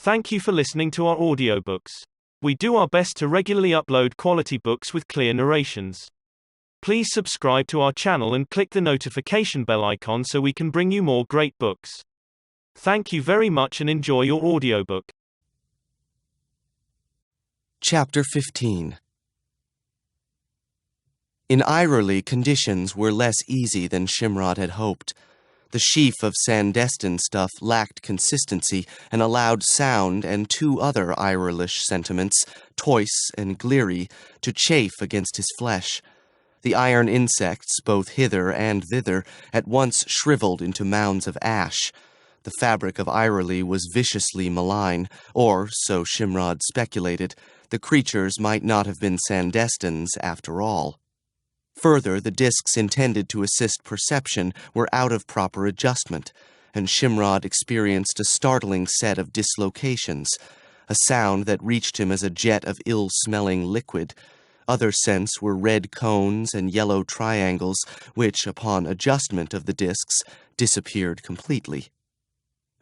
Thank you for listening to our audiobooks. We do our best to regularly upload quality books with clear narrations. Please subscribe to our channel and click the notification bell icon so we can bring you more great books. Thank you very much and enjoy your audiobook. Chapter 15. In Irely, conditions were less easy than Shimrod had hoped. The sheaf of Sandestin stuff lacked consistency and allowed sound and two other Irelish sentiments, tois and gleary, to chafe against his flesh. The iron insects, both hither and thither, at once shriveled into mounds of ash. The fabric of Irely was viciously malign, or, so Shimrod speculated, the creatures might not have been Sandestins after all. Further, the discs intended to assist perception were out of proper adjustment, and Shimrod experienced a startling set of dislocations, a sound that reached him as a jet of ill-smelling liquid. Other scents were red cones and yellow triangles, which, upon adjustment of the discs, disappeared completely.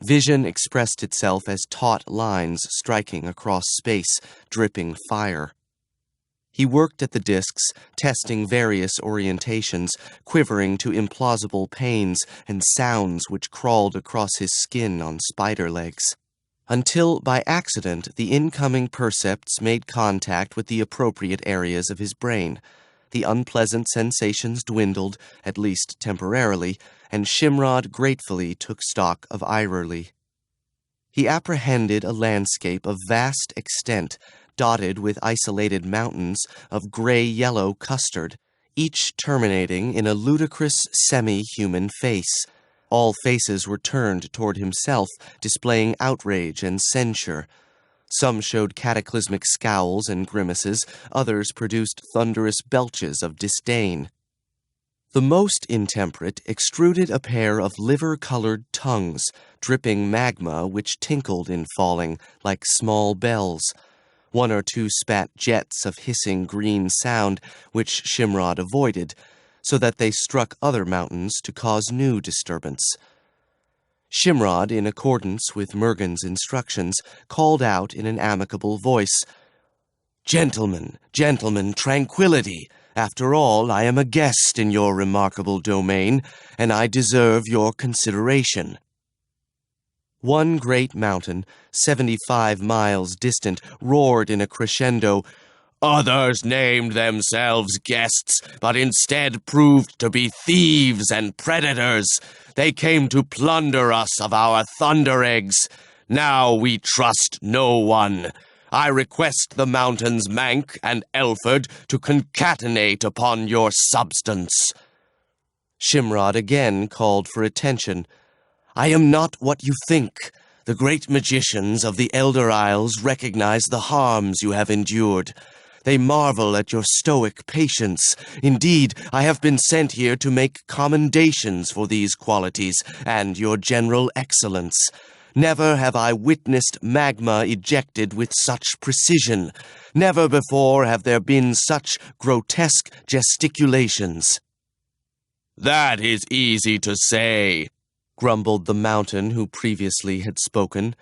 Vision expressed itself as taut lines striking across space, dripping fire. He worked at the discs, testing various orientations, quivering to implausible pains and sounds which crawled across his skin on spider legs. Until, by accident, the incoming percepts made contact with the appropriate areas of his brain. The unpleasant sensations dwindled, at least temporarily, and Shimrod gratefully took stock of Irely. He apprehended a landscape of vast extent, dotted with isolated mountains of gray-yellow custard, each terminating in a ludicrous semi-human face. All faces were turned toward himself, displaying outrage and censure. Some showed cataclysmic scowls and grimaces, others produced thunderous belches of disdain. The most intemperate extruded a pair of liver-colored tongues, dripping magma which tinkled in falling like small bells. One or two spat jets of hissing green sound, which Shimrod avoided, so that they struck other mountains to cause new disturbance. Shimrod, in accordance with Mergen's instructions, called out in an amicable voice, "Gentlemen, gentlemen, tranquility! After all, I am a guest in your remarkable domain, and I deserve your consideration." One great mountain, 75 miles distant, roared in a crescendo, "Others named themselves guests, but instead proved to be thieves and predators. They came to plunder us of our thunder eggs. Now we trust no one. I request the mountains Mank and Elford to concatenate upon your substance." Shimrod again called for attention. "I am not what you think. The great magicians of the Elder Isles recognize the harms you have endured. They marvel at your stoic patience. Indeed, I have been sent here to make commendations for these qualities and your general excellence. Never have I witnessed magma ejected with such precision. Never before have there been such grotesque gesticulations." "That is easy to say," grumbled the mountain who previously had spoken.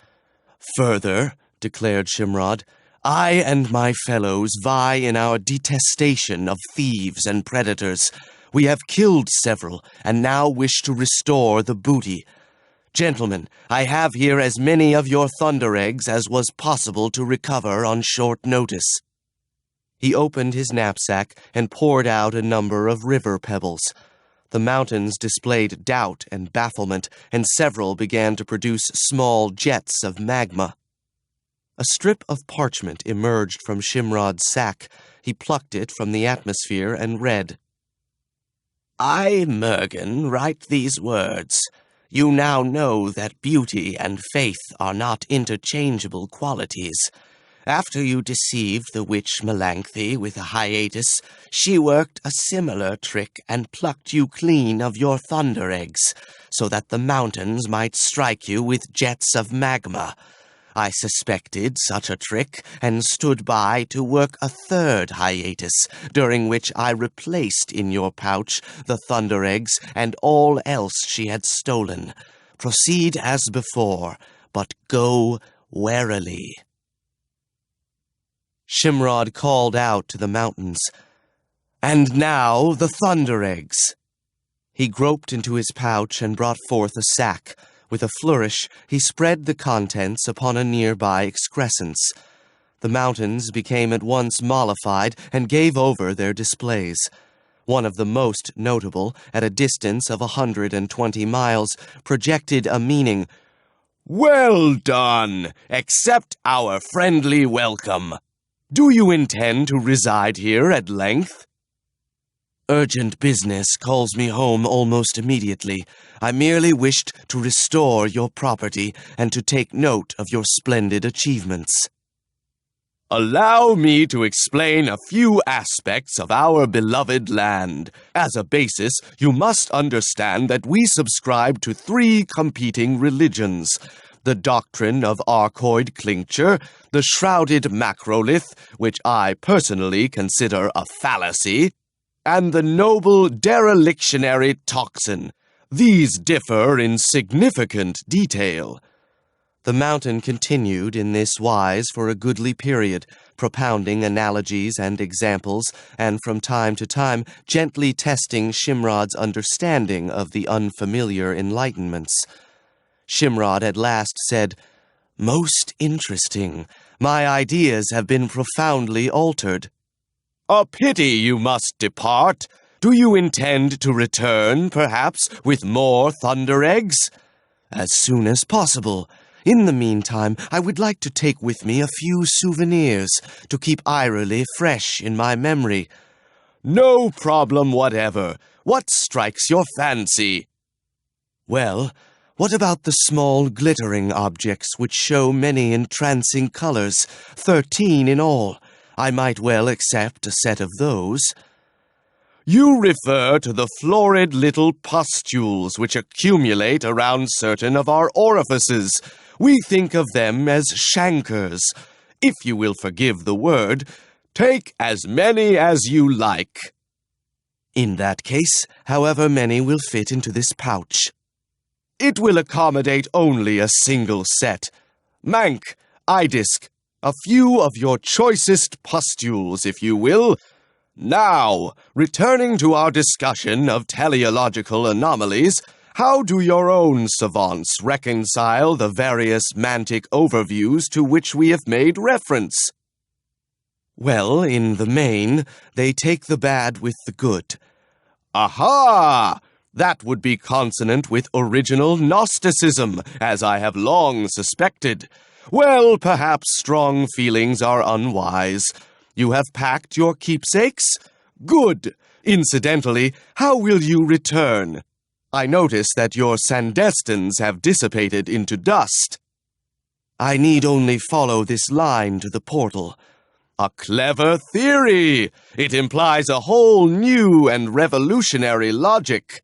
"Further," declared Shimrod, "I and my fellows vie in our detestation of thieves and predators. We have killed several, and now wish to restore the booty. Gentlemen, I have here as many of your thunder eggs as was possible to recover on short notice." He opened his knapsack and poured out a number of river pebbles. The mountains displayed doubt and bafflement, and several began to produce small jets of magma. A strip of parchment emerged from Shimrod's sack. He plucked it from the atmosphere and read, "I, Mergen, write these words. You now know that beauty and faith are not interchangeable qualities. After you deceived the witch Melanthe with a hiatus, she worked a similar trick and plucked you clean of your thunder eggs, so that the mountains might strike you with jets of magma. I suspected such a trick and stood by to work a third hiatus, during which I replaced in your pouch the thunder eggs and all else she had stolen. Proceed as before, but go warily." Shimrod called out to the mountains, "And now the thunder eggs." He groped into his pouch and brought forth a sack. With a flourish, he spread the contents upon a nearby excrescence. The mountains became at once mollified and gave over their displays. One of the most notable, at a distance of 120 miles, projected a meaning, "Well done! Accept our friendly welcome. Do you intend to reside here at length?" "Urgent business calls me home almost immediately. I merely wished to restore your property and to take note of your splendid achievements." "Allow me to explain a few aspects of our beloved land. As a basis, you must understand that we subscribe to 3 competing religions: the doctrine of archoid clincture, the shrouded macrolith, which I personally consider a fallacy, and the noble derelictionary toxin. These differ in significant detail." The mountain continued in this wise for a goodly period, propounding analogies and examples, and from time to time gently testing Shimrod's understanding of the unfamiliar enlightenments. Shimrod at last said, "Most interesting. My ideas have been profoundly altered." "A pity you must depart. Do you intend to return, perhaps, with more thunder eggs?" "As soon as possible. In the meantime, I would like to take with me a few souvenirs to keep Irely fresh in my memory." "No problem whatever. What strikes your fancy?" "Well, what about the small glittering objects which show many entrancing colors, 13 in all? I might well accept a set of those." "You refer to the florid little pustules which accumulate around certain of our orifices. We think of them as chancres. If you will forgive the word, take as many as you like." "In that case, however many will fit into this pouch?" "It will accommodate only a single set. Mank, Idisk, a few of your choicest pustules, if you will. Now, returning to our discussion of teleological anomalies, how do your own savants reconcile the various mantic overviews to which we have made reference?" "Well, in the main, they take the bad with the good." "Aha! That would be consonant with original Gnosticism, as I have long suspected. Well, perhaps strong feelings are unwise. You have packed your keepsakes? Good. Incidentally, how will you return? I notice that your Sandestans have dissipated into dust." "I need only follow this line to the portal." "A clever theory! It implies a whole new and revolutionary logic."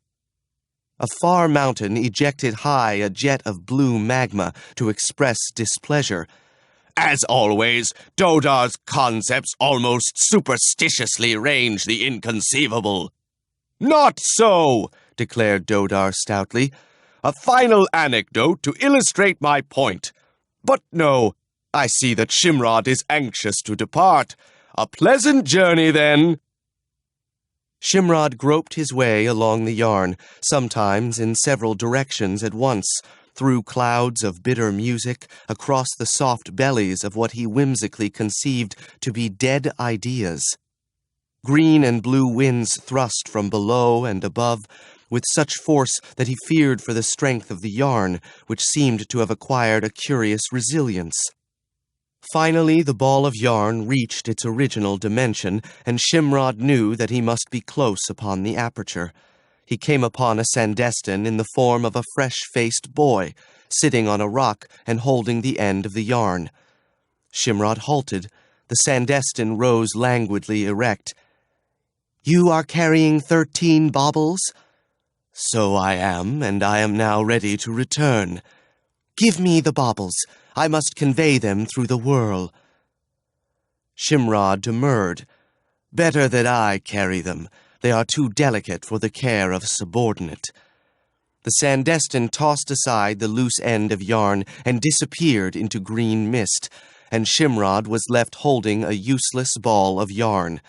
A far mountain ejected high a jet of blue magma to express displeasure. "As always, Dodar's concepts almost superstitiously range the inconceivable." "Not so," declared Dodar stoutly. "A final anecdote to illustrate my point. But no, I see that Shimrod is anxious to depart. A pleasant journey, then." Shimrod groped his way along the yarn, sometimes in several directions at once, through clouds of bitter music, across the soft bellies of what he whimsically conceived to be dead ideas. Green and blue winds thrust from below and above, with such force that he feared for the strength of the yarn, which seemed to have acquired a curious resilience. Finally, the ball of yarn reached its original dimension, and Shimrod knew that he must be close upon the aperture. He came upon a Sandestan in the form of a fresh-faced boy, sitting on a rock and holding the end of the yarn. Shimrod halted. The Sandestan rose languidly erect. "You are carrying 13 baubles?" "So I am, and I am now ready to return." "Give me the baubles. I must convey them through the whirl." Shimrod demurred. "Better that I carry them. They are too delicate for the care of a subordinate." The Sandestin tossed aside the loose end of yarn and disappeared into green mist, and Shimrod was left holding a useless ball of yarn.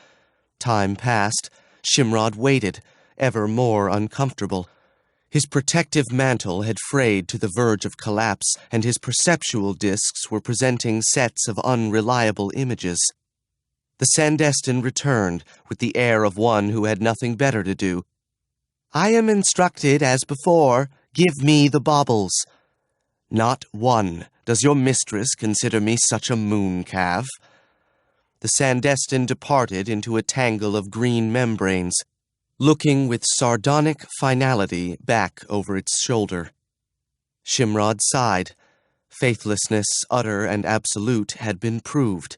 Time passed. Shimrod waited, ever more uncomfortable. His protective mantle had frayed to the verge of collapse, and his perceptual discs were presenting sets of unreliable images. The Sandestin returned, with the air of one who had nothing better to do. "I am instructed as before. Give me the baubles." "Not one. Does your mistress consider me such a mooncalf?" The Sandestin departed into a tangle of green membranes, looking with sardonic finality back over its shoulder. Shimrod sighed. Faithlessness, utter and absolute, had been proved.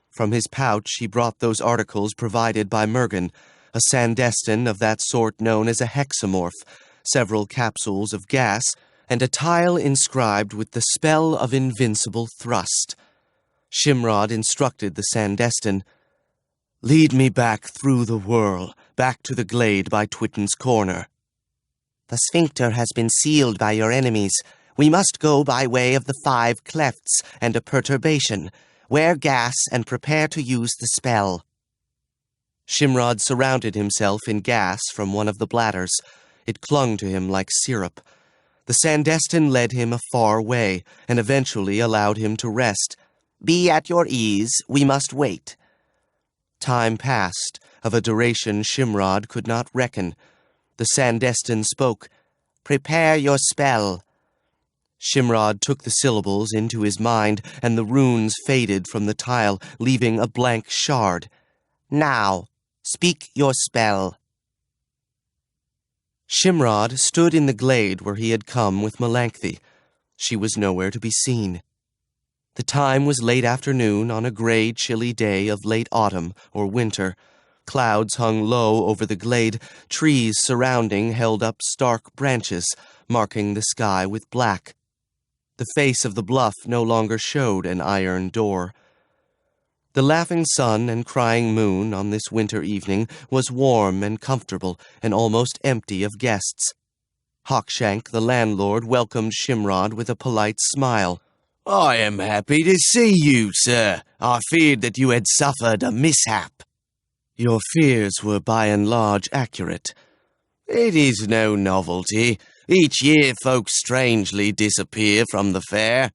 From his pouch he brought those articles provided by Mergen, a Sandestin of that sort known as a hexamorph, several capsules of gas, and a tile inscribed with the spell of invincible thrust. Shimrod instructed the Sandestin, "Lead me back through the whirl, back to the glade by Twitten's Corner." "The sphincter has been sealed by your enemies. We must go by way of the 5 clefts and a perturbation. Wear gas and prepare to use the spell." Shimrod surrounded himself in gas from one of the bladders. It clung to him like syrup. The Sandestin led him a far way, and eventually allowed him to rest. "Be at your ease. We must wait." Time passed, of a duration Shimrod could not reckon. The Sandestin spoke, "Prepare your spell." Shimrod took the syllables into his mind, and the runes faded from the tile, leaving a blank shard. "Now, speak your spell." Shimrod stood in the glade where he had come with Melanthe. She was nowhere to be seen. The time was late afternoon on a gray, chilly day of late autumn or winter. Clouds hung low over the glade, trees surrounding held up stark branches, marking the sky with black. The face of the bluff no longer showed an iron door. The laughing sun and crying moon on this winter evening was warm and comfortable and almost empty of guests. Hawkshank, the landlord, welcomed Shimrod with a polite smile. "I am happy to see you, sir. I feared that you had suffered a mishap." "Your fears were by and large accurate." "It is no novelty. Each year folks strangely disappear from the fair."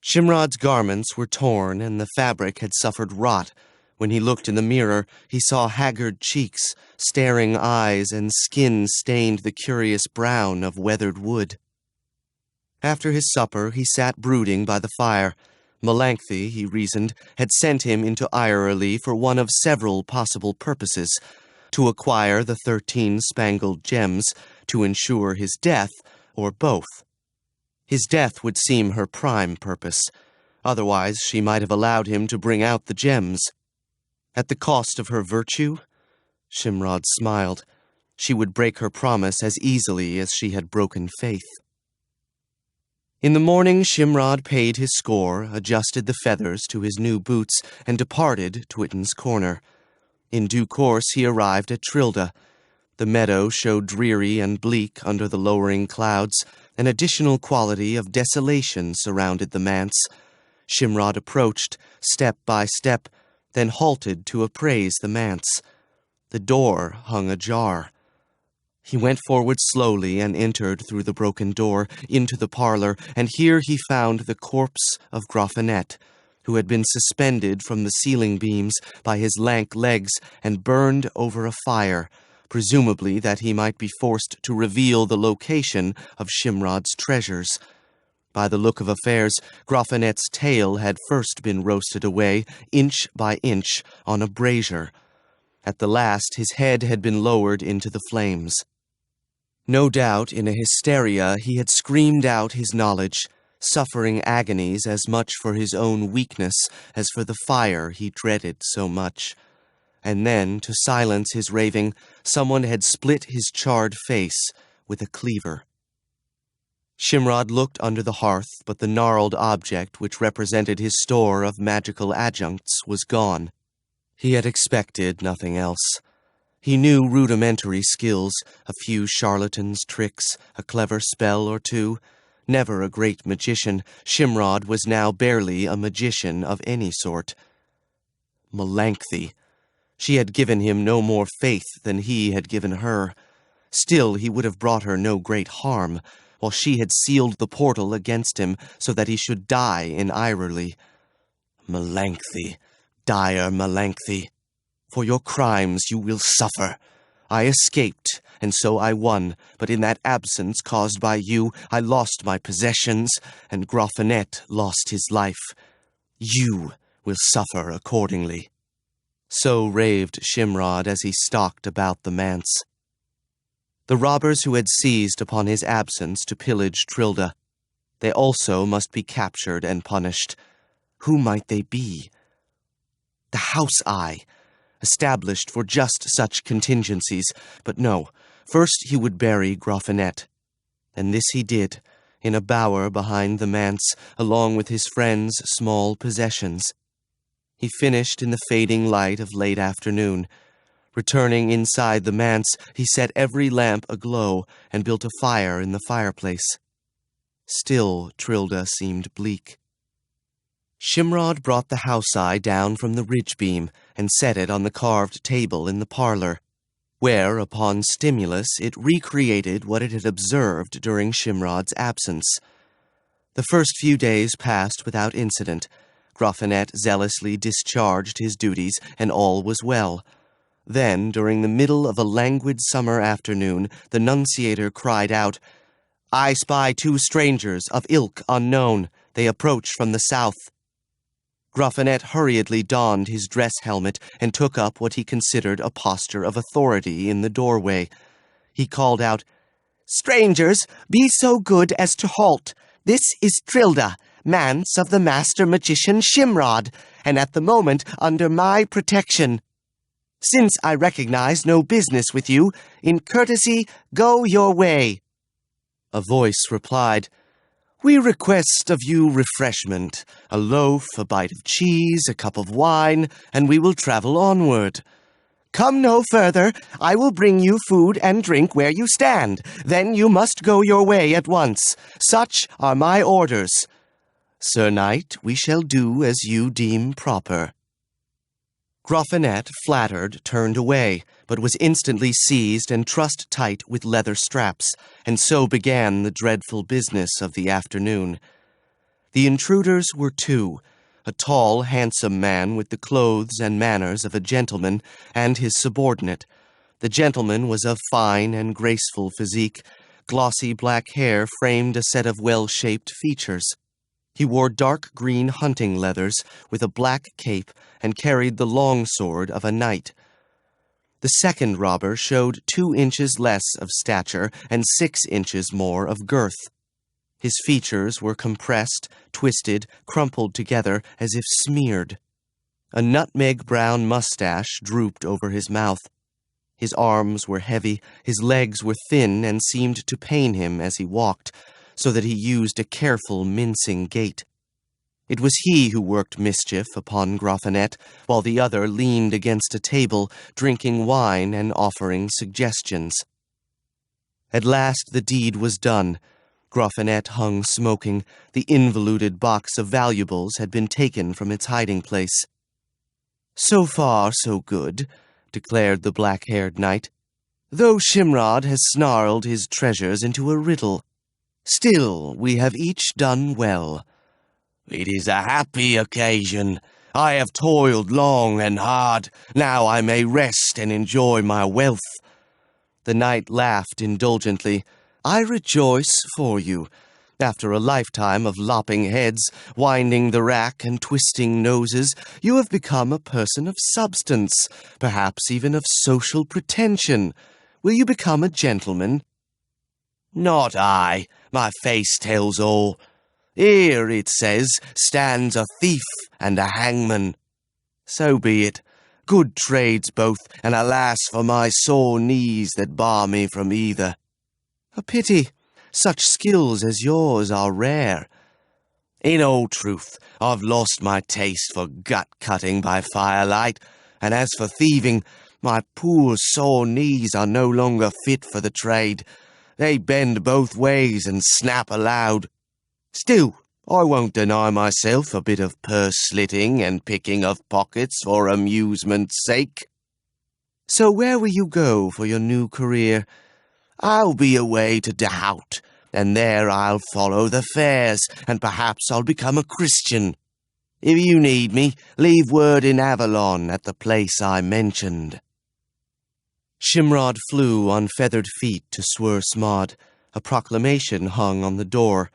Shimrod's garments were torn and the fabric had suffered rot. When he looked in the mirror, he saw haggard cheeks, staring eyes, and skin stained the curious brown of weathered wood. After his supper, he sat brooding by the fire. Melanthe, he reasoned, had sent him into Irely for one of several possible purposes: to acquire the 13 spangled gems, to ensure his death, or both. His death would seem her prime purpose. Otherwise, she might have allowed him to bring out the gems. At the cost of her virtue? Shimrod smiled. She would break her promise as easily as she had broken faith. In the morning, Shimrod paid his score, adjusted the feathers to his new boots, and departed Twitten's Corner. In due course, he arrived at Trilda. The meadow showed dreary and bleak under the lowering clouds. An additional quality of desolation surrounded the manse. Shimrod approached, step by step, then halted to appraise the manse. The door hung ajar. He went forward slowly and entered through the broken door into the parlor, and here he found the corpse of Graffinet, who had been suspended from the ceiling beams by his lank legs and burned over a fire, presumably that he might be forced to reveal the location of Shimrod's treasures. By the look of affairs, Graffinet's tail had first been roasted away, inch by inch, on a brazier. At the last, his head had been lowered into the flames. No doubt, in a hysteria, he had screamed out his knowledge, suffering agonies as much for his own weakness as for the fire he dreaded so much. And then, to silence his raving, someone had split his charred face with a cleaver. Shimrod looked under the hearth, but the gnarled object which represented his store of magical adjuncts was gone. He had expected nothing else. He knew rudimentary skills, a few charlatans' tricks, a clever spell or two. Never a great magician, Shimrod was now barely a magician of any sort. Melanthe. She had given him no more faith than he had given her. Still, he would have brought her no great harm, while she had sealed the portal against him so that he should die in Irely. Melanthe, dire Melanthe, for your crimes you will suffer. I escaped, and so I won, but in that absence caused by you, I lost my possessions, and Graffinet lost his life. You will suffer accordingly. So raved Shimrod as he stalked about the manse. The robbers who had seized upon his absence to pillage Trilda, they also must be captured and punished. Who might they be? The House-Eye, established for just such contingencies, but no, first he would bury Graffinet. And this he did, in a bower behind the manse, along with his friend's small possessions. He finished in the fading light of late afternoon. Returning inside the manse, he set every lamp aglow and built a fire in the fireplace. Still, Trilda seemed bleak. Shimrod brought the house-eye down from the ridge beam and set it on the carved table in the parlor, where, upon stimulus, it recreated what it had observed during Shimrod's absence. The first few days passed without incident. Graffinet zealously discharged his duties, and all was well. Then, during the middle of a languid summer afternoon, the nunciator cried out, "I spy 2 strangers of ilk unknown. They approach from the south." Graffinet hurriedly donned his dress helmet and took up what he considered a posture of authority in the doorway. He called out, "Strangers, be so good as to halt. This is Trilda, manse of the master magician Shimrod, and at the moment under my protection. Since I recognize no business with you, in courtesy, go your way." A voice replied, "We request of you refreshment, a loaf, a bite of cheese, a cup of wine, and we will travel onward." "Come no further. I will bring you food and drink where you stand. Then you must go your way at once. Such are my orders." "Sir Knight, we shall do as you deem proper." Graffinet, flattered, turned away, but was instantly seized and trussed tight with leather straps, and so began the dreadful business of the afternoon. The intruders were 2, a tall, handsome man with the clothes and manners of a gentleman, and his subordinate. The gentleman was of fine and graceful physique. Glossy black hair framed a set of well-shaped features. He wore dark green hunting leathers with a black cape and carried the long sword of a knight. The second robber showed 2 inches less of stature and 6 inches more of girth. His features were compressed, twisted, crumpled together as if smeared. A nutmeg-brown mustache drooped over his mouth. His arms were heavy, his legs were thin and seemed to pain him as he walked, so that he used a careful, mincing gait. It was he who worked mischief upon Graffinet, while the other leaned against a table, drinking wine and offering suggestions. At last the deed was done. Graffinet hung smoking. The involuted box of valuables had been taken from its hiding place. "So far, so good," declared the black-haired knight, "though Shimrod has snarled his treasures into a riddle. Still, we have each done well." It is a happy occasion. I have toiled long and hard. Now I may rest and enjoy my wealth." The knight laughed indulgently. "I rejoice for you. After a lifetime of lopping heads, winding the rack, and twisting noses, you have become a person of substance, perhaps even of social pretension. Will you become a gentleman?" "Not I. My face tells all. Here, it says, stands a thief and a hangman." "So be it. Good trades both, and alas for my sore knees that bar me from either." "A pity. Such skills as yours are rare." "In all truth, I've lost my taste for gut-cutting by firelight, and as for thieving, My poor sore knees are no longer fit for the trade. They bend both ways and snap aloud. Still, I won't deny myself a bit of purse-slitting and picking of pockets for amusement's sake." "So where will you go for your new career?" "I'll be away to Doubt, and there I'll follow the fairs, and perhaps I'll become a Christian. If you need me, leave word in Avalon at the place I mentioned." Shimrod flew on feathered feet to Swur Smod. A proclamation hung on the door.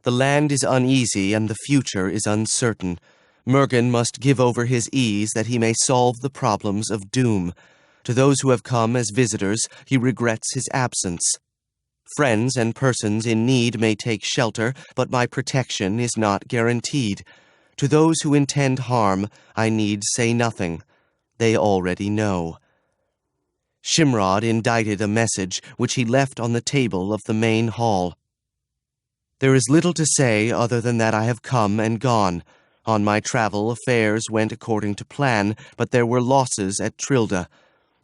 "The land is uneasy and the future is uncertain. Mergen must give over his ease that he may solve the problems of doom. To those who have come as visitors, he regrets his absence. Friends and persons in need may take shelter, but my protection is not guaranteed. To those who intend harm, I need say nothing. They already know." Shimrod indited a message which he left on the table of the main hall. "There is little to say other than that I have come and gone. On my travel, affairs went according to plan, but there were losses at Trilda.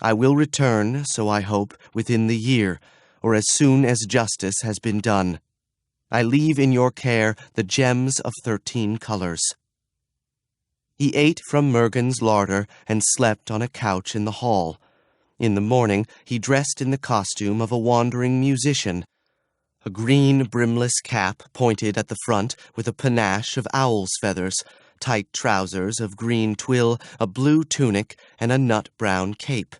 I will return, so I hope, within the year, or as soon as justice has been done. I leave in your care the gems of 13 colors." He ate from Mergen's larder and slept on a couch in the hall. In the morning, he dressed in the costume of a wandering musician. A green brimless cap pointed at the front with a panache of owl's feathers, tight trousers of green twill, a blue tunic, and a nut-brown cape.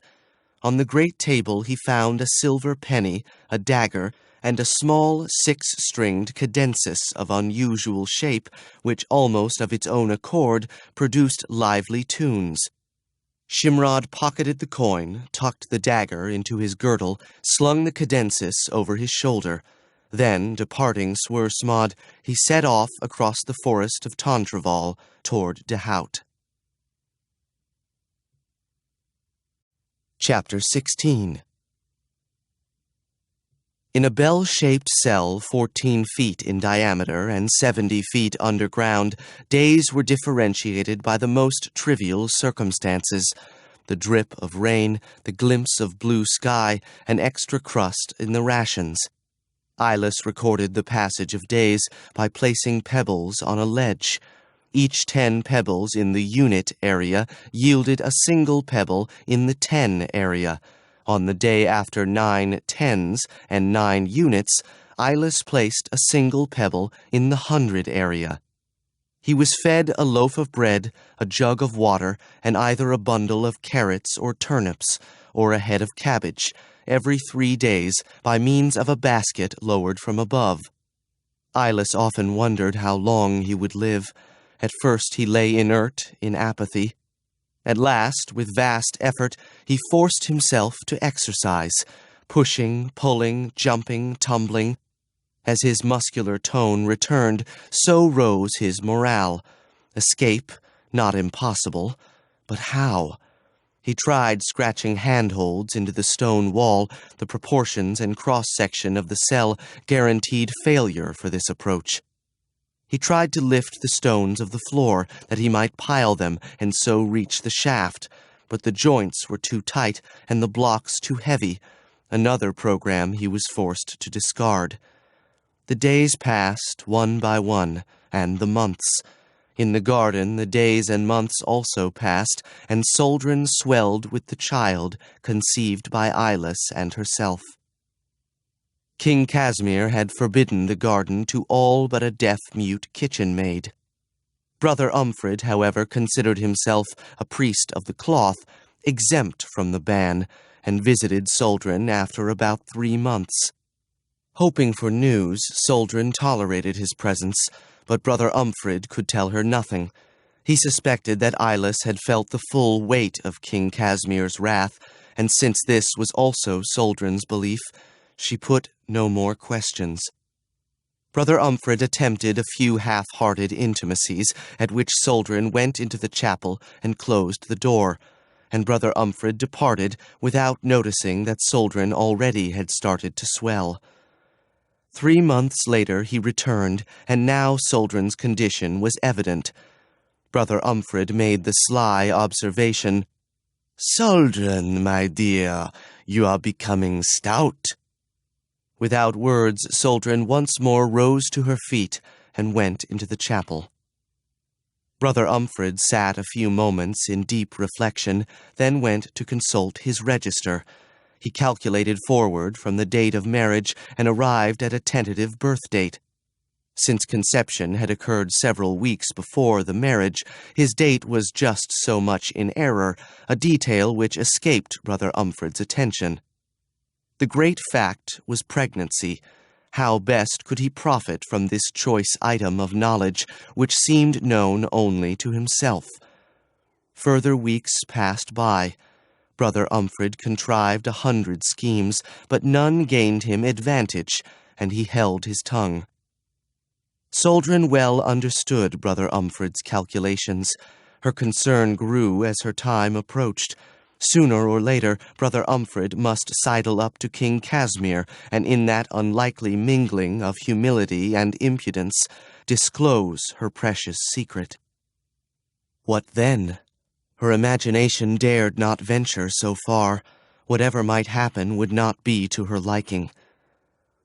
On the great table he found a silver penny, a dagger, and a small 6-stringed cadensis of unusual shape, which almost of its own accord produced lively tunes. Shimrod pocketed the coin, tucked the dagger into his girdle, slung the cadensis over his shoulder. Then, departing Swur Smod, he set off across the forest of Tontraval toward Dehout. Chapter 16. In a bell-shaped cell 14 feet in diameter and 70 feet underground, days were differentiated by the most trivial circumstances: the drip of rain, the glimpse of blue sky, an extra crust in the rations. Eyeless recorded the passage of days by placing pebbles on a ledge. Each 10 pebbles in the unit area yielded a single pebble in the 10 area. On the day after 9 tens and 9 units, Eyeless placed a single pebble in the 100 area. He was fed a loaf of bread, a jug of water, and either a bundle of carrots or turnips, or a head of cabbage, every 3 days by means of a basket lowered from above. Eyeless often wondered how long he would live. At first he lay inert in apathy. At last, with vast effort, he forced himself to exercise, pushing, pulling, jumping, tumbling. As his muscular tone returned, so rose his morale. Escape, not impossible, but how? He tried scratching handholds into the stone wall. The proportions and cross-section of the cell guaranteed failure for this approach. He tried to lift the stones of the floor, that he might pile them and so reach the shaft, but the joints were too tight and the blocks too heavy. Another program he was forced to discard. The days passed, one by one, and the months. In the garden the days and months also passed, and Suldrun swelled with the child conceived by Eyeless and herself. King Casimir had forbidden the garden to all but a deaf-mute kitchen-maid. Brother Umfred, however, considered himself a priest of the cloth, exempt from the ban, and visited Suldrun after about 3 months. Hoping for news, Suldrun tolerated his presence, but Brother Umfred could tell her nothing. He suspected that Eyeless had felt the full weight of King Casimir's wrath, and since this was also Suldrun's belief, she put no more questions. Brother Umfred attempted a few half-hearted intimacies, at which Suldrun went into the chapel and closed the door, and Brother Umfred departed without noticing that Suldrun already had started to swell. 3 months later he returned, and now Suldrun's condition was evident. Brother Umfred made the sly observation, Suldrun, my dear, you are becoming stout. Without words, Suldrun once more rose to her feet and went into the chapel. Brother Umfred sat a few moments in deep reflection, then went to consult his register. He calculated forward from the date of marriage and arrived at a tentative birth date. Since conception had occurred several weeks before the marriage, his date was just so much in error, a detail which escaped Brother Umfred's attention. The great fact was pregnancy. How best could he profit from this choice item of knowledge, which seemed known only to himself? Further weeks passed by. Brother Umfred contrived 100 schemes, but none gained him advantage, and he held his tongue. Suldrun well understood Brother Umfred's calculations. Her concern grew as her time approached. Sooner or later, Brother Umfred must sidle up to King Casimir, and in that unlikely mingling of humility and impudence, disclose her precious secret. What then? Her imagination dared not venture so far. Whatever might happen would not be to her liking.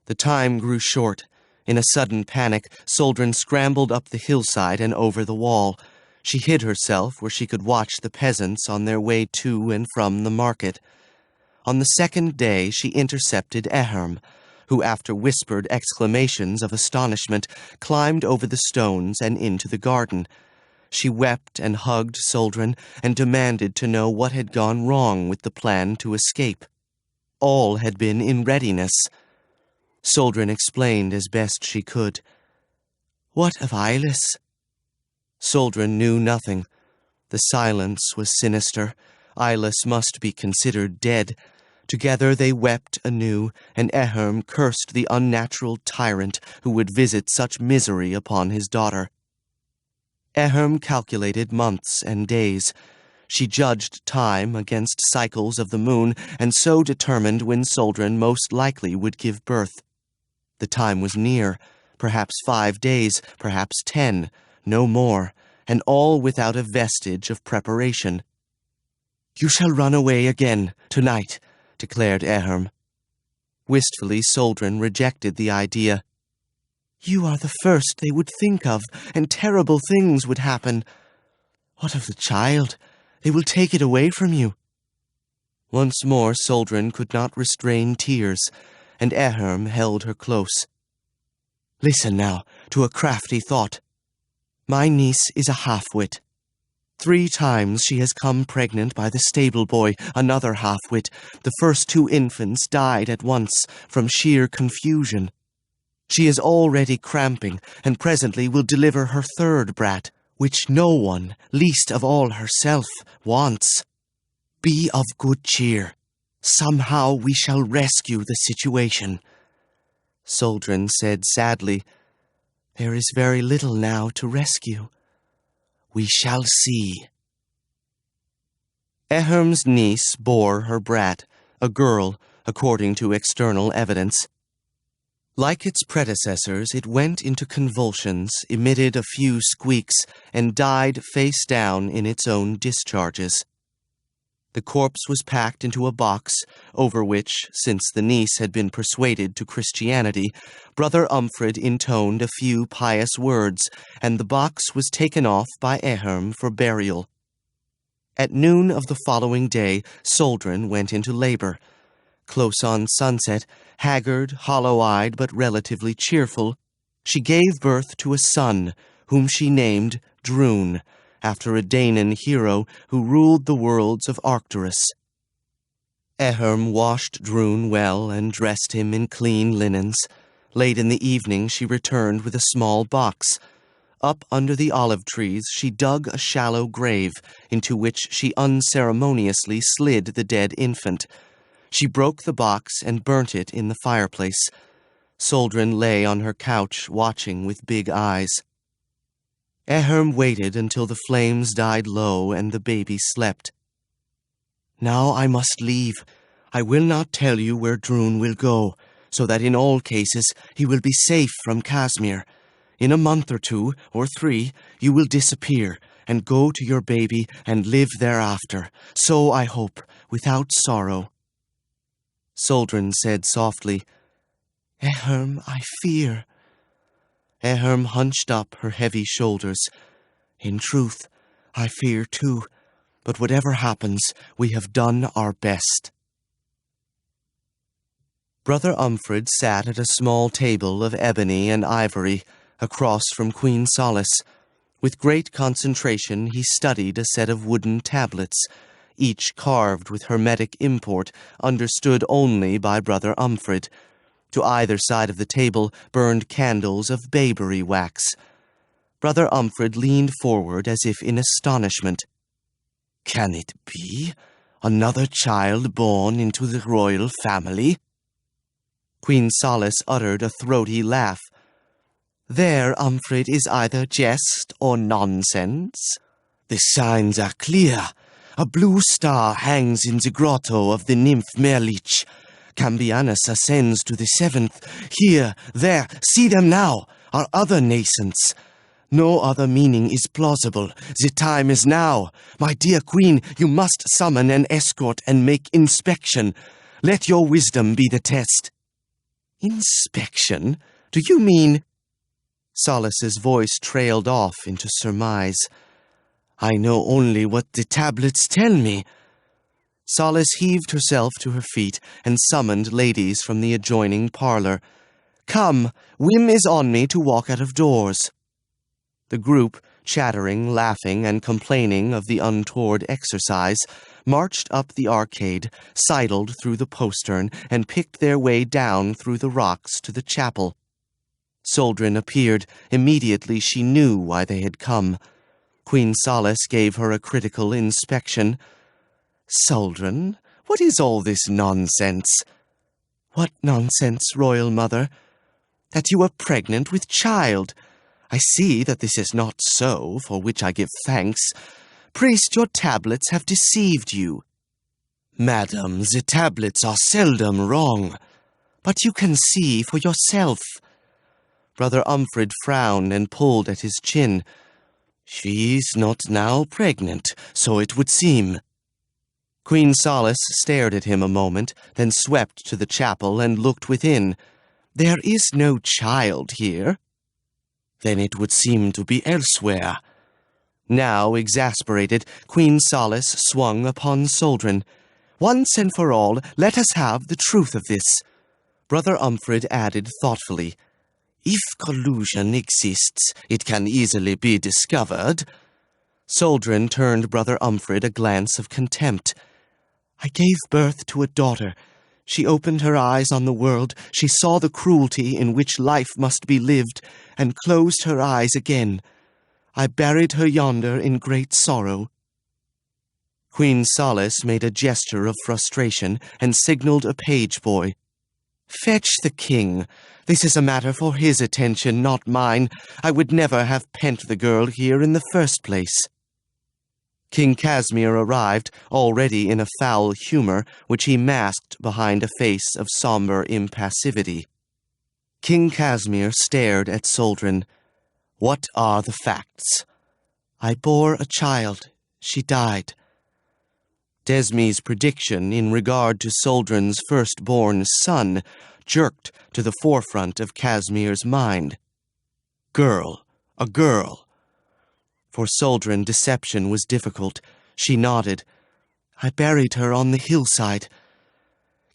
The time grew short. In a sudden panic, Suldrun scrambled up the hillside and over the wall. She hid herself where she could watch the peasants on their way to and from the market. On the second day she intercepted Eherm, who, after whispered exclamations of astonishment, climbed over the stones and into the garden. She wept and hugged Suldrun and demanded to know what had gone wrong with the plan to escape. All had been in readiness. Suldrun explained as best she could. "What of Eyeless?" Suldrun knew nothing. The silence was sinister. Eyeless must be considered dead. Together they wept anew, and Eherm cursed the unnatural tyrant who would visit such misery upon his daughter. Eherm calculated months and days. She judged time against cycles of the moon, and so determined when Suldrun most likely would give birth. The time was near, perhaps 5 days, perhaps 10, no more, and all without a vestige of preparation. "You shall run away again, tonight," declared Eherm. Wistfully, Suldrun rejected the idea. "You are the first they would think of, and terrible things would happen. What of the child? They will take it away from you." Once more Suldrun could not restrain tears, and Eherm held her close. "Listen now to a crafty thought. My niece is a half-wit. 3 times she has come pregnant by the stable boy, another half-wit. The first 2 infants died at once from sheer confusion. She is already cramping, and presently will deliver her 3rd brat, which no one, least of all herself, wants. Be of good cheer. Somehow we shall rescue the situation." Suldrun said sadly, "There is very little now to rescue. We shall see." Eherm's niece bore her brat, a girl, according to external evidence. Like its predecessors, it went into convulsions, emitted a few squeaks, and died face down in its own discharges. The corpse was packed into a box, over which, since the niece had been persuaded to Christianity, Brother Umfred intoned a few pious words, and the box was taken off by Eherm for burial. At noon of the following day, Suldrun went into labor. Close on sunset, haggard, hollow-eyed, but relatively cheerful, she gave birth to a son, whom she named Drun, after a Danan hero who ruled the worlds of Arcturus. Eherm washed Drun well and dressed him in clean linens. Late in the evening she returned with a small box. Up under the olive trees she dug a shallow grave, into which she unceremoniously slid the dead infant. She broke the box and burnt it in the fireplace. Suldrun lay on her couch, watching with big eyes. Eherm waited until the flames died low and the baby slept. "Now I must leave. I will not tell you where Drun will go, so that in all cases he will be safe from Casimir. In a month or 2 or 3 you will disappear, and go to your baby and live thereafter, so I hope, without sorrow." Suldrun said softly, "Eherm, I fear." Eherm hunched up her heavy shoulders. "In truth, I fear too, but whatever happens, we have done our best." Brother Umfred sat at a small table of ebony and ivory across from Queen Solace. With great concentration he studied a set of wooden tablets, each carved with hermetic import understood only by Brother Umfred. To either side of the table burned candles of bayberry wax. Brother Umfred leaned forward as if in astonishment. "Can it be? Another child born into the royal family?" Queen Solace uttered a throaty laugh. "There, Umfred, is either jest or nonsense. The signs are clear. A blue star hangs in the grotto of the nymph Merlich. Cambianus ascends to the 7th. Here, there, see them now, are other nascents. No other meaning is plausible. The time is now. My dear queen, you must summon an escort and make inspection. Let your wisdom be the test." "Inspection? Do you mean—" Solace's voice trailed off into surmise. "I know only what the tablets tell me." Solace heaved herself to her feet and summoned ladies from the adjoining parlor. "Come, whim is on me to walk out of doors." The group, chattering, laughing, and complaining of the untoward exercise, marched up the arcade, sidled through the postern, and picked their way down through the rocks to the chapel. Suldrun appeared. Immediately she knew why they had come. Queen Solace gave her a critical inspection. "Suldrun, what is all this nonsense?" "What nonsense, royal mother?" "That you are pregnant with child. I see that this is not so, for which I give thanks. Priest, your tablets have deceived you." "Madam, the tablets are seldom wrong." "But you can see for yourself." Brother Umfred frowned and pulled at his chin. "She is not now pregnant, so it would seem." Queen Solace stared at him a moment, then swept to the chapel and looked within. "There is no child here." "Then it would seem to be elsewhere." Now, exasperated, Queen Solace swung upon Suldrun. "Once and for all, let us have the truth of this." Brother Umfred added thoughtfully, "If collusion exists, it can easily be discovered." Suldrun turned Brother Umfred a glance of contempt. "I gave birth to a daughter. She opened her eyes on the world. She saw the cruelty in which life must be lived, and closed her eyes again. I buried her yonder in great sorrow." Queen Solace made a gesture of frustration and signaled a page boy. "Fetch the king. This is a matter for his attention, not mine. I would never have pent the girl here in the first place." King Casimir arrived, already in a foul humor, which he masked behind a face of somber impassivity. King Casimir stared at Suldrun. "What are the facts?" "I bore a child. She died." Desmi's prediction in regard to Suldrun's firstborn son jerked to the forefront of Casimir's mind. Girl, a girl. For Suldrun, deception was difficult. She nodded. "I buried her on the hillside."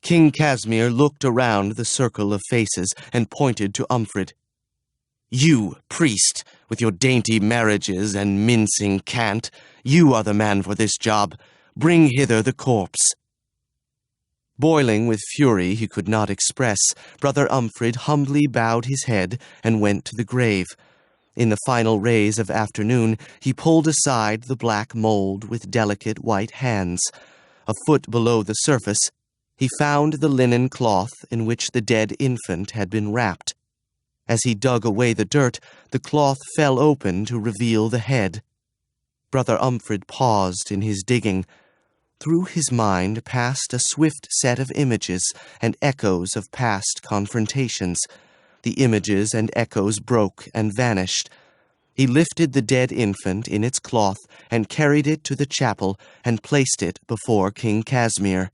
King Casimir looked around the circle of faces and pointed to Umfred. "You, priest, with your dainty marriages and mincing cant, you are the man for this job. Bring hither the corpse." Boiling with fury he could not express, Brother Umfred humbly bowed his head and went to the grave. In the final rays of afternoon, he pulled aside the black mold with delicate white hands. A foot below the surface, he found the linen cloth in which the dead infant had been wrapped. As he dug away the dirt, the cloth fell open to reveal the head. Brother Umfred paused in his digging. Through his mind passed a swift set of images and echoes of past confrontations. The images and echoes broke and vanished. He lifted the dead infant in its cloth and carried it to the chapel and placed it before King Casimir.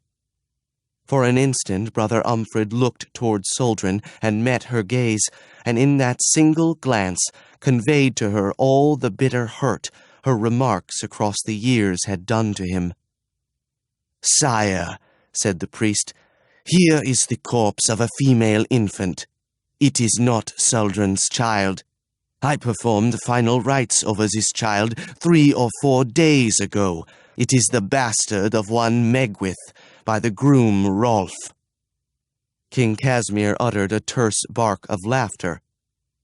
For an instant Brother Umfred looked toward Suldrun and met her gaze, and in that single glance conveyed to her all the bitter hurt her remarks across the years had done to him. "Sire," said the priest, "here is the corpse of a female infant. It is not Suldrun's child. I performed the final rites over this child 3 or 4 days ago. It is the bastard of one Megwith, by the groom Rolf." King Casimir uttered a terse bark of laughter.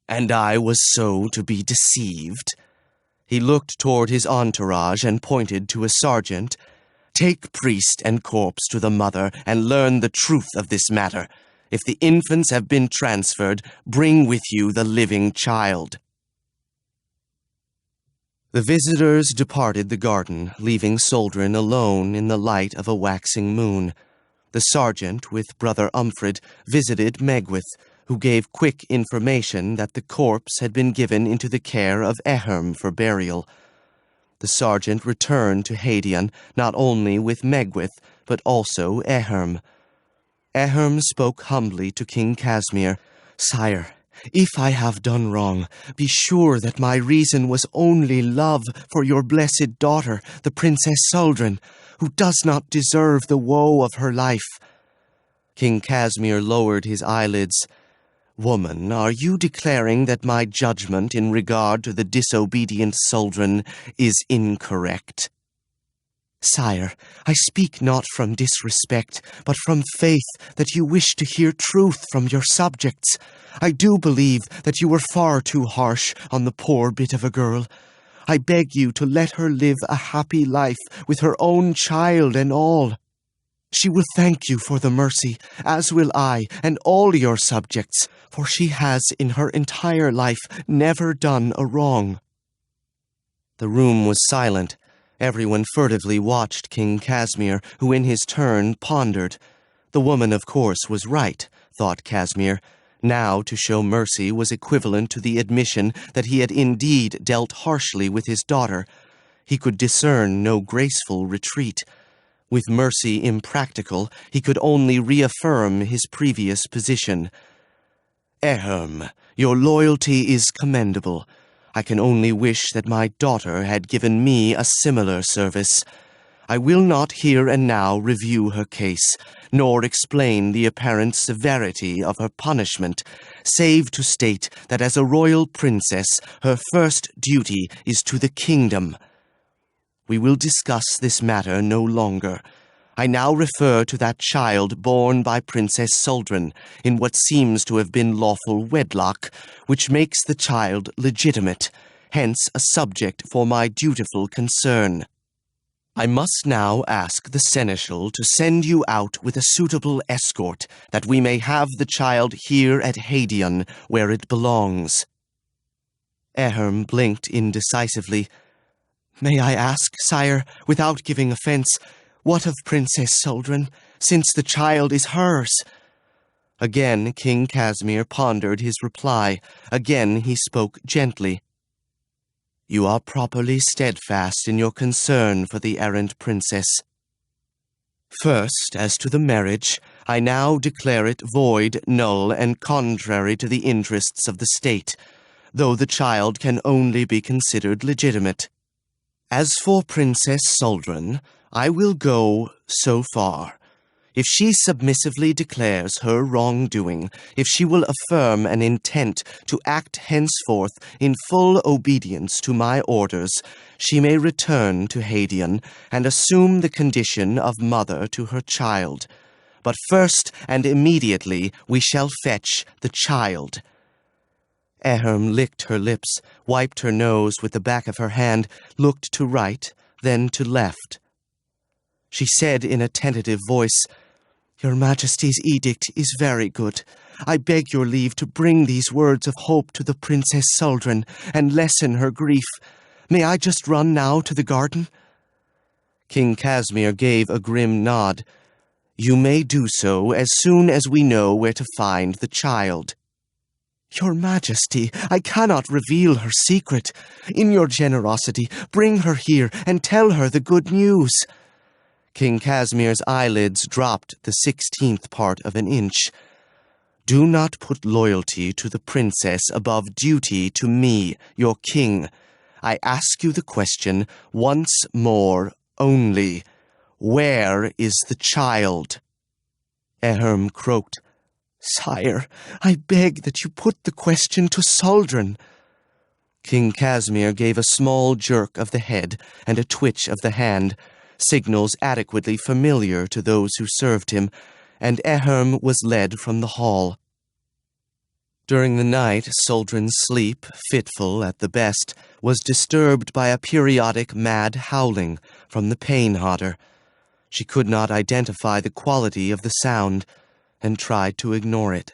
"And I was so to be deceived?" He looked toward his entourage and pointed to a sergeant. "Take priest and corpse to the mother and learn the truth of this matter. If the infants have been transferred, bring with you the living child." The visitors departed the garden, leaving Suldrun alone in the light of a waxing moon. The sergeant, with Brother Umfred, visited Megwith, who gave quick information that the corpse had been given into the care of Eherm for burial. The sergeant returned to Hadion, not only with Megwith, but also Eherm. Eherm spoke humbly to King Casimir. "Sire, if I have done wrong, be sure that my reason was only love for your blessed daughter, the Princess Suldrun, who does not deserve the woe of her life." King Casimir lowered his eyelids. "Woman, are you declaring that my judgment in regard to the disobedient Suldrun is incorrect?" "Sire, I speak not from disrespect, but from faith that you wish to hear truth from your subjects. I do believe that you were far too harsh on the poor bit of a girl. I beg you to let her live a happy life with her own child and all. She will thank you for the mercy, as will I and all your subjects, for she has in her entire life never done a wrong." The room was silent. Everyone furtively watched King Casimir, who in his turn pondered. The woman, of course, was right, thought Casimir. Now to show mercy was equivalent to the admission that he had indeed dealt harshly with his daughter. He could discern no graceful retreat. With mercy impractical, he could only reaffirm his previous position. "Eherm, your loyalty is commendable. I can only wish that my daughter had given me a similar service. I will not here and now review her case, nor explain the apparent severity of her punishment, save to state that as a royal princess, her first duty is to the kingdom. We will discuss this matter no longer. I now refer to that child born by Princess Suldrun in what seems to have been lawful wedlock, which makes the child legitimate, hence a subject for my dutiful concern. I must now ask the seneschal to send you out with a suitable escort, that we may have the child here at Hadion, where it belongs." Eherm blinked indecisively. "May I ask, sire, without giving offense, what of Princess Suldrun, since the child is hers?" Again King Casimir pondered his reply. Again he spoke gently. "You are properly steadfast in your concern for the errant princess. First, as to the marriage, I now declare it void, null, and contrary to the interests of the state, though the child can only be considered legitimate. As for Princess Suldrun, I will go so far. If she submissively declares her wrongdoing, if she will affirm an intent to act henceforth in full obedience to my orders, she may return to Hadion and assume the condition of mother to her child. But first and immediately we shall fetch the child." Eherm licked her lips, wiped her nose with the back of her hand, looked to right, then to left. She said in a tentative voice, "Your Majesty's edict is very good. I beg your leave to bring these words of hope to the Princess Suldrun and lessen her grief. May I just run now to the garden?" King Casimir gave a grim nod. "You may do so as soon as we know where to find the child." Your Majesty, I cannot reveal her secret. In your generosity, bring her here and tell her the good news." King Casimir's eyelids dropped the 16th part of an inch. "Do not put loyalty to the princess above duty to me, your king. I ask you the question once more only. Where is the child?" Eherm croaked, "Sire, I beg that you put the question to Suldrun." King Casimir gave a small jerk of the head and a twitch of the hand, signals adequately familiar to those who served him, and Eherm was led from the hall. During the night, Suldrun's sleep, fitful at the best, was disturbed by a periodic mad howling from the pain-hodder. She could not identify the quality of the sound, and tried to ignore it.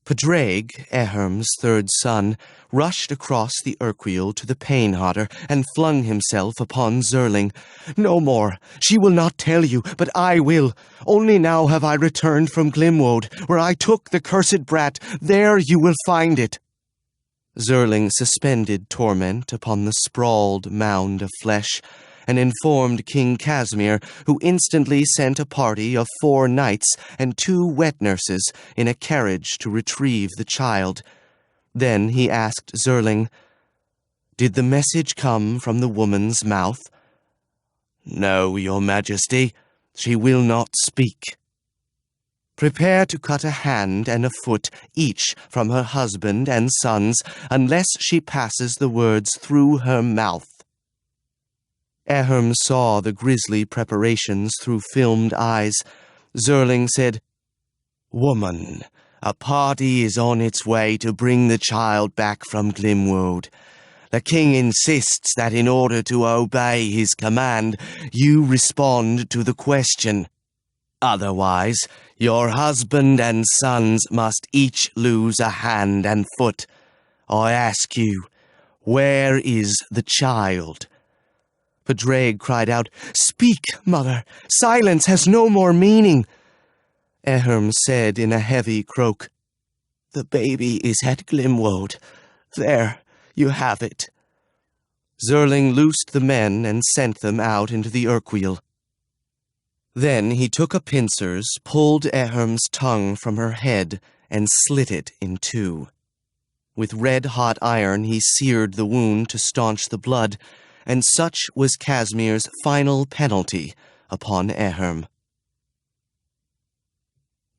Padraig, Eherm's third son, rushed across the Urquell to the pain-hodder and flung himself upon Zurling. "No more. She will not tell you, but I will. Only now have I returned from Glimwoad, where I took the cursed brat. There you will find it." Zurling suspended torment upon the sprawled mound of flesh, and informed King Casimir, who instantly sent a party of 4 knights and 2 wet nurses in a carriage to retrieve the child. Then he asked Zurling, "Did the message come from the woman's mouth?" "No, your Majesty. She will not speak." "Prepare to cut a hand and a foot each from her husband and sons, unless she passes the words through her mouth." Eherm saw the grisly preparations through filmed eyes. Zurling said, "Woman, a party is on its way to bring the child back from Glimwoad. The king insists that in order to obey his command, you respond to the question. Otherwise, your husband and sons must each lose a hand and foot. I ask you, where is the child?" Padraig cried out, "Speak, mother! Silence has no more meaning." Eherm said in a heavy croak, "The baby is at Glimwoad. There, you have it." Zurling loosed the men and sent them out into the Urquell. Then he took a pincers, pulled Eherm's tongue from her head, and slit it in 2. With red-hot iron he seared the wound to staunch the blood, and such was Casimir's final penalty upon Eherm.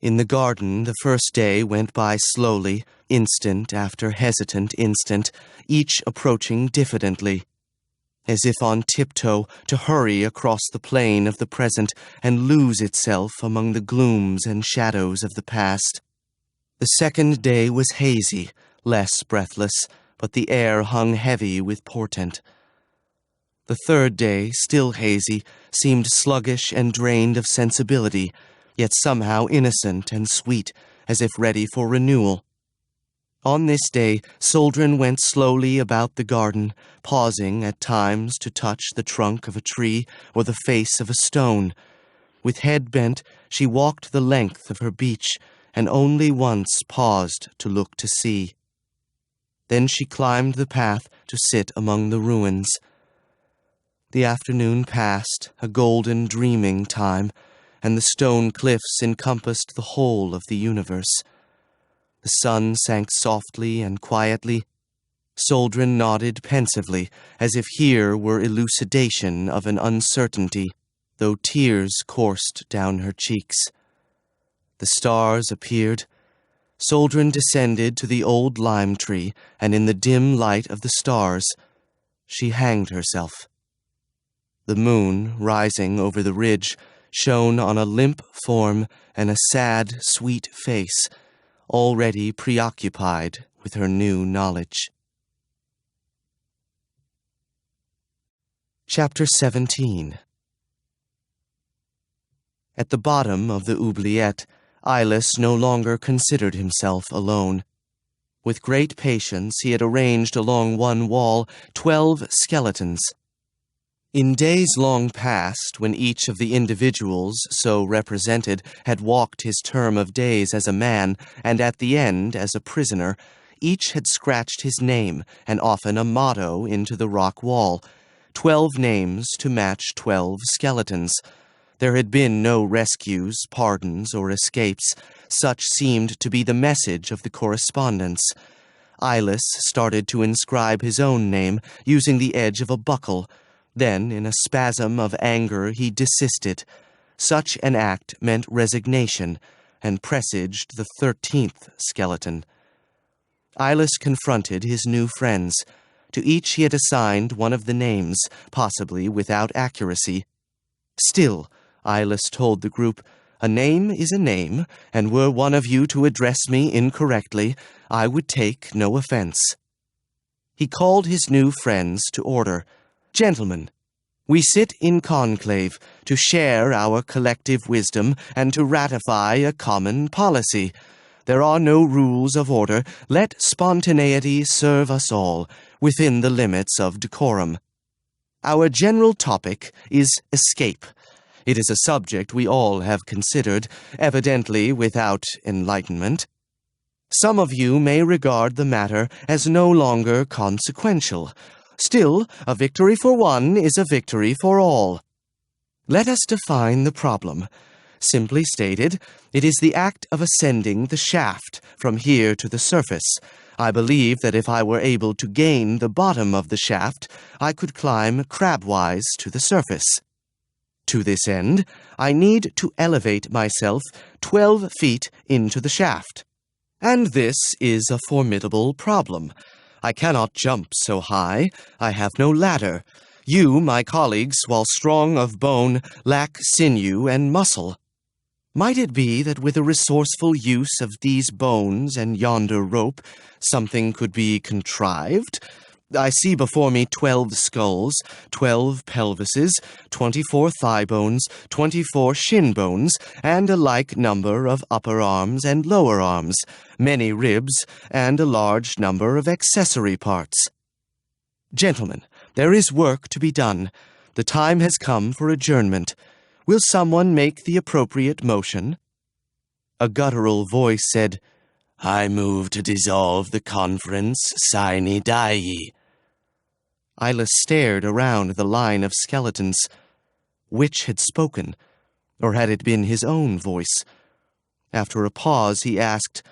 In the garden, the first day went by slowly, instant after hesitant instant, each approaching diffidently, as if on tiptoe to hurry across the plain of the present and lose itself among the glooms and shadows of the past. The second day was hazy, less breathless, but the air hung heavy with portent. The third day, still hazy, seemed sluggish and drained of sensibility, yet somehow innocent and sweet, as if ready for renewal. On this day, Suldrun went slowly about the garden, pausing at times to touch the trunk of a tree or the face of a stone. With head bent, she walked the length of her beach, and only once paused to look to see. Then she climbed the path to sit among the ruins. The afternoon passed, a golden dreaming time, and the stone cliffs encompassed the whole of the universe. The sun sank softly and quietly. Suldrun nodded pensively, as if here were elucidation of an uncertainty, though tears coursed down her cheeks. The stars appeared. Suldrun descended to the old lime tree, and in the dim light of the stars, she hanged herself. The moon, rising over the ridge, shone on a limp form and a sad, sweet face, already preoccupied with her new knowledge. Chapter 17. At the bottom of the oubliette, Eyeless no longer considered himself alone. With great patience he had arranged along one wall 12 skeletons. In days long past, when each of the individuals so represented had walked his term of days as a man, and at the end as a prisoner, each had scratched his name, and often a motto, into the rock wall, 12 names to match 12 skeletons. There had been no rescues, pardons, or escapes. Such seemed to be the message of the correspondence. Eyeless started to inscribe his own name, using the edge of a buckle. Then, in a spasm of anger, he desisted. Such an act meant resignation, and presaged the 13th skeleton. Eyeless confronted his new friends. To each he had assigned one of the names, possibly without accuracy. Still, Eyeless told the group, a name is a name, and were one of you to address me incorrectly, I would take no offense. He called his new friends to order. Gentlemen, we sit in conclave to share our collective wisdom and to ratify a common policy. There are no rules of order. Let spontaneity serve us all, within the limits of decorum. Our general topic is escape. It is a subject we all have considered, evidently without enlightenment. Some of you may regard the matter as no longer consequential. Still, a victory for one is a victory for all. Let us define the problem. Simply stated, it is the act of ascending the shaft from here to the surface. I believe that if I were able to gain the bottom of the shaft, I could climb crabwise to the surface. To this end, I need to elevate myself 12 feet into the shaft. And this is a formidable problem. I cannot jump so high. I have no ladder. You, my colleagues, while strong of bone, lack sinew and muscle. Might it be that with a resourceful use of these bones and yonder rope, something could be contrived? I see before me 12 skulls, 12 pelvises, 24 thigh bones, 24 shin bones, and a like number of upper arms and lower arms, many ribs, and a large number of accessory parts. Gentlemen, there is work to be done. The time has come for adjournment. Will someone make the appropriate motion? A guttural voice said, I move to dissolve the conference sine die. Eyeless stared around the line of skeletons. Which had spoken? Or had it been his own voice? After a pause, he asked,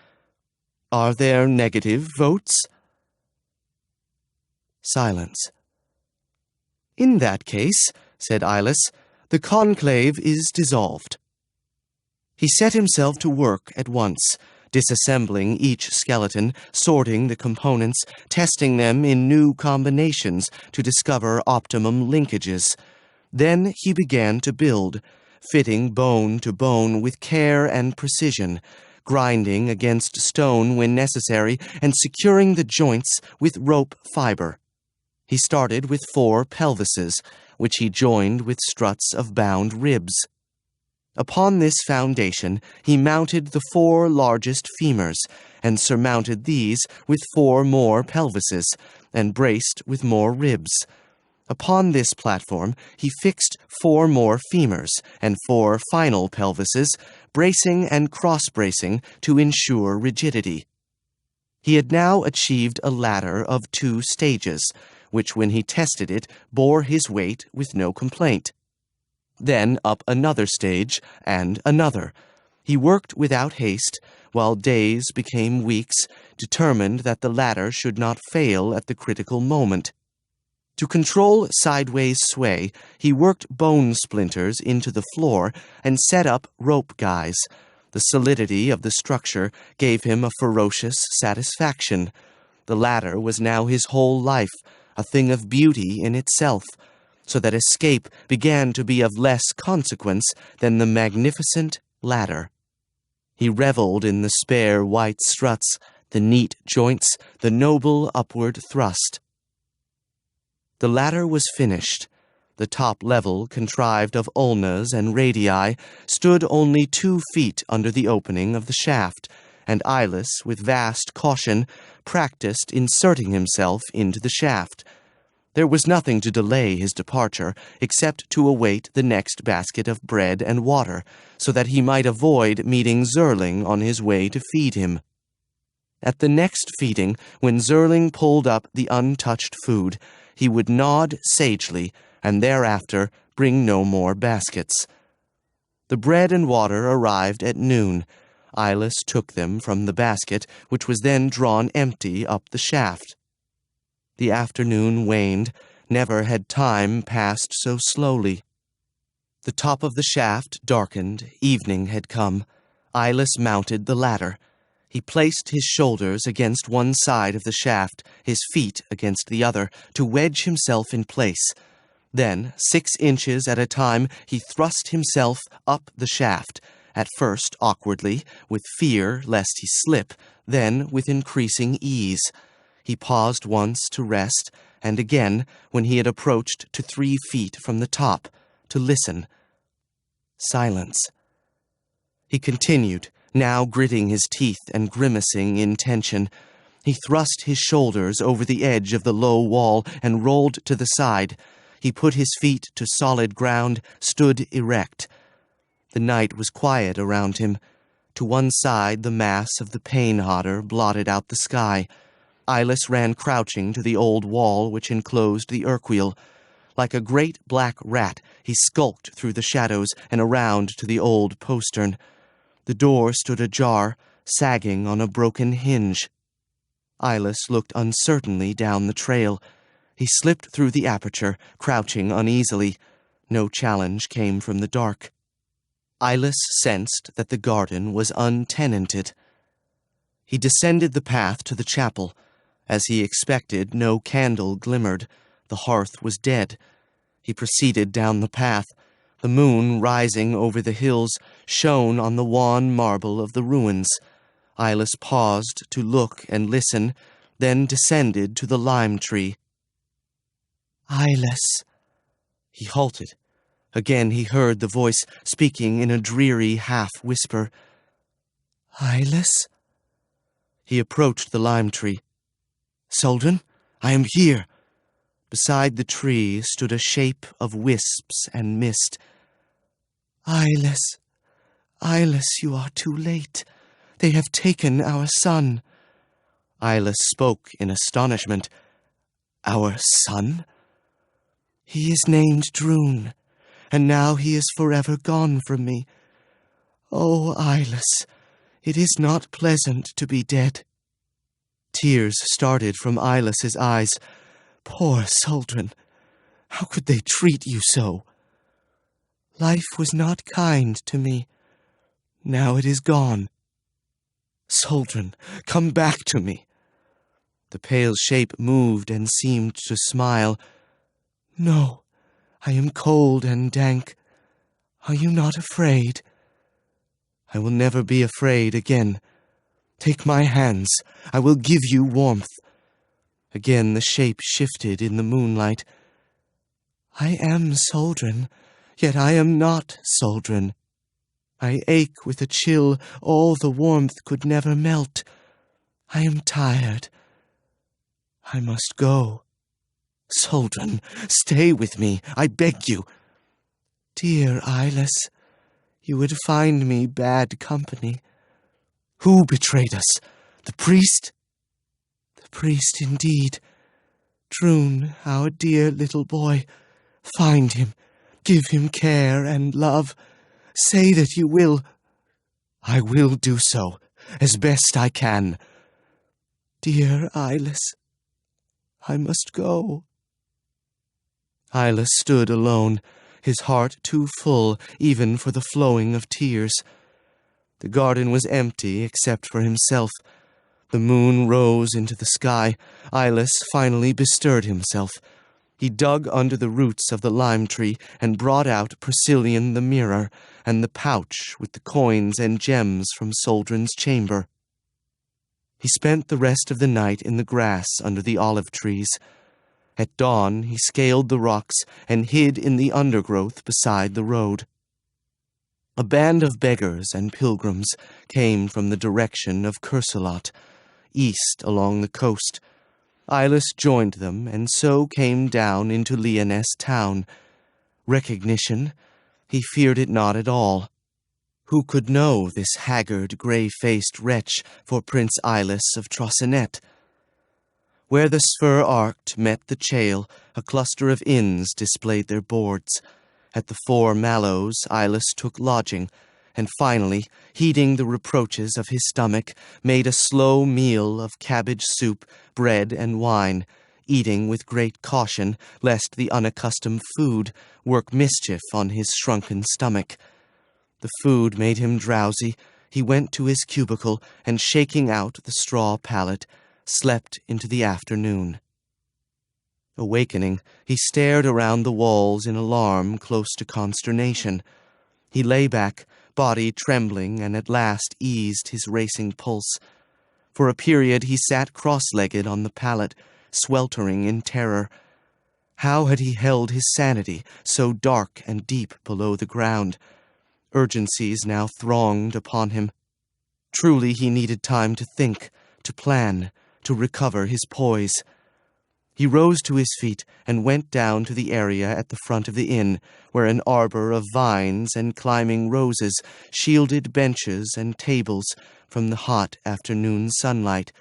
Are there negative votes? Silence. In that case, said Eyeless, the conclave is dissolved. He set himself to work at once, disassembling each skeleton, sorting the components, testing them in new combinations to discover optimum linkages. Then he began to build, fitting bone to bone with care and precision, grinding against stone when necessary, and securing the joints with rope fiber. He started with 4 pelvises, which he joined with struts of bound ribs. Upon this foundation he mounted the 4 largest femurs, and surmounted these with 4 more pelvises, and braced with more ribs. Upon this platform he fixed 4 more femurs, and 4 final pelvises, bracing and cross-bracing to ensure rigidity. He had now achieved a ladder of 2 stages, which when he tested it bore his weight with no complaint. Then up another stage, and another. He worked without haste, while days became weeks, determined that the ladder should not fail at the critical moment. To control sideways sway, he worked bone splinters into the floor and set up rope guys. The solidity of the structure gave him a ferocious satisfaction. The ladder was now his whole life, a thing of beauty in itself, so that escape began to be of less consequence than the magnificent ladder. He reveled in the spare white struts, the neat joints, the noble upward thrust. The ladder was finished. The top level, contrived of ulnas and radii, stood only 2 feet under the opening of the shaft, and Eyeless, with vast caution, practiced inserting himself into the shaft. There was nothing to delay his departure except to await the next basket of bread and water, so that he might avoid meeting Zurling on his way to feed him. At the next feeding, when Zurling pulled up the untouched food, he would nod sagely, and thereafter bring no more baskets. The bread and water arrived at noon. Eyeless took them from the basket, which was then drawn empty up the shaft. The afternoon waned. Never had time passed so slowly. The top of the shaft darkened. Evening had come. Eyeless mounted the ladder. He placed his shoulders against one side of the shaft, his feet against the other, to wedge himself in place. Then, 6 inches at a time, he thrust himself up the shaft, at first awkwardly, with fear lest he slip, then with increasing ease. He paused once to rest, and again, when he had approached to 3 feet from the top, to listen. Silence. He continued, now gritting his teeth and grimacing in tension. He thrust his shoulders over the edge of the low wall and rolled to the side. He put his feet to solid ground, stood erect. The night was quiet around him. To one side, the mass of the pain-hodder blotted out the sky. Eyeless ran crouching to the old wall which enclosed the Urquhart. Like a great black rat, he skulked through the shadows and around to the old postern. The door stood ajar, sagging on a broken hinge. Eyeless looked uncertainly down the trail. He slipped through the aperture, crouching uneasily. No challenge came from the dark. Eyeless sensed that the garden was untenanted. He descended the path to the chapel. As he expected, no candle glimmered. The hearth was dead. He proceeded down the path. The moon, rising over the hills, shone on the wan marble of the ruins. Eyeless paused to look and listen, then descended to the lime tree. Eyeless. He halted. Again he heard the voice speaking in a dreary half-whisper. Eyeless? He approached the lime tree. Suldrun, I am here. Beside the tree stood a shape of wisps and mist. Eyeless, Eyeless, you are too late. They have taken our son. Eyeless spoke in astonishment. Our son? He is named Drun, and now he is forever gone from me. Oh, Eyeless, it is not pleasant to be dead. Tears started from Eyeless's eyes. Poor Suldrun, how could they treat you so? Life was not kind to me. Now it is gone. Suldrun, come back to me. The pale shape moved and seemed to smile. No, I am cold and dank. Are you not afraid? I will never be afraid again. Take my hands. I will give you warmth. Again the shape shifted in the moonlight. I am Suldrun, yet I am not Suldrun. I ache with a chill all the warmth could never melt. I am tired. I must go. Suldrun, stay with me, I beg you. Dear Eyeless, you would find me bad company. Who betrayed us? The priest? The priest indeed. Drun, our dear little boy. Find him. Give him care and love. Say that you will. I will do so, as best I can. Dear Eyeless, I must go. Eyeless stood alone, his heart too full even for the flowing of tears. The garden was empty except for himself. The moon rose into the sky. Eyeless finally bestirred himself. He dug under the roots of the lime tree and brought out Priscillian the mirror and the pouch with the coins and gems from Suldrun's chamber. He spent the rest of the night in the grass under the olive trees. At dawn he scaled the rocks and hid in the undergrowth beside the road. A band of beggars and pilgrims came from the direction of Cursulot, east along the coast. Ilas joined them, and so came down into Lyonesse town. Recognition? He feared it not at all. Who could know this haggard, grey-faced wretch for Prince Ilas of Trosinet? Where the spur arched met the chale, a cluster of inns displayed their boards. At the Four Mallows, Ilas took lodging, and finally, heeding the reproaches of his stomach, made a slow meal of cabbage soup, bread, and wine, eating with great caution, lest the unaccustomed food work mischief on his shrunken stomach. The food made him drowsy. He went to his cubicle, and shaking out the straw pallet, slept into the afternoon. Awakening, he stared around the walls in alarm, close to consternation. He lay back, body trembling, and at last eased his racing pulse. For a period he sat cross-legged on the pallet, sweltering in terror. How had he held his sanity, so dark and deep below the ground? Urgencies now thronged upon him. Truly he needed time to think, to plan, to recover his poise. He rose to his feet and went down to the area at the front of the inn, where an arbor of vines and climbing roses shielded benches and tables from the hot afternoon sunlight.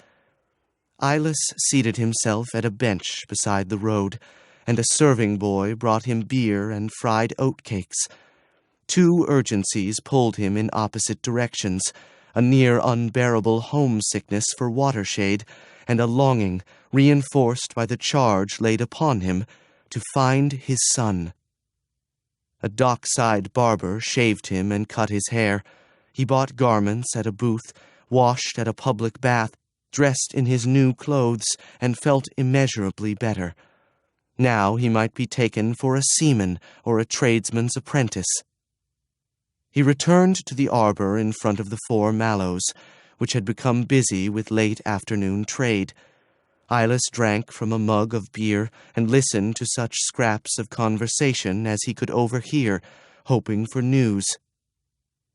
Ilas seated himself at a bench beside the road, and a serving boy brought him beer and fried oatcakes. Two urgencies pulled him in opposite directions, a near unbearable homesickness for watershade, and a longing, reinforced by the charge laid upon him, to find his son. A dockside barber shaved him and cut his hair. He bought garments at a booth, washed at a public bath, dressed in his new clothes, and felt immeasurably better. Now he might be taken for a seaman or a tradesman's apprentice. He returned to the arbor in front of the Four Mallows, which had become busy with late afternoon trade. Ilas drank from a mug of beer and listened to such scraps of conversation as he could overhear, hoping for news.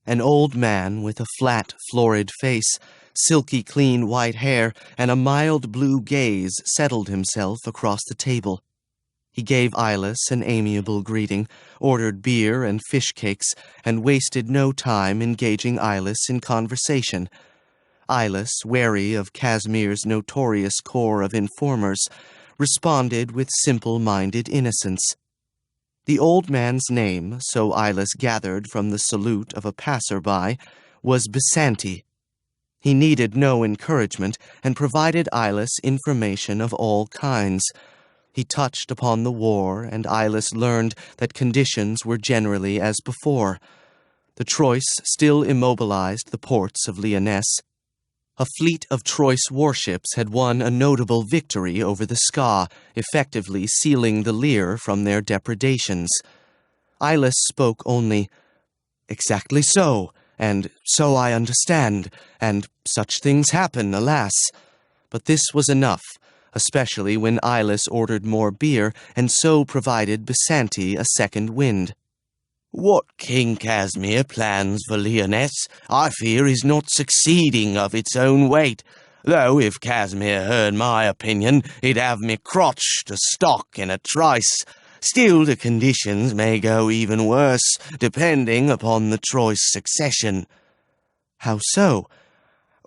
An old man with a flat, florid face, silky clean white hair, and a mild blue gaze settled himself across the table. He gave Ilas an amiable greeting, ordered beer and fish cakes, and wasted no time engaging Ilas in conversation. Ilas, wary of Casimir's notorious corps of informers, responded with simple-minded innocence. The old man's name, so Ilas gathered from the salute of a passer-by, was Biscay. He needed no encouragement, and provided Ilas information of all kinds. He touched upon the war, and Ilas learned that conditions were generally as before. The Troyes still immobilized the ports of Lyonesse. A fleet of Troyes warships had won a notable victory over the Ska, effectively sealing the Lyre from their depredations. Ilas spoke only, "Exactly so, and so I understand, and such things happen, alas." But this was enough, especially when Ilas ordered more beer and so provided Biscay a second wind. "What King Casimir plans for Lyonesse, I fear, is not succeeding of its own weight, though if Casimir heard my opinion, he'd have me crotch to stock in a trice. Still, the conditions may go even worse, depending upon the Troyes' succession." "How so?"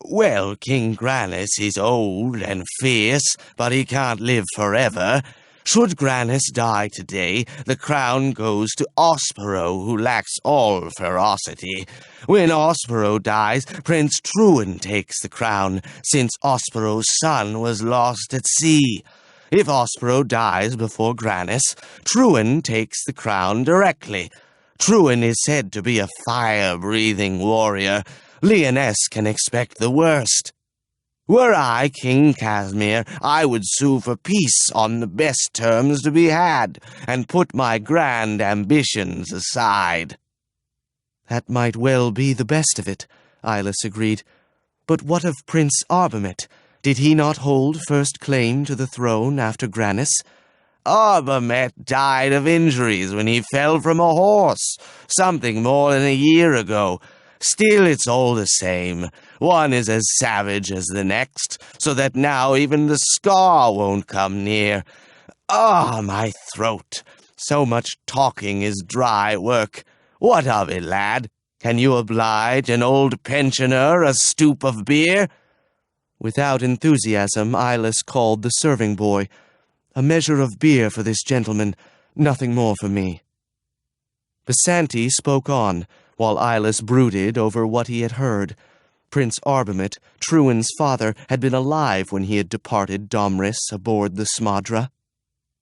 "Well, King Grannis is old and fierce, but he can't live forever. Should Grannis die today, the crown goes to Ospero, who lacks all ferocity. When Ospero dies, Prince Truin takes the crown, since Ospero's son was lost at sea. If Ospero dies before Grannis, Truin takes the crown directly. Truin is said to be a fire-breathing warrior. Lyonesse can expect the worst. Were I King Casimir, I would sue for peace on the best terms to be had, and put my grand ambitions aside." "That might well be the best of it," Ilas agreed. "But what of Prince Arbamet? Did he not hold first claim to the throne after Grannis?" "Arbamet died of injuries when he fell from a horse, something more than a year ago. Still, it's all the same. One is as savage as the next, so that now even the scar won't come near. Ah, my throat! So much talking is dry work. What of it, lad? Can you oblige an old pensioner a stoup of beer?" Without enthusiasm, Ilas called the serving boy. "A measure of beer for this gentleman, nothing more for me." Basanti spoke on, while Ilas brooded over what he had heard. Prince Arbamet, Truan's father, had been alive when he had departed Domris aboard the Smadra.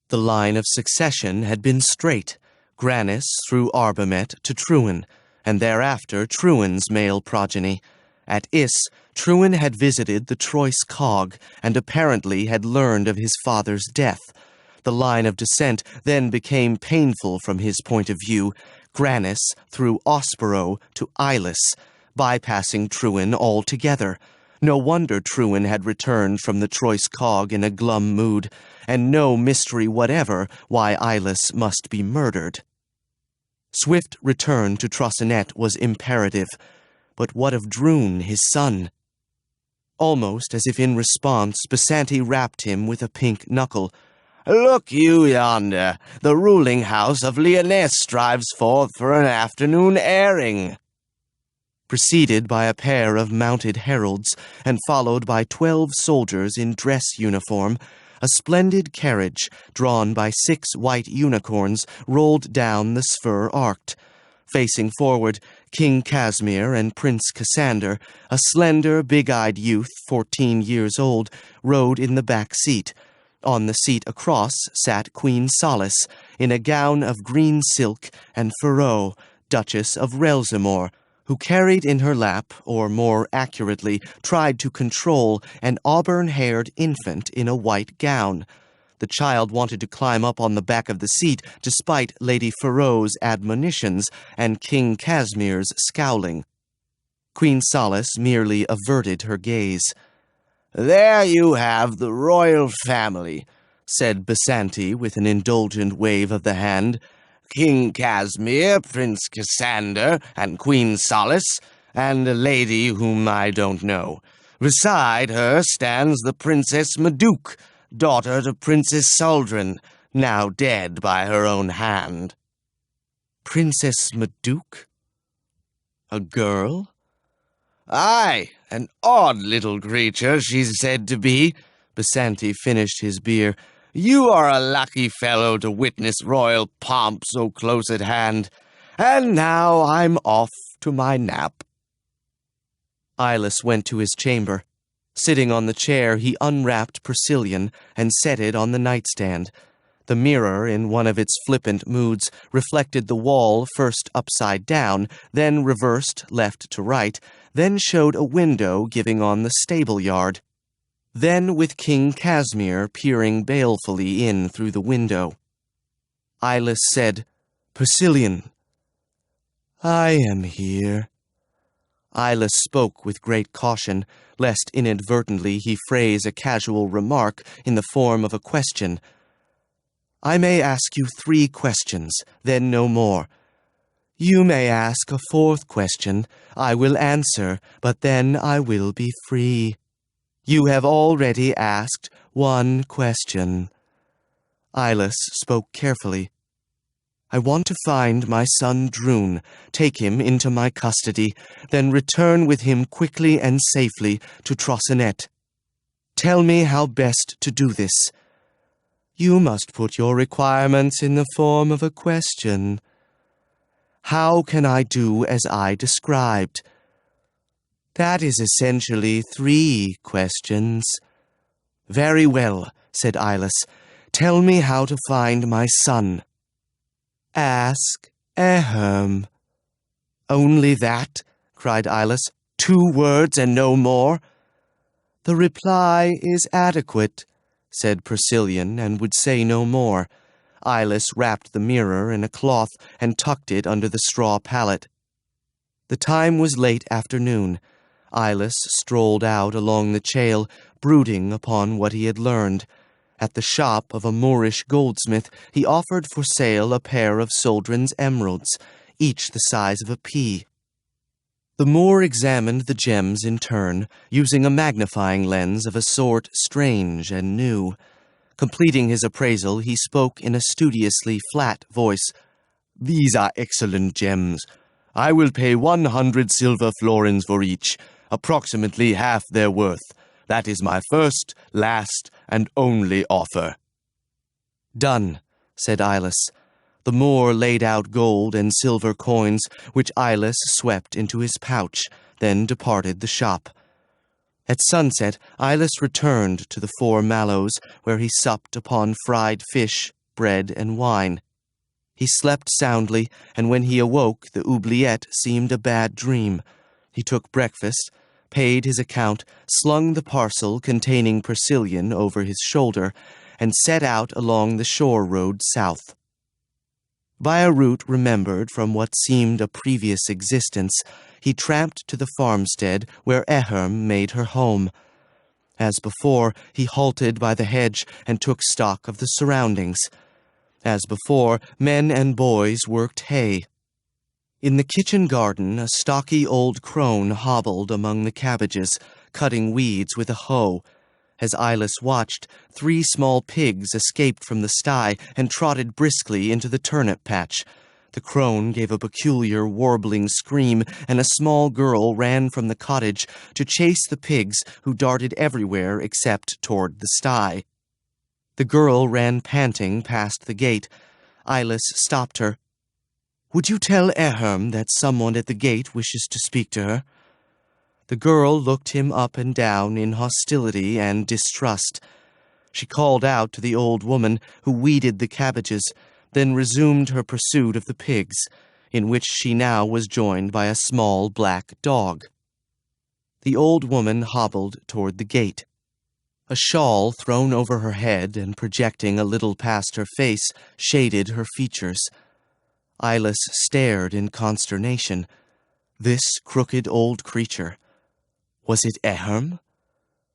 The line of succession had been straight, Granis through Arbamet to Truan, and thereafter Truan's male progeny. At Is, Truan had visited the Trois Cog, and apparently had learned of his father's death. The line of descent then became painful from his point of view, Granis through Ospero to Ilas, bypassing Truan altogether. No wonder Truan had returned from the Trois Cog in a glum mood, and no mystery whatever why Ilas must be murdered. Swift return to Trosinet was imperative, but what of Droon, his son? Almost as if in response, Basanti rapped him with a pink knuckle. "Look you yonder, the ruling house of Lyonesse strives forth for an afternoon airing." Preceded by a pair of mounted heralds, and followed by 12 soldiers in dress uniform, a splendid carriage, drawn by 6 white unicorns, rolled down the Spher Arct. Facing forward, King Casimir and Prince Cassander, a slender, big-eyed youth, 14 years old, rode in the back seat. On the seat across sat Queen Solace, in a gown of green silk, and Furreau, Duchess of Relzimor, who carried in her lap, or more accurately, tried to control, an auburn-haired infant in a white gown. The child wanted to climb up on the back of the seat, despite Lady Furreau's admonitions and King Casimir's scowling. Queen Solace merely averted her gaze. "There you have the royal family," said Basanti with an indulgent wave of the hand. "King Casimir, Prince Cassander, and Queen Solace, and a lady whom I don't know. Beside her stands the Princess Maduke, daughter to Princess Suldrun, now dead by her own hand." Princess Maduke? A girl? "Aye, an odd little creature she's said to be." Basanti finished his beer. "You are a lucky fellow to witness royal pomp so close at hand. And now I'm off to my nap." Ilas went to his chamber. Sitting on the chair, he unwrapped Persilion and set it on the nightstand. The mirror, in one of its flippant moods, reflected the wall first upside down, then reversed left to right, then showed a window giving on the stable yard. Then with King Casimir peering balefully in through the window. Ilas said, "Persilion." "I am here." Ilas spoke with great caution, lest inadvertently he phrase a casual remark in the form of a question. "I may ask you 3 questions, then no more. You may ask a 4th question. I will answer, but then I will be free. You have already asked 1 question." Ilas spoke carefully. "I want to find my son Droon, take him into my custody, then return with him quickly and safely to Trosinet. Tell me how best to do this. You must put your requirements in the form of a question. How can I do as I described? That is essentially 3 questions." "Very well," said Ilas. "Tell me how to find my son." "Ask Ahem." "Only that?" cried Ilas. 2 words and no more?" "The reply is adequate," said Persilion, and would say no more. Ilas wrapped the mirror in a cloth and tucked it under the straw pallet. The time was late afternoon. Ilas strolled out along the chail, brooding upon what he had learned. At the shop of a Moorish goldsmith, he offered for sale a pair of Suldrun's emeralds, each the size of a pea. The Moor examined the gems in turn, using a magnifying lens of a sort strange and new. Completing his appraisal, he spoke in a studiously flat voice. These are excellent gems. I will pay 100 silver florins for each, approximately half their worth. That is my first, last, and only offer. Done, said Eyeless. The Moor laid out gold and silver coins, which Eyeless swept into his pouch, then departed the shop. At sunset, Eyeless returned to the Four Mallows, where he supped upon fried fish, bread, and wine. He slept soundly, and when he awoke, the oubliette seemed a bad dream. He took breakfast, paid his account, slung the parcel containing Persilian over his shoulder, and set out along the shore road south. By a route remembered from what seemed a previous existence, he tramped to the farmstead where Eherm made her home. As before, he halted by the hedge and took stock of the surroundings. As before, men and boys worked hay. In the kitchen garden, a stocky old crone hobbled among the cabbages, cutting weeds with a hoe. As Eyeless watched, 3 small pigs escaped from the sty and trotted briskly into the turnip patch. The crone gave a peculiar warbling scream, and a small girl ran from the cottage to chase the pigs, who darted everywhere except toward the sty. The girl ran panting past the gate. Eyeless stopped her. "Would you tell Eherm that someone at the gate wishes to speak to her?" The girl looked him up and down in hostility and distrust. She called out to the old woman, who weeded the cabbages, then resumed her pursuit of the pigs, in which she now was joined by a small black dog. The old woman hobbled toward the gate. A shawl thrown over her head and projecting a little past her face shaded her features. Eyeless stared in consternation. This crooked old creature. Was it Eherm?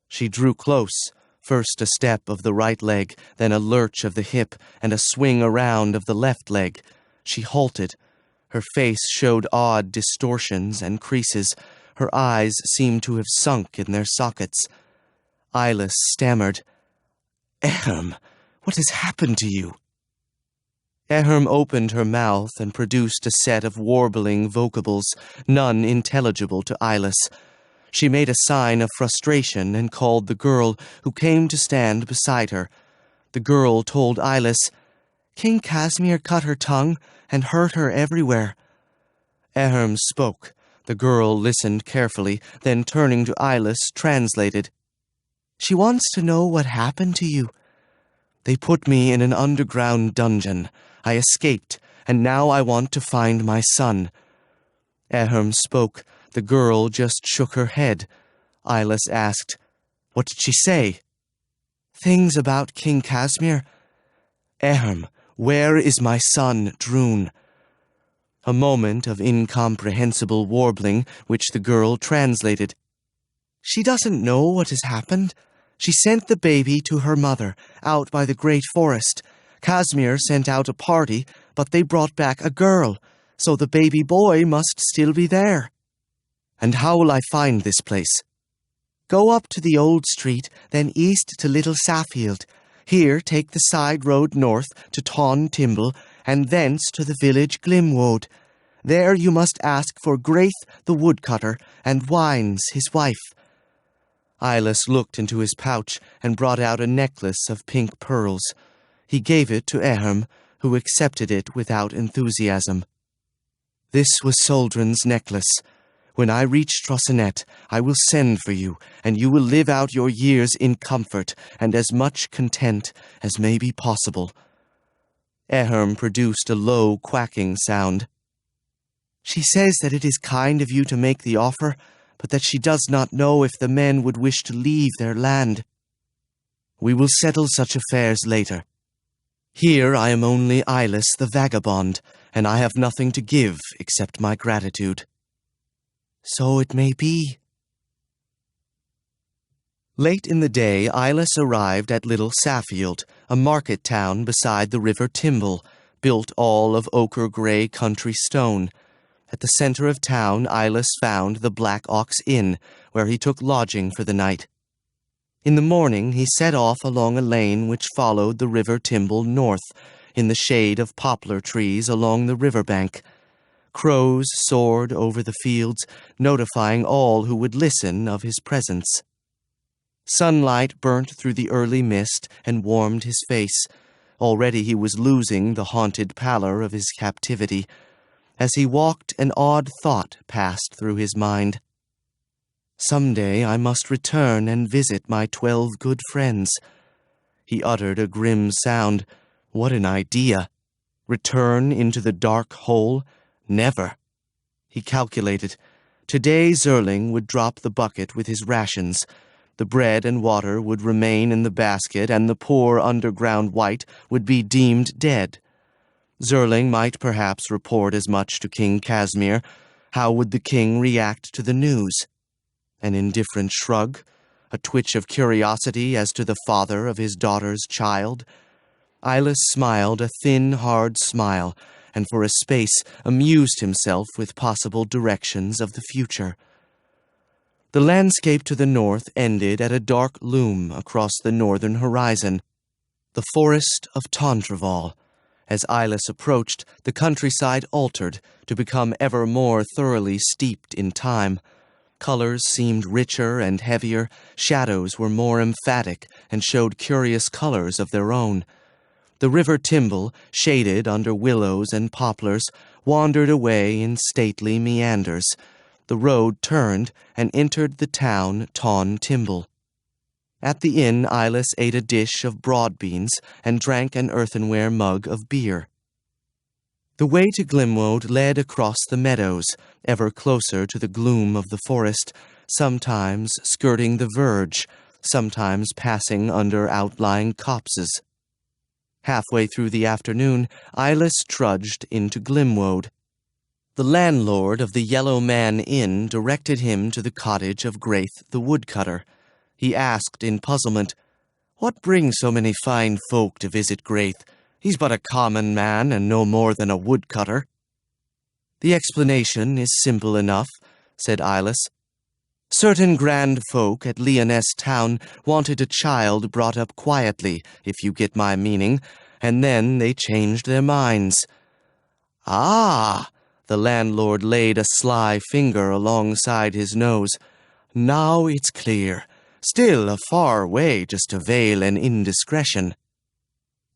She drew close, first a step of the right leg, then a lurch of the hip, and a swing around of the left leg. She halted. Her face showed odd distortions and creases. Her eyes seemed to have sunk in their sockets. Eyeless stammered, "Eherm, what has happened to you?" Eherm opened her mouth and produced a set of warbling vocables, none intelligible to Eyeless. She made a sign of frustration and called the girl, who came to stand beside her. The girl told Eyeless, "King Casimir cut her tongue and hurt her everywhere." Eherm spoke. The girl listened carefully, then turning to Eyeless, translated. "She wants to know what happened to you. They put me in an underground dungeon. I escaped, and now I want to find my son." Eherm spoke. The girl just shook her head. Eyeless asked, "What did she say?" "Things about King Casimir." "Eherm, where is my son, Drun?" A moment of incomprehensible warbling, which the girl translated. "She doesn't know what has happened. She sent the baby to her mother, out by the great forest. Casimir sent out a party, but they brought back a girl, so the baby boy must still be there." "And how will I find this place?" "Go up to the old street, then east to Little Saffield. Here take the side road north to Tawn Timble, and thence to the village Glimwood. There you must ask for Graith the woodcutter, and Wines his wife." Eyeless looked into his pouch and brought out a necklace of pink pearls. He gave it to Eherm, who accepted it without enthusiasm. "This was Suldrun's necklace. When I reach Trossenet, I will send for you, and you will live out your years in comfort and as much content as may be possible." Eherm produced a low, quacking sound. "She says that it is kind of you to make the offer, but that she does not know if the men would wish to leave their land." "We will settle such affairs later. Here I am only Eyeless the vagabond, and I have nothing to give except my gratitude." "So it may be." Late in the day, Eyeless arrived at Little Saffield, a market town beside the river Timble, built all of ochre-grey country stone. At the center of town, Ilus found the Black Ox Inn, where he took lodging for the night. In the morning he set off along a lane which followed the river Timble north, in the shade of poplar trees along the riverbank. Crows soared over the fields, notifying all who would listen of his presence. Sunlight burnt through the early mist and warmed his face. Already he was losing the haunted pallor of his captivity. As he walked, an odd thought passed through his mind. Someday I must return and visit my 12 good friends. He uttered a grim sound. What an idea! Return into the dark hole? Never. He calculated. Today Zerling would drop the bucket with his rations. The bread and water would remain in the basket, and the poor underground wight would be deemed dead. Zerling might perhaps report as much to King Casimir. How would the king react to the news? An indifferent shrug? A twitch of curiosity as to the father of his daughter's child? Ilus smiled a thin, hard smile, and for a space amused himself with possible directions of the future. The landscape to the north ended at a dark loom across the northern horizon, the forest of Tantreval. As Ilus approached, the countryside altered to become ever more thoroughly steeped in time. Colors seemed richer and heavier, shadows were more emphatic and showed curious colors of their own. The river Timble, shaded under willows and poplars, wandered away in stately meanders. The road turned and entered the town Ton Timble. At the inn, Ilus ate a dish of broad beans and drank an earthenware mug of beer. The way to Glimwoad led across the meadows, ever closer to the gloom of the forest, sometimes skirting the verge, sometimes passing under outlying copses. Halfway through the afternoon, Ilus trudged into Glimwoad. The landlord of the Yellow Man Inn directed him to the cottage of Graith the woodcutter. He asked in puzzlement, "What brings so many fine folk to visit Graith? He's but a common man and no more than a woodcutter." "The explanation is simple enough," said Ilus. "Certain grand folk at Lyonesse town wanted a child brought up quietly, if you get my meaning, and then they changed their minds." "Ah!" The landlord laid a sly finger alongside his nose. "Now it's clear. Still a far way just to veil an indiscretion."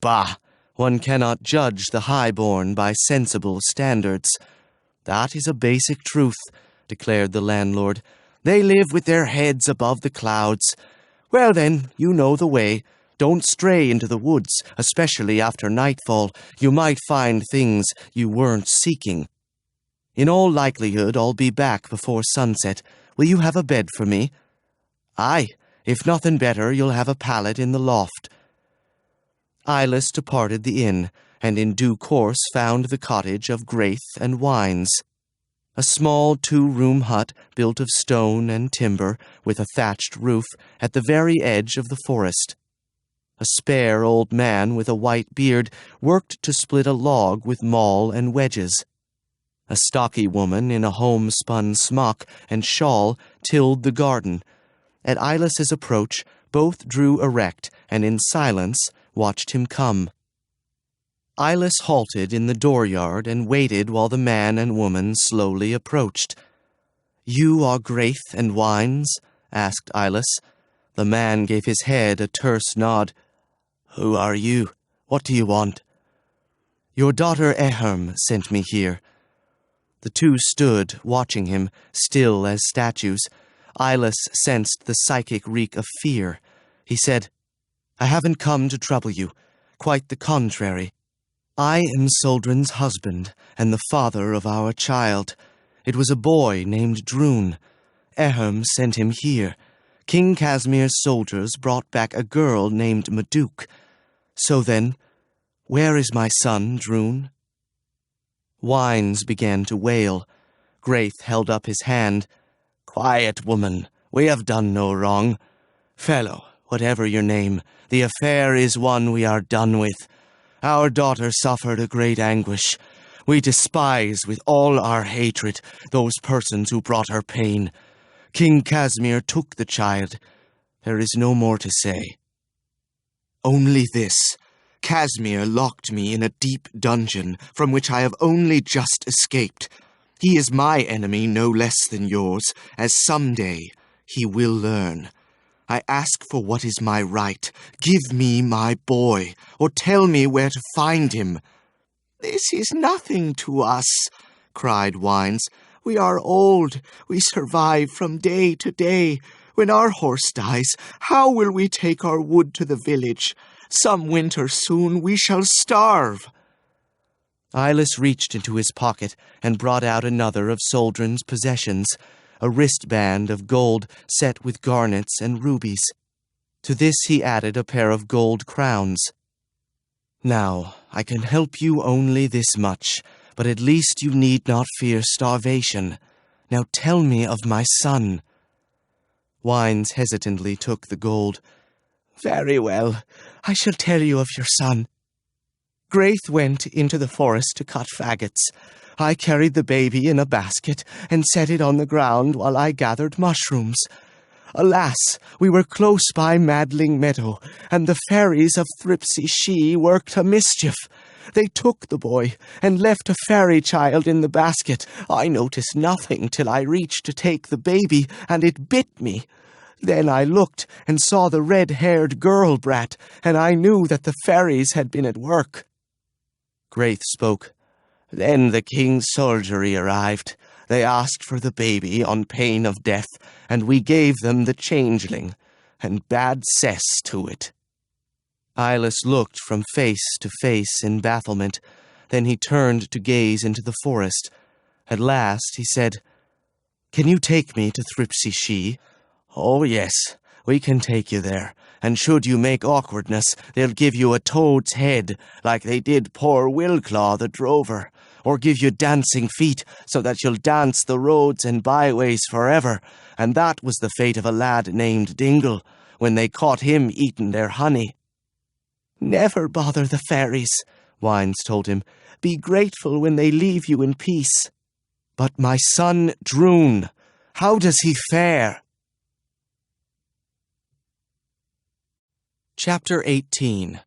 "Bah! One cannot judge the highborn by sensible standards." "That is a basic truth," declared the landlord. "They live with their heads above the clouds. Well then, you know the way. Don't stray into the woods, especially after nightfall. You might find things you weren't seeking. In all likelihood, I'll be back before sunset. Will you have a bed for me?" "Aye, if nothing better, you'll have a pallet in the loft." Ilus departed the inn, and in due course found the cottage of Graith and Wines. A small 2-room hut built of stone and timber, with a thatched roof, at the very edge of the forest. A spare old man with a white beard worked to split a log with maul and wedges. A stocky woman in a homespun smock and shawl tilled the garden. At Ilus's approach, both drew erect and in silence watched him come. Ilus halted in the dooryard and waited while the man and woman slowly approached. "You are Graith and Wines?" asked Ilus. The man gave his head a terse nod. "Who are you? What do you want?" "Your daughter Eherm sent me here." The two stood, watching him, still as statues. Ilus sensed the psychic reek of fear. He said, "I haven't come to trouble you. Quite the contrary. I am Suldrun's husband, and the father of our child. It was a boy named Drun. Eherm sent him here. King Casimir's soldiers brought back a girl named Maduk. So then, where is my son, Drun?" Wines began to wail. Graith held up his hand. "Quiet, woman. We have done no wrong. Fellow, whatever your name, the affair is one we are done with. Our daughter suffered a great anguish. We despise with all our hatred those persons who brought her pain. King Casimir took the child. There is no more to say. Only this. Casimir locked me in a deep dungeon from which I have only just escaped. He is my enemy no less than yours, as someday he will learn. I ask for what is my right. Give me my boy, or tell me where to find him. This is nothing to us, cried Wines. We are old. We survive from day to day. When our horse dies, how will we take our wood to the village? Some winter soon we shall starve. Eyeless reached into his pocket and brought out another of Suldrun's possessions, a wristband of gold set with garnets and rubies. To this he added a pair of gold crowns. Now, I can help you only this much, but at least you need not fear starvation. Now tell me of my son. Wines hesitantly took the gold. Very well, I shall tell you of your son. Graith went into the forest to cut faggots. I carried the baby in a basket and set it on the ground while I gathered mushrooms. Alas, we were close by Madling Meadow, and the fairies of Thripsy She worked a mischief. They took the boy and left a fairy child in the basket. I noticed nothing till I reached to take the baby, and it bit me. Then I looked and saw the red-haired girl brat, and I knew that the fairies had been at work. Graith spoke. Then the king's soldiery arrived. They asked for the baby on pain of death, and we gave them the changeling, and bade cess to it. Eyeless looked from face to face in bafflement. Then he turned to gaze into the forest. At last he said, "Can you take me to Thripsy She?" "Oh, yes, we can take you there, and should you make awkwardness, they'll give you a toad's head, like they did poor Willclaw the drover, or give you dancing feet, so that you'll dance the roads and byways forever, and that was the fate of a lad named Dingle, when they caught him eating their honey." "Never bother the fairies," Wines told him. "Be grateful when they leave you in peace." "But my son Drune, how does he fare?" Chapter 18.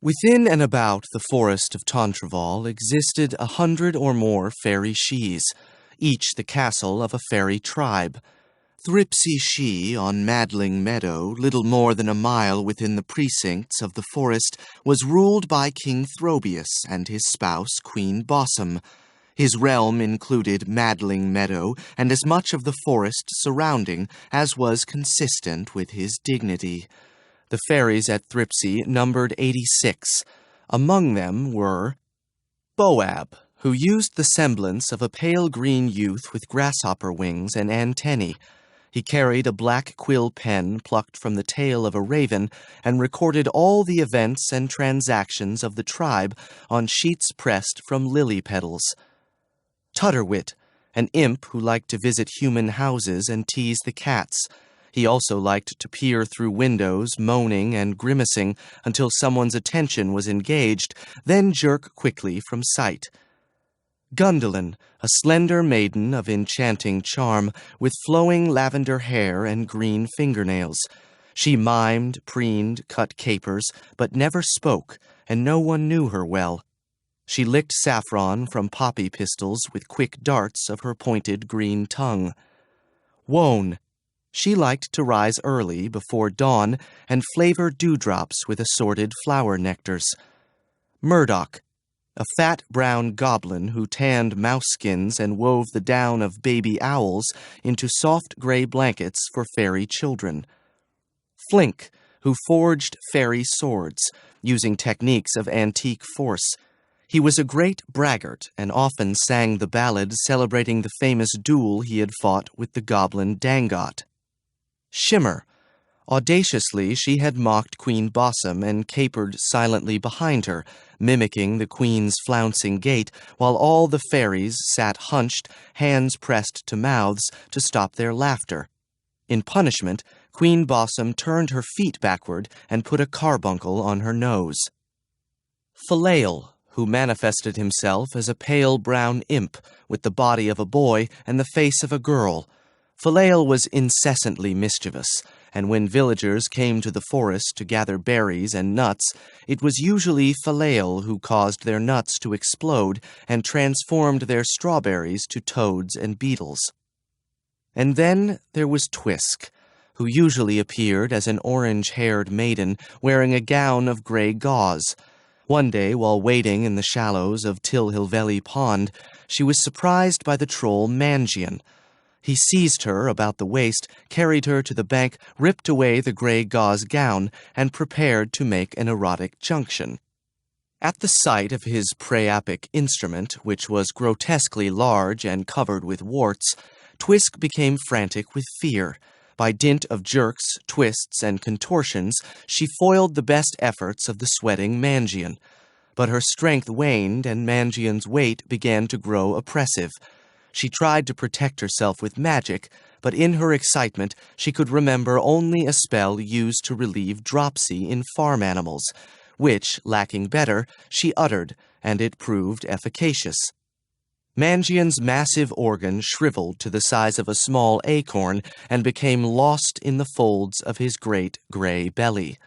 Within and about the forest of Tantreval existed 100 or more fairy shes, each the castle of a fairy tribe. Thripsy She, on Madling Meadow, little more than a mile within the precincts of the forest, was ruled by King Throbius and his spouse, Queen Bossum. His realm included Madling Meadow and as much of the forest surrounding as was consistent with his dignity. The fairies at Thripsy numbered 86. Among them were Boab, who used the semblance of a pale green youth with grasshopper wings and antennae. He carried a black quill pen plucked from the tail of a raven and recorded all the events and transactions of the tribe on sheets pressed from lily petals. Tutterwit, an imp who liked to visit human houses and tease the cats. He also liked to peer through windows, moaning and grimacing until someone's attention was engaged, then jerk quickly from sight. Gundelin, a slender maiden of enchanting charm, with flowing lavender hair and green fingernails. She mimed, preened, cut capers, but never spoke, and no one knew her well. She licked saffron from poppy pistils with quick darts of her pointed green tongue. Wone. She liked to rise early before dawn and flavor dewdrops with assorted flower nectars. Murdoch, a fat brown goblin who tanned mouse skins and wove the down of baby owls into soft gray blankets for fairy children. Flink, who forged fairy swords, using techniques of antique force. He was a great braggart and often sang the ballad celebrating the famous duel he had fought with the goblin Dangot. Shimmer. Audaciously, she had mocked Queen Bossum and capered silently behind her, mimicking the queen's flouncing gait, while all the fairies sat hunched, hands pressed to mouths, to stop their laughter. In punishment, Queen Bossum turned her feet backward and put a carbuncle on her nose. Philael, who manifested himself as a pale brown imp with the body of a boy and the face of a girl. Falael was incessantly mischievous, and when villagers came to the forest to gather berries and nuts, it was usually Falael who caused their nuts to explode and transformed their strawberries to toads and beetles. And then there was Twisk, who usually appeared as an orange-haired maiden wearing a gown of gray gauze. One day, while wading in the shallows of Tilhilveli Pond, she was surprised by the troll Mangian. He seized her about the waist, carried her to the bank, ripped away the gray gauze gown, and prepared to make an erotic junction. At the sight of his priapic instrument, which was grotesquely large and covered with warts, Twisk became frantic with fear. By dint of jerks, twists, and contortions, she foiled the best efforts of the sweating Mangian. But her strength waned, and Mangian's weight began to grow oppressive. She tried to protect herself with magic, but in her excitement she could remember only a spell used to relieve dropsy in farm animals, which, lacking better, she uttered, and it proved efficacious. Mangian's massive organ shriveled to the size of a small acorn and became lost in the folds of his great gray belly.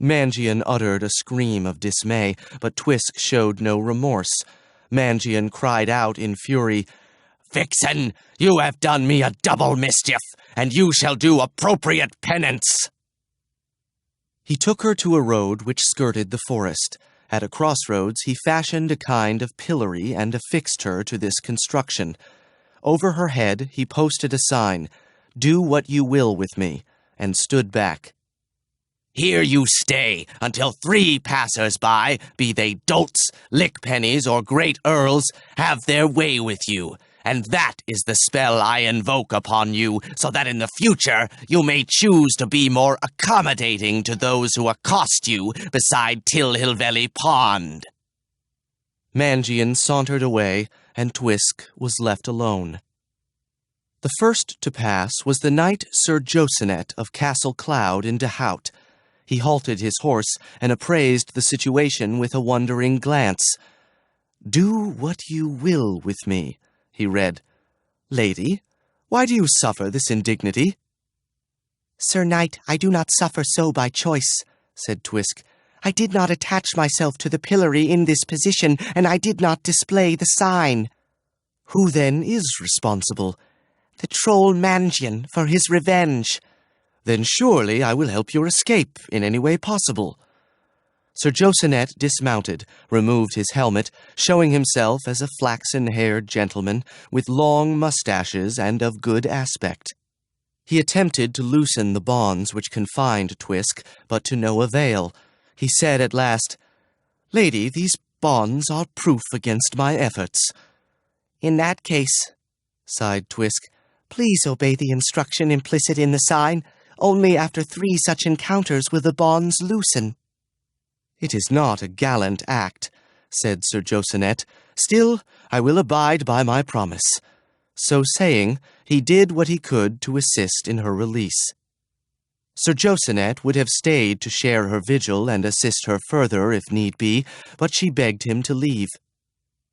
Mangian uttered a scream of dismay, but Twisk showed no remorse. Mangian cried out in fury, "Vixen, you have done me a double mischief, and you shall do appropriate penance." He took her to a road which skirted the forest. At a crossroads, he fashioned a kind of pillory and affixed her to this construction. Over her head, he posted a sign, "Do what you will with me," and stood back. "Here you stay until 3 passers-by, be they dolts, lickpennies, or great earls, have their way with you. And that is the spell I invoke upon you, so that in the future you may choose to be more accommodating to those who accost you beside Tilhilveli Pond." Mangian sauntered away, and Twisk was left alone. The first to pass was the knight Sir Josinet of Castle Cloud in Dehout. He halted his horse and appraised the situation with a wondering glance. "Do what you will with me," he read. "Lady, why do you suffer this indignity?" "Sir Knight, I do not suffer so by choice," said Twisk. "I did not attach myself to the pillory in this position, and I did not display the sign." "Who then is responsible?" "The troll Mangian, for his revenge." "Then surely I will help your escape in any way possible." Sir Josinet dismounted, removed his helmet, showing himself as a flaxen-haired gentleman with long mustaches and of good aspect. He attempted to loosen the bonds which confined Twisk, but to no avail. He said at last, "Lady, these bonds are proof against my efforts." "In that case," sighed Twisk, "please obey the instruction implicit in the sign. Only after 3 such encounters will the bonds loosen." "It is not a gallant act," said Sir Josinet. "Still, I will abide by my promise." So saying, he did what he could to assist in her release. Sir Josinet would have stayed to share her vigil and assist her further if need be, but she begged him to leave.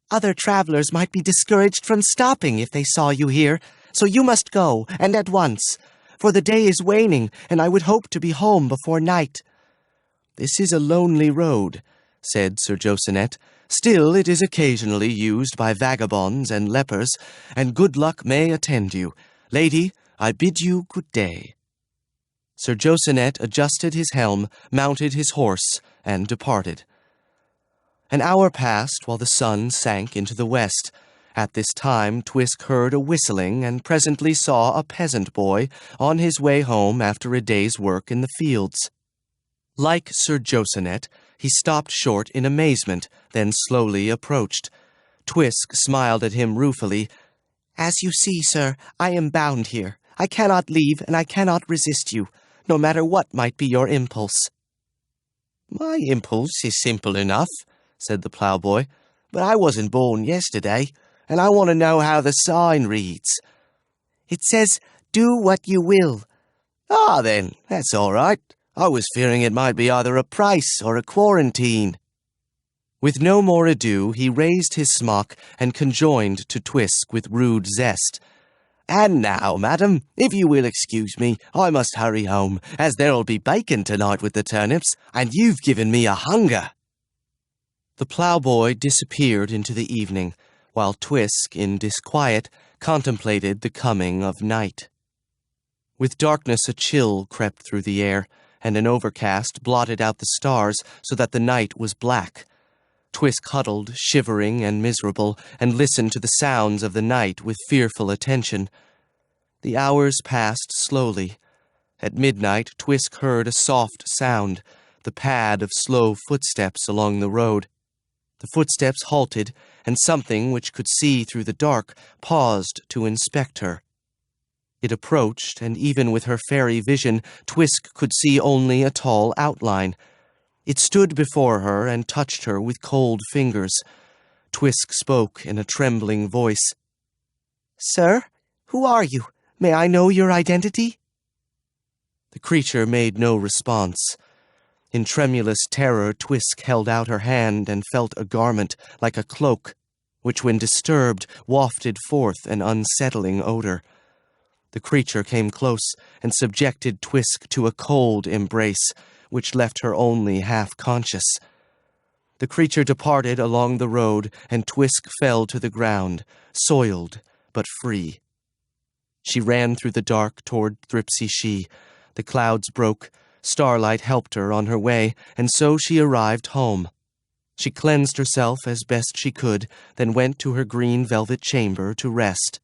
"Other travelers might be discouraged from stopping if they saw you here, so you must go, and at once, for the day is waning, and I would hope to be home before night." "This is a lonely road," said Sir Josinet. "Still, it is occasionally used by vagabonds and lepers, and good luck may attend you. Lady, I bid you good day." Sir Josinet adjusted his helm, mounted his horse, and departed. An hour passed while the sun sank into the west. At this time, Twisk heard a whistling and presently saw a peasant boy on his way home after a day's work in the fields. Like Sir Josinet, he stopped short in amazement, then slowly approached. Twisk smiled at him ruefully. "As you see, sir, I am bound here. I cannot leave, and I cannot resist you, no matter what might be your impulse." "My impulse is simple enough," said the ploughboy, "but I wasn't born yesterday, and I want to know how the sign reads." "It says, 'Do what you will.'" "Ah, then, that's all right. I was fearing it might be either a price or a quarantine." With no more ado, he raised his smock and conjoined to Twisk with rude zest. "And now, madam, if you will excuse me, I must hurry home, as there'll be bacon tonight with the turnips, and you've given me a hunger." The ploughboy disappeared into the evening, while Twisk, in disquiet, contemplated the coming of night. With darkness a chill crept through the air, and an overcast blotted out the stars so that the night was black. Twisk huddled, shivering and miserable, and listened to the sounds of the night with fearful attention. The hours passed slowly. At midnight, Twisk heard a soft sound, the pad of slow footsteps along the road. The footsteps halted, and something which could see through the dark paused to inspect her. It approached, and even with her fairy vision, Twisk could see only a tall outline. It stood before her and touched her with cold fingers. Twisk spoke in a trembling voice. "Sir, who are you? May I know your identity?" The creature made no response. In tremulous terror, Twisk held out her hand and felt a garment, like a cloak, which when disturbed wafted forth an unsettling odor. The creature came close and subjected Twisk to a cold embrace, which left her only half-conscious. The creature departed along the road, and Twisk fell to the ground, soiled but free. She ran through the dark toward Thripsy She. The clouds broke, starlight helped her on her way, and so she arrived home. She cleansed herself as best she could, then went to her green velvet chamber to rest.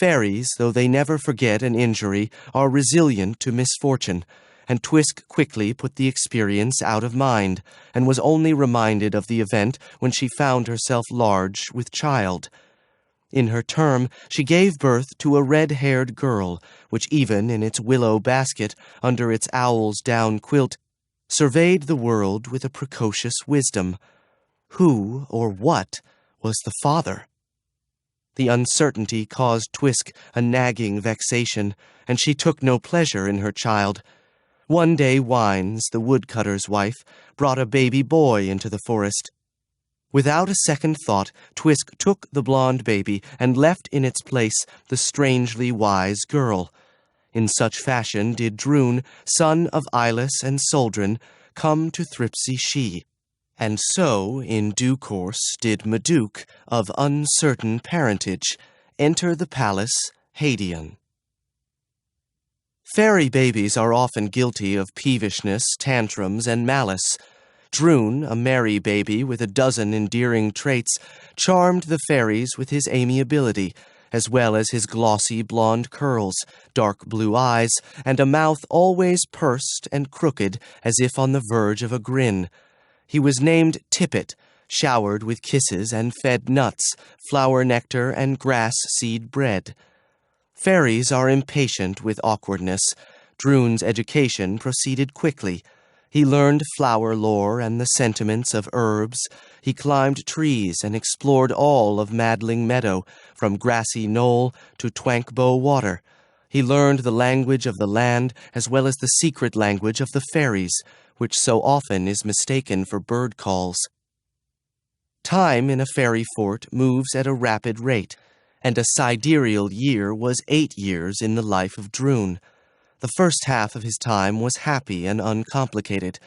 Fairies, though they never forget an injury, are resilient to misfortune, and Twisk quickly put the experience out of mind, and was only reminded of the event when she found herself large with child. In her term, she gave birth to a red-haired girl, which even in its willow basket, under its owl's down quilt, surveyed the world with a precocious wisdom. Who, or what, was the father? The uncertainty caused Twisk a nagging vexation, and she took no pleasure in her child. One day Wines, the woodcutter's wife, brought a baby boy into the forest. Without a second thought, Twisk took the blonde baby and left in its place the strangely wise girl. In such fashion did Drun, son of Eyeless and Suldrun, come to Thripsy She. And so, in due course, did Madook, of uncertain parentage, enter the palace Hadian. Fairy babies are often guilty of peevishness, tantrums, and malice. Drun, a merry baby with a dozen endearing traits, charmed the fairies with his amiability, as well as his glossy blonde curls, dark blue eyes, and a mouth always pursed and crooked as if on the verge of a grin. He was named Tippet, showered with kisses and fed nuts, flower nectar, and grass seed bread. Fairies are impatient with awkwardness. Drun's education proceeded quickly. He learned flower lore and the sentiments of herbs. He climbed trees and explored all of Madling Meadow, from grassy knoll to Twankbow Water. He learned the language of the land as well as the secret language of the fairies, which so often is mistaken for bird calls. Time in a fairy fort moves at a rapid rate, and a sidereal year was 8 years in the life of Drun. The first half of his time was happy and uncomplicated.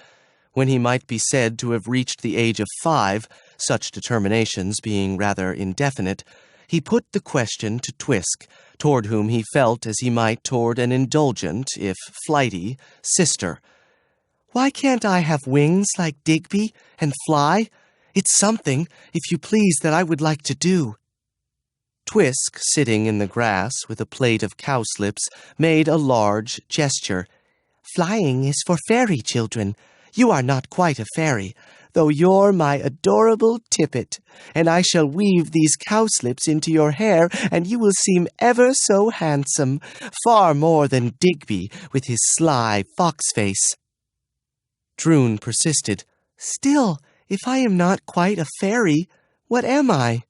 When he might be said to have reached the age of 5, such determinations being rather indefinite, he put the question to Twisk, toward whom he felt as he might toward an indulgent, if flighty, sister. "Why can't I have wings like Digby and fly? It's something, if you please, that I would like to do." Twisk, sitting in the grass with a plate of cowslips, made a large gesture. "Flying is for fairy children. You are not quite a fairy, though you're my adorable Tippet, and I shall weave these cowslips into your hair, and you will seem ever so handsome, far more than Digby with his sly fox face." Drun persisted. "Still, if I am not quite a fairy, what am I?"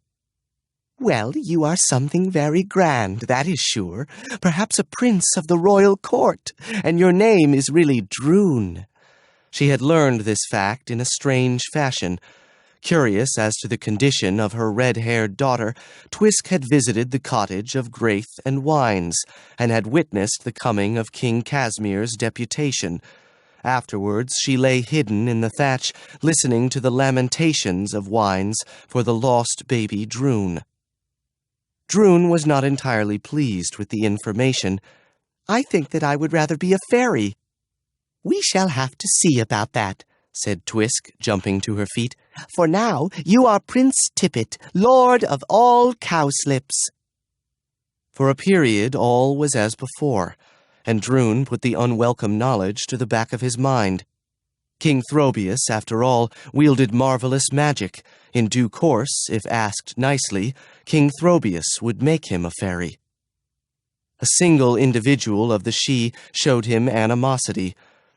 "Well, you are something very grand, that is sure. Perhaps a prince of the royal court, and your name is really Drun." She had learned this fact in a strange fashion. Curious as to the condition of her red-haired daughter, Twisk had visited the cottage of Graith and Wines, and had witnessed the coming of King Casimir's deputation. Afterwards, she lay hidden in the thatch, listening to the lamentations of Wines for the lost baby Droon. Droon was not entirely pleased with the information. "I think that I would rather be a fairy." "We shall have to see about that," said Twisk, jumping to her feet. "For now, you are Prince Tippet, Lord of all cowslips." For a period, all was as before, and Droon put the unwelcome knowledge to the back of his mind. King Throbius, after all, wielded marvelous magic. In due course, if asked nicely, King Throbius would make him a fairy. A single individual of the Sidhe showed him animosity.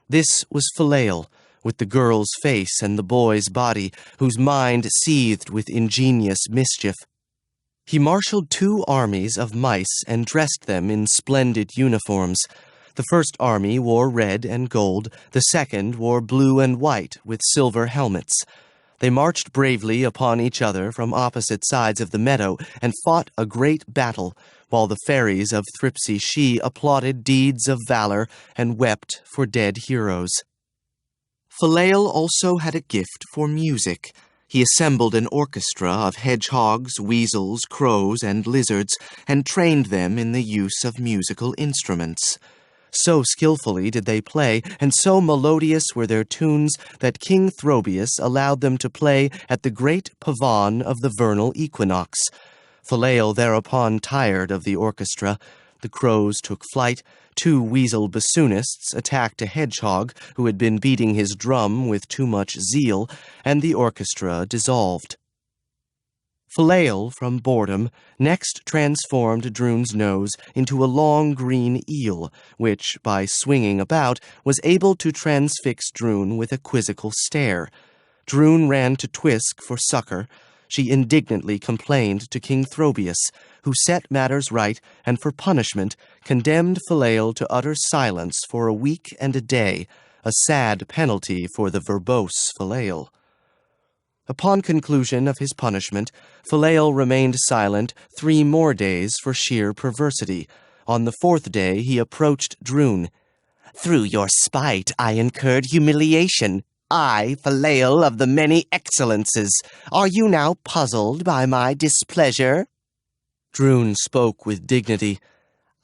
This was Philael, with the girl's face and the boy's body, whose mind seethed with ingenious mischief. He marshaled 2 armies of mice and dressed them in splendid uniforms. The first army wore red and gold, the second wore blue and white with silver helmets. They marched bravely upon each other from opposite sides of the meadow and fought a great battle, while the fairies of Thripsy Sidhe applauded deeds of valor and wept for dead heroes. Philael also had a gift for music. He assembled an orchestra of hedgehogs, weasels, crows, and lizards, and trained them in the use of musical instruments. So skillfully did they play, and so melodious were their tunes, that King Throbius allowed them to play at the great pavane of the vernal equinox. Philael thereupon tired of the orchestra. The crows took flight. 2 weasel bassoonists attacked a hedgehog who had been beating his drum with too much zeal, and the orchestra dissolved. Philael, from boredom, next transformed Droon's nose into a long green eel, which, by swinging about, was able to transfix Droon with a quizzical stare. Droon ran to Twisk for succor. She indignantly complained to King Throbius, who set matters right, and for punishment condemned Philael to utter silence for a week and a day, a sad penalty for the verbose Philael. Upon conclusion of his punishment, Philael remained silent 3 more days for sheer perversity. On the 4th day he approached Droon. "Through your spite I incurred humiliation. I, Philael of the many excellences. Are you now puzzled by my displeasure?" Droon spoke with dignity.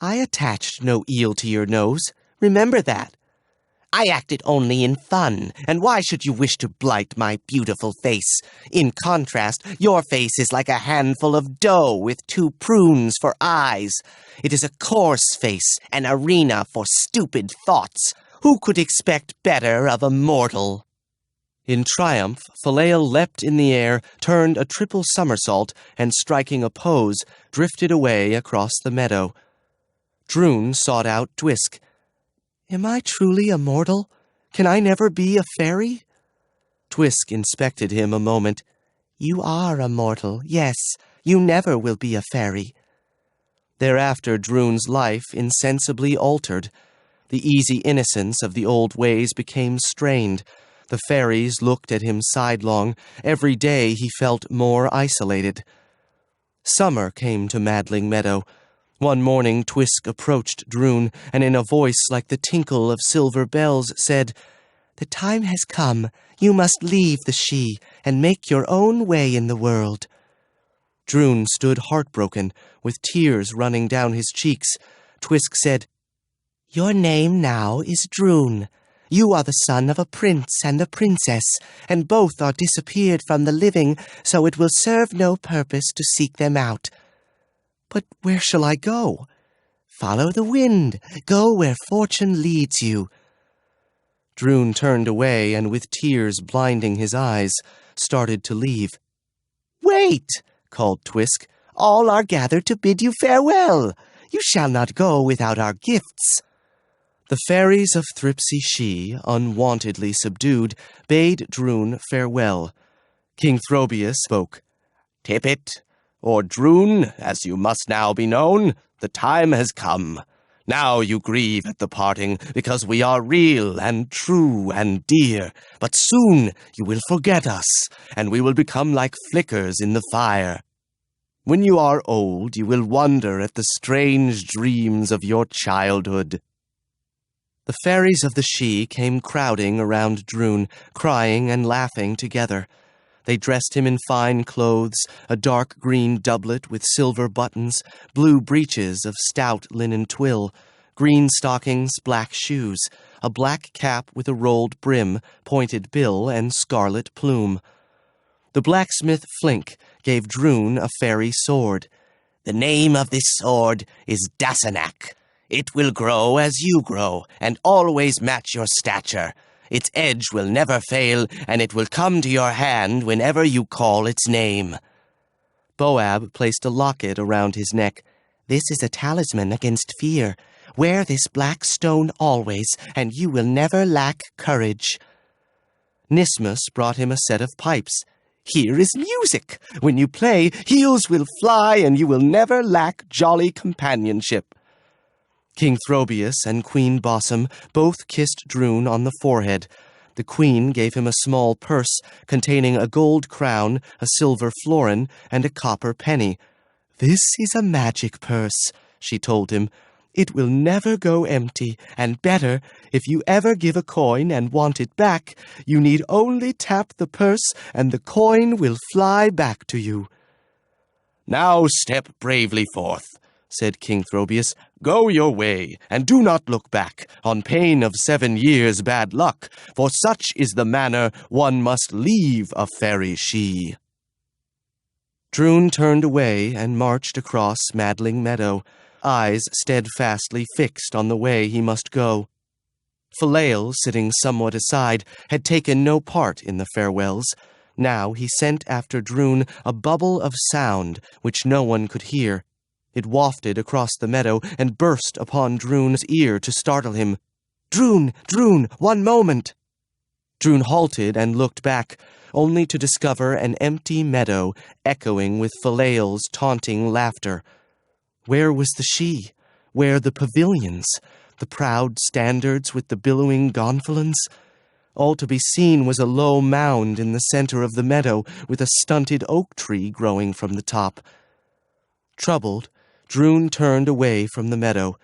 "I attached no eel to your nose. Remember that. I acted only in fun, and why should you wish to blight my beautiful face? In contrast, your face is like a handful of dough with 2 prunes for eyes. It is a coarse face, an arena for stupid thoughts. Who could expect better of a mortal?" In triumph, Philael leapt in the air, turned a triple somersault, and striking a pose, drifted away across the meadow. Droon sought out Twisk. "Am I truly a mortal? Can I never be a fairy?" Twisk inspected him a moment. "You are a mortal, yes. You never will be a fairy." Thereafter Droon's life insensibly altered. The easy innocence of the old ways became strained. The fairies looked at him sidelong. Every day he felt more isolated. Summer came to Madling Meadow. One morning Twisk approached Droon, and in a voice like the tinkle of silver bells said, "The time has come. You must leave the Sidhe and make your own way in the world." Droon stood heartbroken, with tears running down his cheeks. Twisk said, "Your name now is Droon. You are the son of a prince and a princess, and both are disappeared from the living, so it will serve no purpose to seek them out. But where shall I go? Follow the wind. Go where fortune leads you." Droon turned away, and with tears blinding his eyes, started to leave. "Wait!" called Twisk. "All are gathered to bid you farewell. You shall not go without our gifts." The fairies of Thripsy Sidhe, unwontedly subdued, bade Droon farewell. King Throbius spoke. "Tippet, or Droon, as you must now be known, the time has come. Now you grieve at the parting because we are real and true and dear, but soon you will forget us, and we will become like flickers in the fire. When you are old, you will wonder at the strange dreams of your childhood." The fairies of the Sidhe came crowding around Drún, crying and laughing together. They dressed him in fine clothes, a dark green doublet with silver buttons, blue breeches of stout linen twill, green stockings, black shoes, a black cap with a rolled brim, pointed bill, and scarlet plume. The blacksmith Flink gave Drún a fairy sword. "The name of this sword is Dasanak. It will grow as you grow, and always match your stature. Its edge will never fail, and it will come to your hand whenever you call its name." Boab placed a locket around his neck. "This is a talisman against fear. Wear this black stone always, and you will never lack courage." Nismus brought him a set of pipes. "Here is music. When you play, heels will fly, and you will never lack jolly companionship." King Throbius and Queen Bossum both kissed Drún on the forehead. The queen gave him a small purse containing a gold crown, a silver florin, and a copper penny. "This is a magic purse," she told him. "It will never go empty, and better, if you ever give a coin and want it back, you need only tap the purse and the coin will fly back to you." "Now step bravely forth," said King Throbius. "Go your way, and do not look back, on pain of 7 years' bad luck, for such is the manner one must leave a fairy Sidhe." Drún turned away and marched across Madling Meadow, eyes steadfastly fixed on the way he must go. Philael, sitting somewhat aside, had taken no part in the farewells. Now he sent after Drún a bubble of sound which no one could hear. It wafted across the meadow and burst upon Drún's ear to startle him. "Drún, Drún, one moment!" Drún halted and looked back, only to discover an empty meadow echoing with Philael's taunting laughter. Where was the Sidhe? Where the pavilions? The proud standards with the billowing gonfalons? All to be seen was a low mound in the center of the meadow with a stunted oak tree growing from the top. Troubled, Drún turned away from the meadow.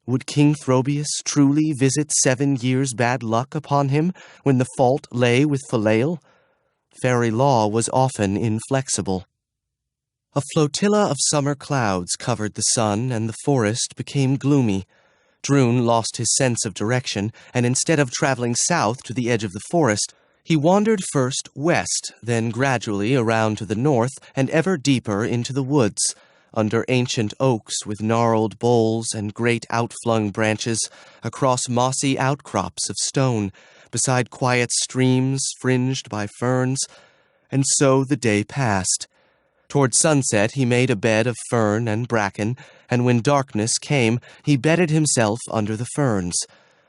Would King Throbius truly visit 7 years' bad luck upon him when the fault lay with Philael? Fairy law was often inflexible. A flotilla of summer clouds covered the sun, and the forest became gloomy. Drún lost his sense of direction, and instead of traveling south to the edge of the forest, he wandered first west, then gradually around to the north, and ever deeper into the woods, under ancient oaks with gnarled boles and great outflung branches, across mossy outcrops of stone, beside quiet streams fringed by ferns. And so the day passed. Toward sunset he made a bed of fern and bracken, and when darkness came he bedded himself under the ferns.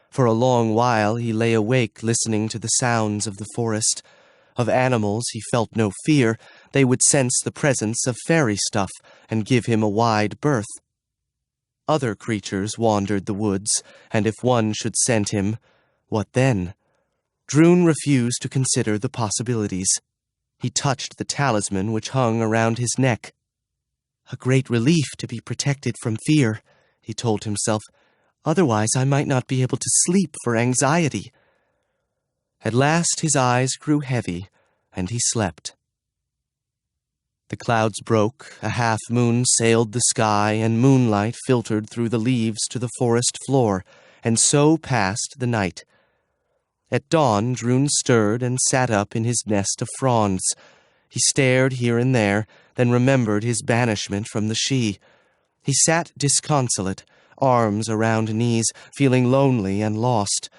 For a long while he lay awake listening to the sounds of the forest. Of animals he felt no fear. They would sense the presence of fairy stuff and give him a wide berth. Other creatures wandered the woods, and if one should scent him, what then? Drún refused to consider the possibilities. He touched the talisman which hung around his neck. "A great relief to be protected from fear," he told himself. "Otherwise I might not be able to sleep for anxiety." At last his eyes grew heavy, and he slept. The clouds broke, a half-moon sailed the sky, and moonlight filtered through the leaves to the forest floor, and so passed the night. At dawn, Drún stirred and sat up in his nest of fronds. He stared here and there, then remembered his banishment from the Sidhe. He sat disconsolate, arms around knees, feeling lonely and lost.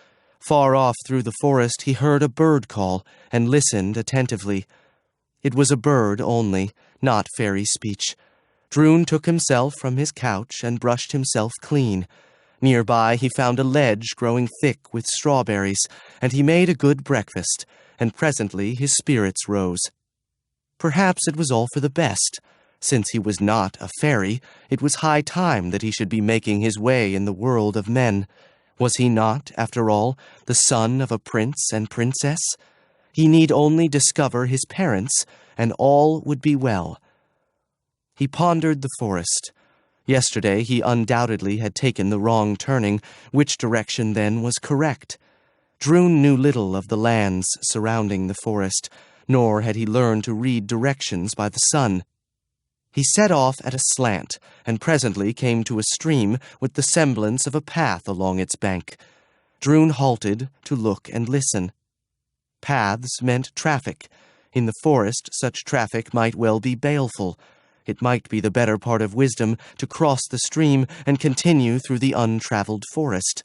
Far off through the forest he heard a bird call, and listened attentively. It was a bird only, not fairy speech. Drún took himself from his couch and brushed himself clean. Nearby he found a ledge growing thick with strawberries, and he made a good breakfast, and presently his spirits rose. Perhaps it was all for the best. Since he was not a fairy, it was high time that he should be making his way in the world of men. Was he not, after all, the son of a prince and princess? He need only discover his parents, and all would be well. He pondered the forest. Yesterday he undoubtedly had taken the wrong turning, which direction then was correct. Drun knew little of the lands surrounding the forest, nor had he learned to read directions by the sun. He set off at a slant, and presently came to a stream with the semblance of a path along its bank. Drun halted to look and listen. Paths meant traffic. In the forest, such traffic might well be baleful. It might be the better part of wisdom to cross the stream and continue through the untraveled forest.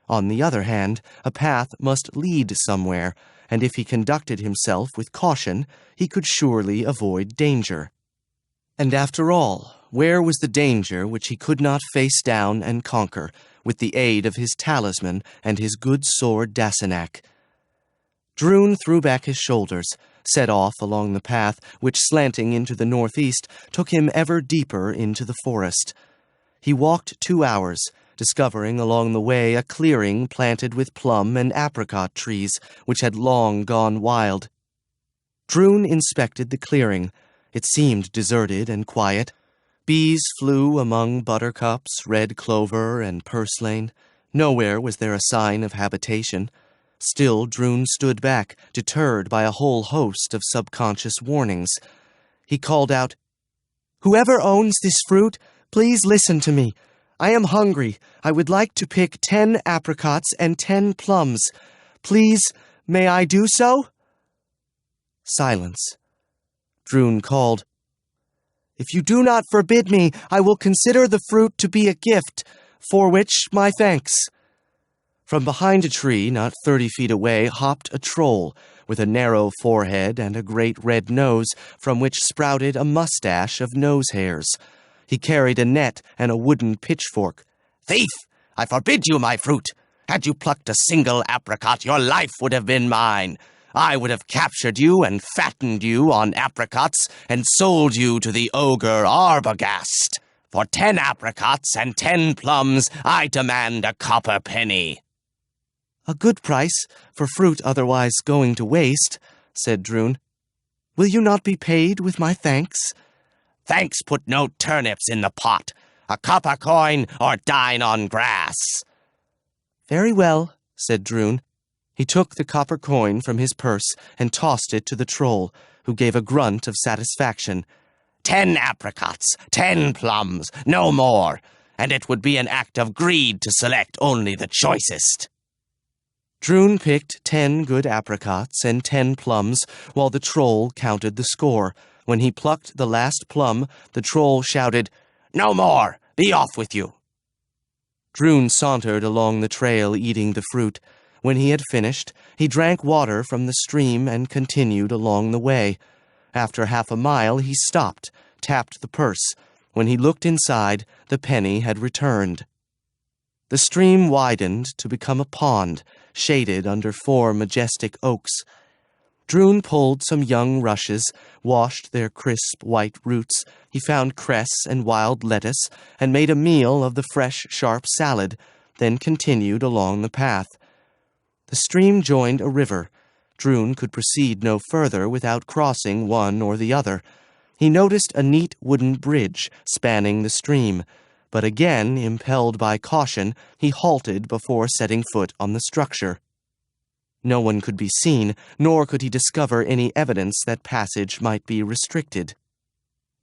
On the other hand, a path must lead somewhere, and if he conducted himself with caution, he could surely avoid danger. And after all, where was the danger which he could not face down and conquer, with the aid of his talisman and his good sword Dasenak? Drun threw back his shoulders, set off along the path which, slanting into the northeast, took him ever deeper into the forest. He walked 2 hours, discovering along the way a clearing planted with plum and apricot trees, which had long gone wild. Drun inspected the clearing. It seemed deserted and quiet. Bees flew among buttercups, red clover, and purslane. Nowhere was there a sign of habitation. Still Drun stood back, deterred by a whole host of subconscious warnings. He called out, "Whoever owns this fruit, please listen to me. I am hungry. I would like to pick 10 apricots and 10 plums. Please, may I do so?" Silence. Drun called, "If you do not forbid me, I will consider the fruit to be a gift, for which my thanks." From behind a tree, not 30 feet away, hopped a troll, with a narrow forehead and a great red nose, from which sprouted a mustache of nose hairs. He carried a net and a wooden pitchfork. "Thief! I forbid you my fruit. Had you plucked a single apricot, your life would have been mine. I would have captured you and fattened you on apricots and sold you to the ogre Arbogast. For 10 apricots and 10 plums, I demand a copper penny." "A good price for fruit otherwise going to waste," said Drun. "Will you not be paid with my thanks?" "Thanks put no turnips in the pot. A copper coin or dine on grass." "Very well," said Drun. He took the copper coin from his purse and tossed it to the troll, who gave a grunt of satisfaction. 10 apricots, 10 plums, no more, and it would be an act of greed to select only the choicest. Drun picked 10 good apricots and 10 plums, while the troll counted the score. When he plucked the last plum, the troll shouted, "No more! Be off with you!" Drun sauntered along the trail eating the fruit. When he had finished, he drank water from the stream and continued along the way. After half a mile, he stopped, tapped the purse. When he looked inside, the penny had returned. The stream widened to become a pond, shaded under 4 majestic oaks. Drun pulled some young rushes, washed their crisp white roots. He found cress and wild lettuce, and made a meal of the fresh, sharp salad, then continued along the path. The stream joined a river. Drun could proceed no further without crossing one or the other. He noticed a neat wooden bridge spanning the stream, but again, impelled by caution, he halted before setting foot on the structure. No one could be seen, nor could he discover any evidence that passage might be restricted.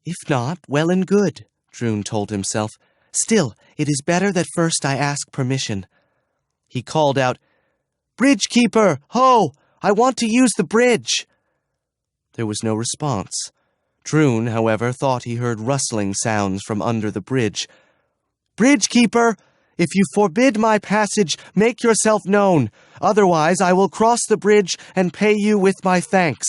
"If not, well and good," Drun told himself. "Still, it is better that first I ask permission." He called out, "Bridgekeeper, ho! I want to use the bridge." There was no response. Drun, however, thought he heard rustling sounds from under the bridge. "Bridgekeeper, if you forbid my passage, make yourself known. Otherwise, I will cross the bridge and pay you with my thanks."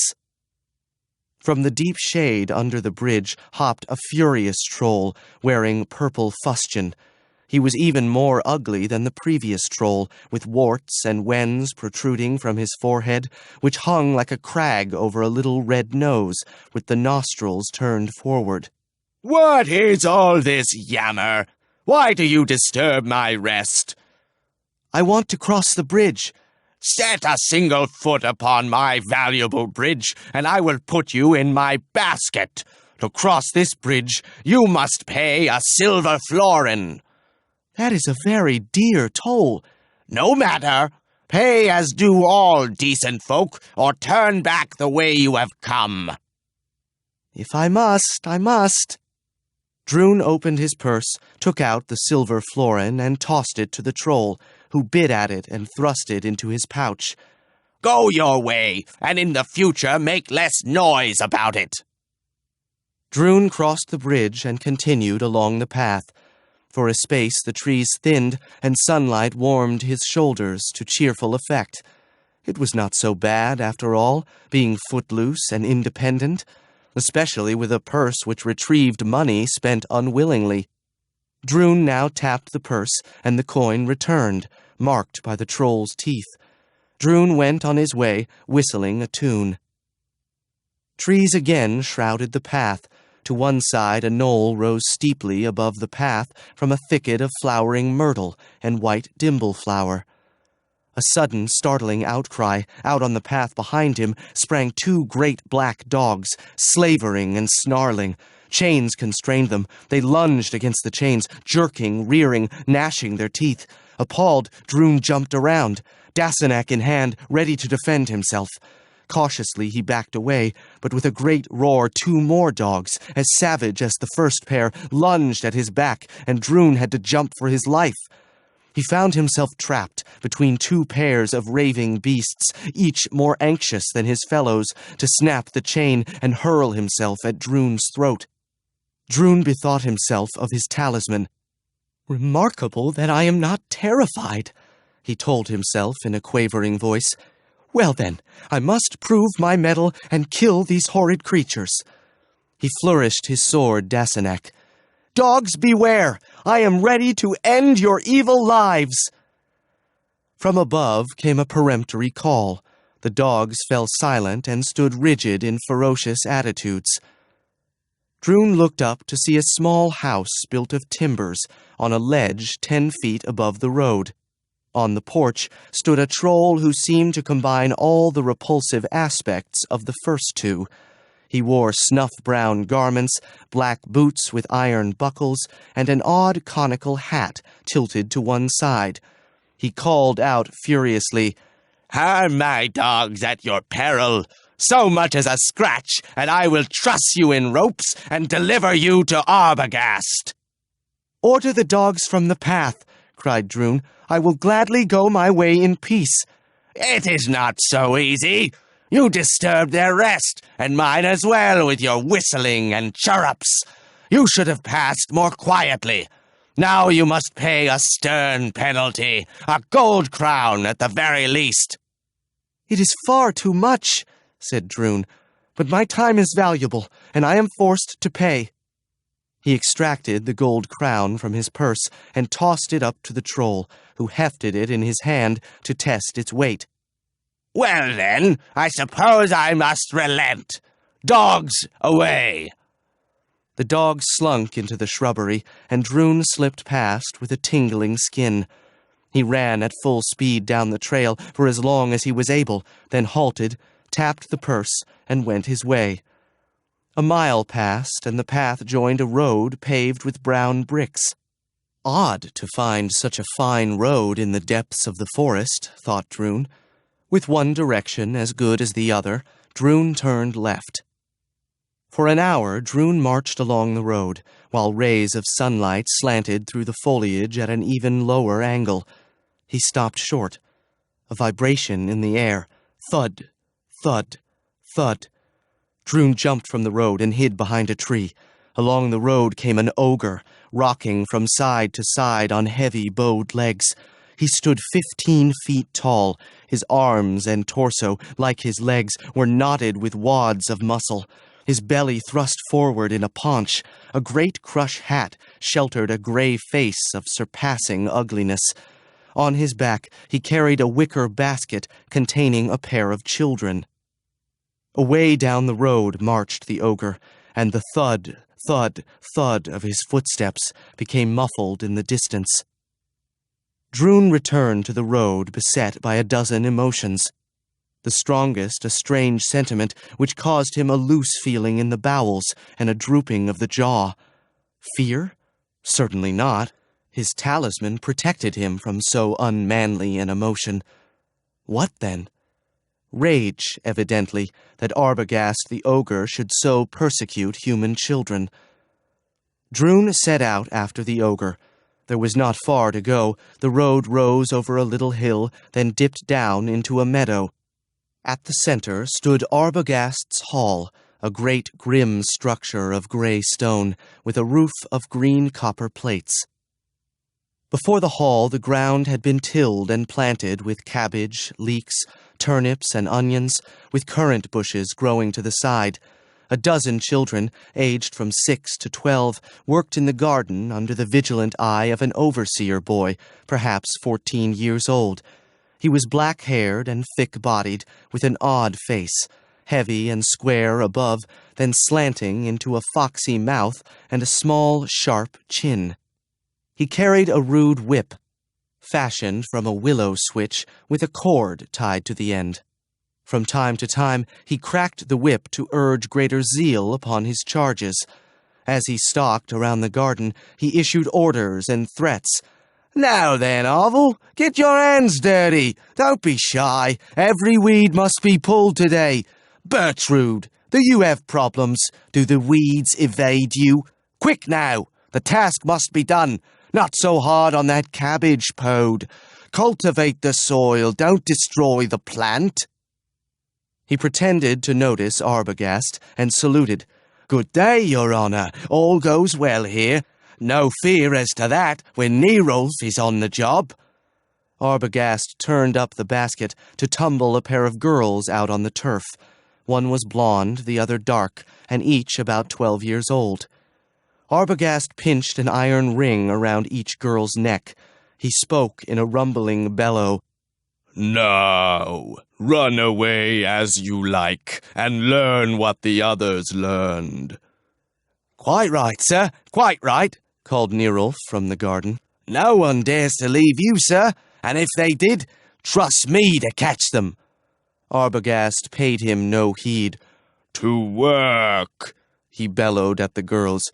From the deep shade under the bridge hopped a furious troll, wearing purple fustian. He was even more ugly than the previous troll, with warts and wens protruding from his forehead, which hung like a crag over a little red nose, with the nostrils turned forward. What is all this yammer? Why do you disturb my rest? I want to cross the bridge. Set a single foot upon my valuable bridge, and I will put you in my basket. To cross this bridge, you must pay a silver florin. That is a very dear toll. No matter. Pay as do all decent folk, or turn back the way you have come. If I must, I must. Droon opened his purse, took out the silver florin, and tossed it to the troll, who bit at it and thrust it into his pouch. Go your way, and in the future make less noise about it. Droon crossed the bridge and continued along the path. For a space the trees thinned, and sunlight warmed his shoulders to cheerful effect. It was not so bad, after all, being footloose and independent, especially with a purse which retrieved money spent unwillingly. Droon now tapped the purse, and the coin returned, marked by the troll's teeth. Droon went on his way, whistling a tune. Trees again shrouded the path. To one side a knoll rose steeply above the path from a thicket of flowering myrtle and white dimbleflower. A sudden, startling outcry. Out on the path behind him sprang two great black dogs, slavering and snarling. Chains constrained them. They lunged against the chains, jerking, rearing, gnashing their teeth. Appalled, Droon jumped around, Dasenak in hand, ready to defend himself. Cautiously he backed away, but with a great roar 2 more dogs, as savage as the first pair, lunged at his back, and Droon had to jump for his life. He found himself trapped between 2 pairs of raving beasts, each more anxious than his fellows to snap the chain and hurl himself at Droon's throat. Droon bethought himself of his talisman. "Remarkable that I am not terrified," he told himself in a quavering voice. "Well then, I must prove my mettle and kill these horrid creatures." He flourished his sword, Dasenak. "Dogs, beware! I am ready to end your evil lives!" From above came a peremptory call. The dogs fell silent and stood rigid in ferocious attitudes. Droon looked up to see a small house built of timbers on a ledge 10 feet above the road. On the porch stood a troll who seemed to combine all the repulsive aspects of the first 2. He wore snuff-brown garments, black boots with iron buckles, and an odd conical hat tilted to one side. He called out furiously, "Harm my dogs at your peril! So much as a scratch, and I will truss you in ropes and deliver you to Arbogast." "Order the dogs from the path," cried Droon. "I will gladly go my way in peace." "It is not so easy. You disturbed their rest, and mine as well, with your whistling and chirrups. You should have passed more quietly. Now you must pay a stern penalty, a gold crown at the very least." "It is far too much," said Droon, "but my time is valuable, and I am forced to pay." He extracted the gold crown from his purse and tossed it up to the troll, who hefted it in his hand to test its weight. "Well then, I suppose I must relent. Dogs, away!" The dogs slunk into the shrubbery, and Droon slipped past with a tingling skin. He ran at full speed down the trail for as long as he was able, then halted, tapped the purse, and went his way. A mile passed, and the path joined a road paved with brown bricks. Odd to find such a fine road in the depths of the forest, thought Droon. With one direction as good as the other, Droon turned left. For an hour, Droon marched along the road, while rays of sunlight slanted through the foliage at an even lower angle. He stopped short. A vibration in the air. Thud, thud, thud. Droon jumped from the road and hid behind a tree. Along the road came an ogre, rocking from side to side on heavy bowed legs. He stood 15 feet tall. His arms and torso, like his legs, were knotted with wads of muscle. His belly thrust forward in a paunch. A great crush hat sheltered a gray face of surpassing ugliness. On his back he carried a wicker basket containing a pair of children. Away down the road marched the ogre, and the thud, thud, thud of his footsteps became muffled in the distance. Drun returned to the road beset by a dozen emotions. The strongest, a strange sentiment which caused him a loose feeling in the bowels and a drooping of the jaw. Fear? Certainly not. His talisman protected him from so unmanly an emotion. What then? Rage, evidently, that Arbogast the ogre should so persecute human children. Drun set out after the ogre. There was not far to go. The road rose over a little hill, then dipped down into a meadow. At the center stood Arbogast's hall, a great grim structure of gray stone, with a roof of green copper plates. Before the hall the ground had been tilled and planted with cabbage, leeks, turnips, and onions, with currant bushes growing to the side. A dozen children, aged from 6 to 12, worked in the garden under the vigilant eye of an overseer boy, perhaps 14 years old. He was black-haired and thick-bodied, with an odd face, heavy and square above, then slanting into a foxy mouth and a small, sharp chin. He carried a rude whip, fashioned from a willow switch with a cord tied to the end. From time to time, he cracked the whip to urge greater zeal upon his charges. As he stalked around the garden, he issued orders and threats. Now then, Arvel, get your hands dirty. Don't be shy. Every weed must be pulled today. Bertrude, do you have problems? Do the weeds evade you? Quick now, the task must be done. Not so hard on that cabbage pod. Cultivate the soil, don't destroy the plant. He pretended to notice Arbogast and saluted. Good day, Your Honor. All goes well here. No fear as to that when Nerulf is on the job. Arbogast turned up the basket to tumble a pair of girls out on the turf. One was blonde, the other dark, and each about 12 years old. Arbogast pinched an iron ring around each girl's neck. He spoke in a rumbling bellow. Now, run away as you like, and learn what the others learned. Quite right, sir, quite right, called Nerulf from the garden. No one dares to leave you, sir, and if they did, trust me to catch them. Arbogast paid him no heed. To work, he bellowed at the girls.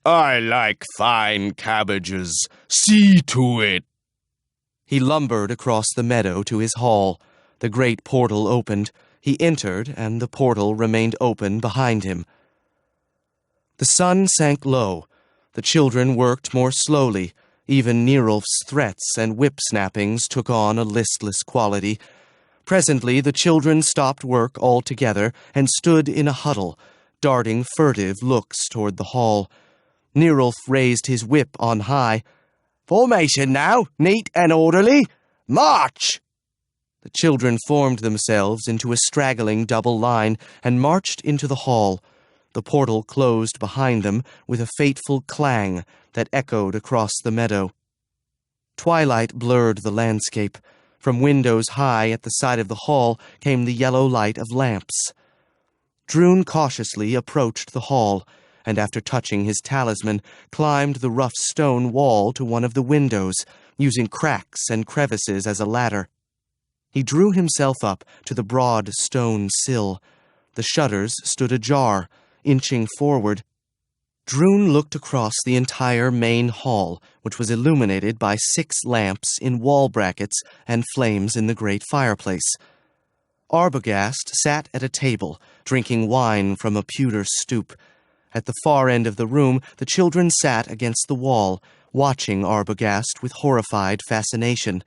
I like fine cabbages. See to it. He lumbered across the meadow to his hall. The great portal opened. He entered, and the portal remained open behind him. The sun sank low. The children worked more slowly. Even Nerulf's threats and whip-snappings took on a listless quality. Presently the children stopped work altogether and stood in a huddle, darting furtive looks toward the hall. Nerulf raised his whip on high. Formation now, neat and orderly. March! The children formed themselves into a straggling double line and marched into the hall. The portal closed behind them with a fateful clang that echoed across the meadow. Twilight blurred the landscape. From windows high at the side of the hall came the yellow light of lamps. Drun cautiously approached the hall, and after touching his talisman, climbed the rough stone wall to one of the windows, using cracks and crevices as a ladder. He drew himself up to the broad stone sill. The shutters stood ajar, inching forward. Drun looked across the entire main hall, which was illuminated by 6 lamps in wall brackets and flames in the great fireplace. Arbogast sat at a table, drinking wine from a pewter stoup. At the far end of the room, the children sat against the wall, watching Arbogast with horrified fascination.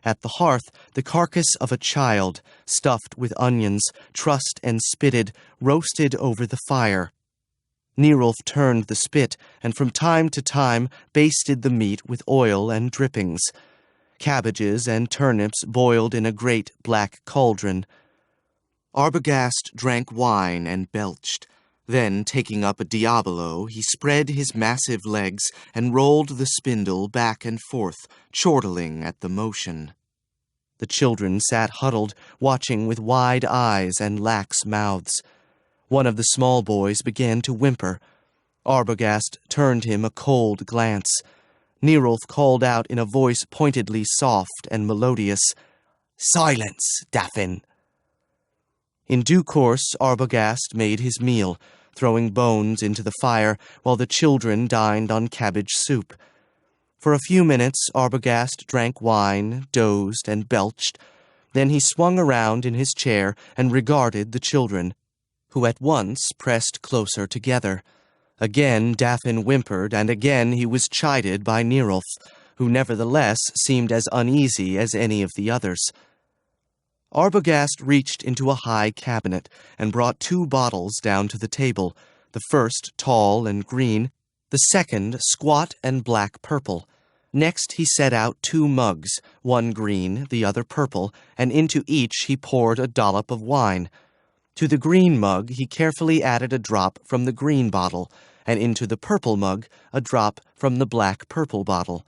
At the hearth, the carcass of a child, stuffed with onions, trussed and spitted, roasted over the fire. Nerulf turned the spit, and from time to time basted the meat with oil and drippings. Cabbages and turnips boiled in a great black cauldron. Arbogast drank wine and belched. Then, taking up a diabolo, he spread his massive legs and rolled the spindle back and forth, chortling at the motion. The children sat huddled, watching with wide eyes and lax mouths. One of the small boys began to whimper. Arbogast turned him a cold glance. Nerulf called out in a voice pointedly soft and melodious, "Silence, Daffin!" In due course, Arbogast made his meal, throwing bones into the fire while the children dined on cabbage soup. For a few minutes, Arbogast drank wine, dozed, and belched. Then he swung around in his chair and regarded the children, who at once pressed closer together. Again Daffin whimpered, and again he was chided by Nerulf, who nevertheless seemed as uneasy as any of the others. Arbogast reached into a high cabinet and brought 2 bottles down to the table, the first tall and green, the second squat and black-purple. Next he set out 2 mugs, one green, the other purple, and into each he poured a dollop of wine. To the green mug he carefully added a drop from the green bottle, and into the purple mug a drop from the black-purple bottle.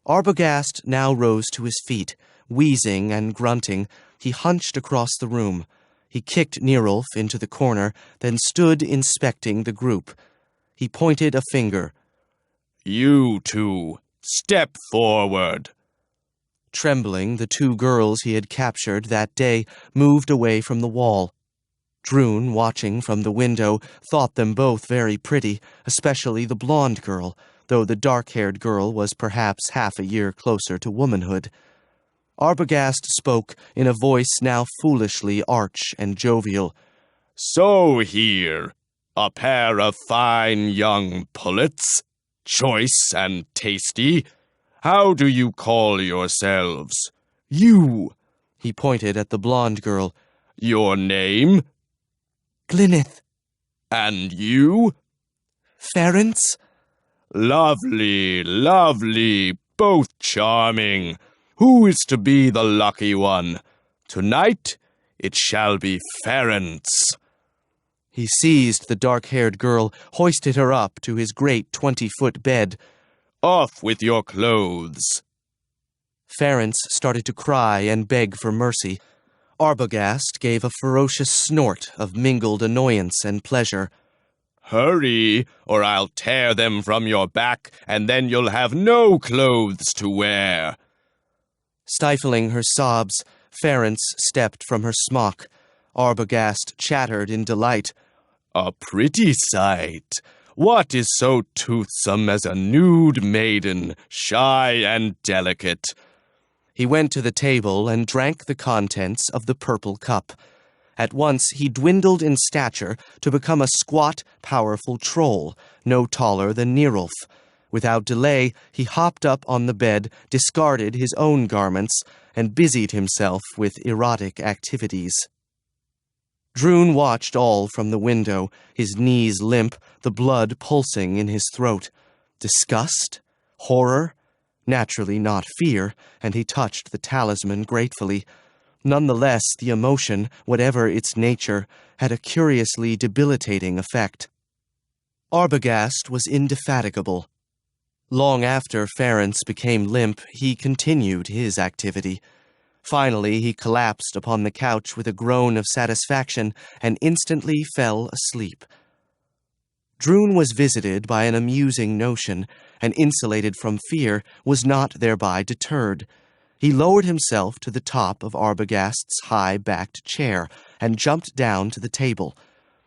Arbogast now rose to his feet. Wheezing and grunting, he hunched across the room. He kicked Nerulf into the corner, then stood inspecting the group. He pointed a finger. "You two, step forward." Trembling, the 2 girls he had captured that day moved away from the wall. Drun, watching from the window, thought them both very pretty, especially the blonde girl, though the dark-haired girl was perhaps half a year closer to womanhood. Arbogast spoke in a voice now foolishly arch and jovial. "So here, a pair of fine young pullets, choice and tasty. How do you call yourselves? You," he pointed at the blonde girl. "Your name? Glyneth. And you?" Ference. "Lovely, lovely, both charming. Who is to be the lucky one? Tonight it shall be Ference." He seized the dark-haired girl, hoisted her up to his great 20-foot bed. "Off with your clothes." Ference started to cry and beg for mercy. Arbogast gave a ferocious snort of mingled annoyance and pleasure. "Hurry, or I'll tear them from your back, and then you'll have no clothes to wear." Stifling her sobs, Ference stepped from her smock. Arbogast chattered in delight. "A pretty sight. What is so toothsome as a nude maiden, shy and delicate?" He went to the table and drank the contents of the purple cup. At once he dwindled in stature to become a squat, powerful troll, no taller than Nerulf. Without delay, he hopped up on the bed, discarded his own garments, and busied himself with erotic activities. Drun watched all from the window, his knees limp, the blood pulsing in his throat. Disgust? Horror? Naturally not fear, and he touched the talisman gratefully. Nonetheless, the emotion, whatever its nature, had a curiously debilitating effect. Arbogast was indefatigable. Long after Ference became limp, he continued his activity. Finally, he collapsed upon the couch with a groan of satisfaction and instantly fell asleep. Drun was visited by an amusing notion, and insulated from fear, was not thereby deterred. He lowered himself to the top of Arbogast's high-backed chair and jumped down to the table.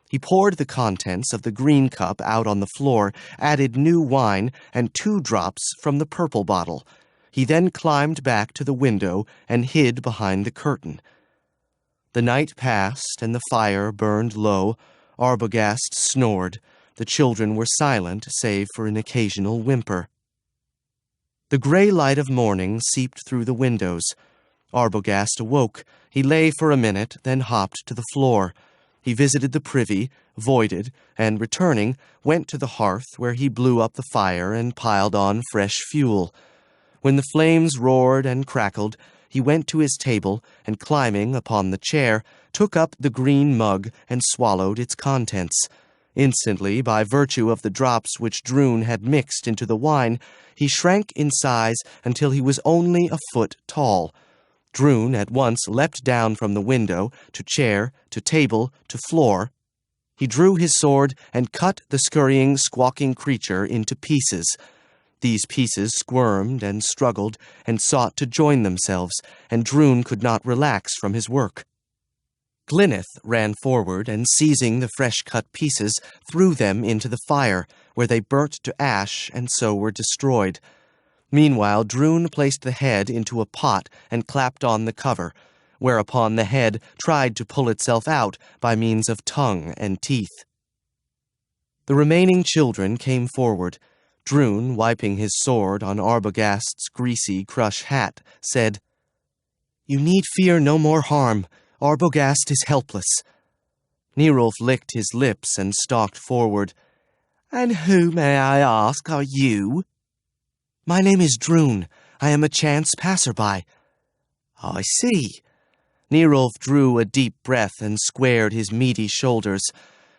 He poured the contents of the green cup out on the floor, added new wine, and 2 drops from the purple bottle. He then climbed back to the window and hid behind the curtain. The night passed, and the fire burned low. Arbogast snored. The children were silent, save for an occasional whimper. The gray light of morning seeped through the windows. Arbogast awoke. He lay for a minute, then hopped to the floor. He visited the privy, voided, and returning, went to the hearth where he blew up the fire and piled on fresh fuel. When the flames roared and crackled, he went to his table and, climbing upon the chair, took up the green mug and swallowed its contents. Instantly, by virtue of the drops which Drun had mixed into the wine, he shrank in size until he was only a foot tall. Drun at once leapt down from the window, to chair, to table, to floor. He drew his sword and cut the scurrying, squawking creature into pieces. These pieces squirmed and struggled and sought to join themselves, and Drun could not relax from his work. Glyneth ran forward and, seizing the fresh-cut pieces, threw them into the fire, where they burnt to ash and so were destroyed. Meanwhile, Drun placed the head into a pot and clapped on the cover, whereupon the head tried to pull itself out by means of tongue and teeth. The remaining children came forward. Drun, wiping his sword on Arbogast's greasy crush hat, said, "You need fear no more harm. Arbogast is helpless." Nerulf licked his lips and stalked forward. "And who, may I ask, are you?" "My name is Drun. I am a chance passerby." "I see." Nerulf drew a deep breath and squared his meaty shoulders.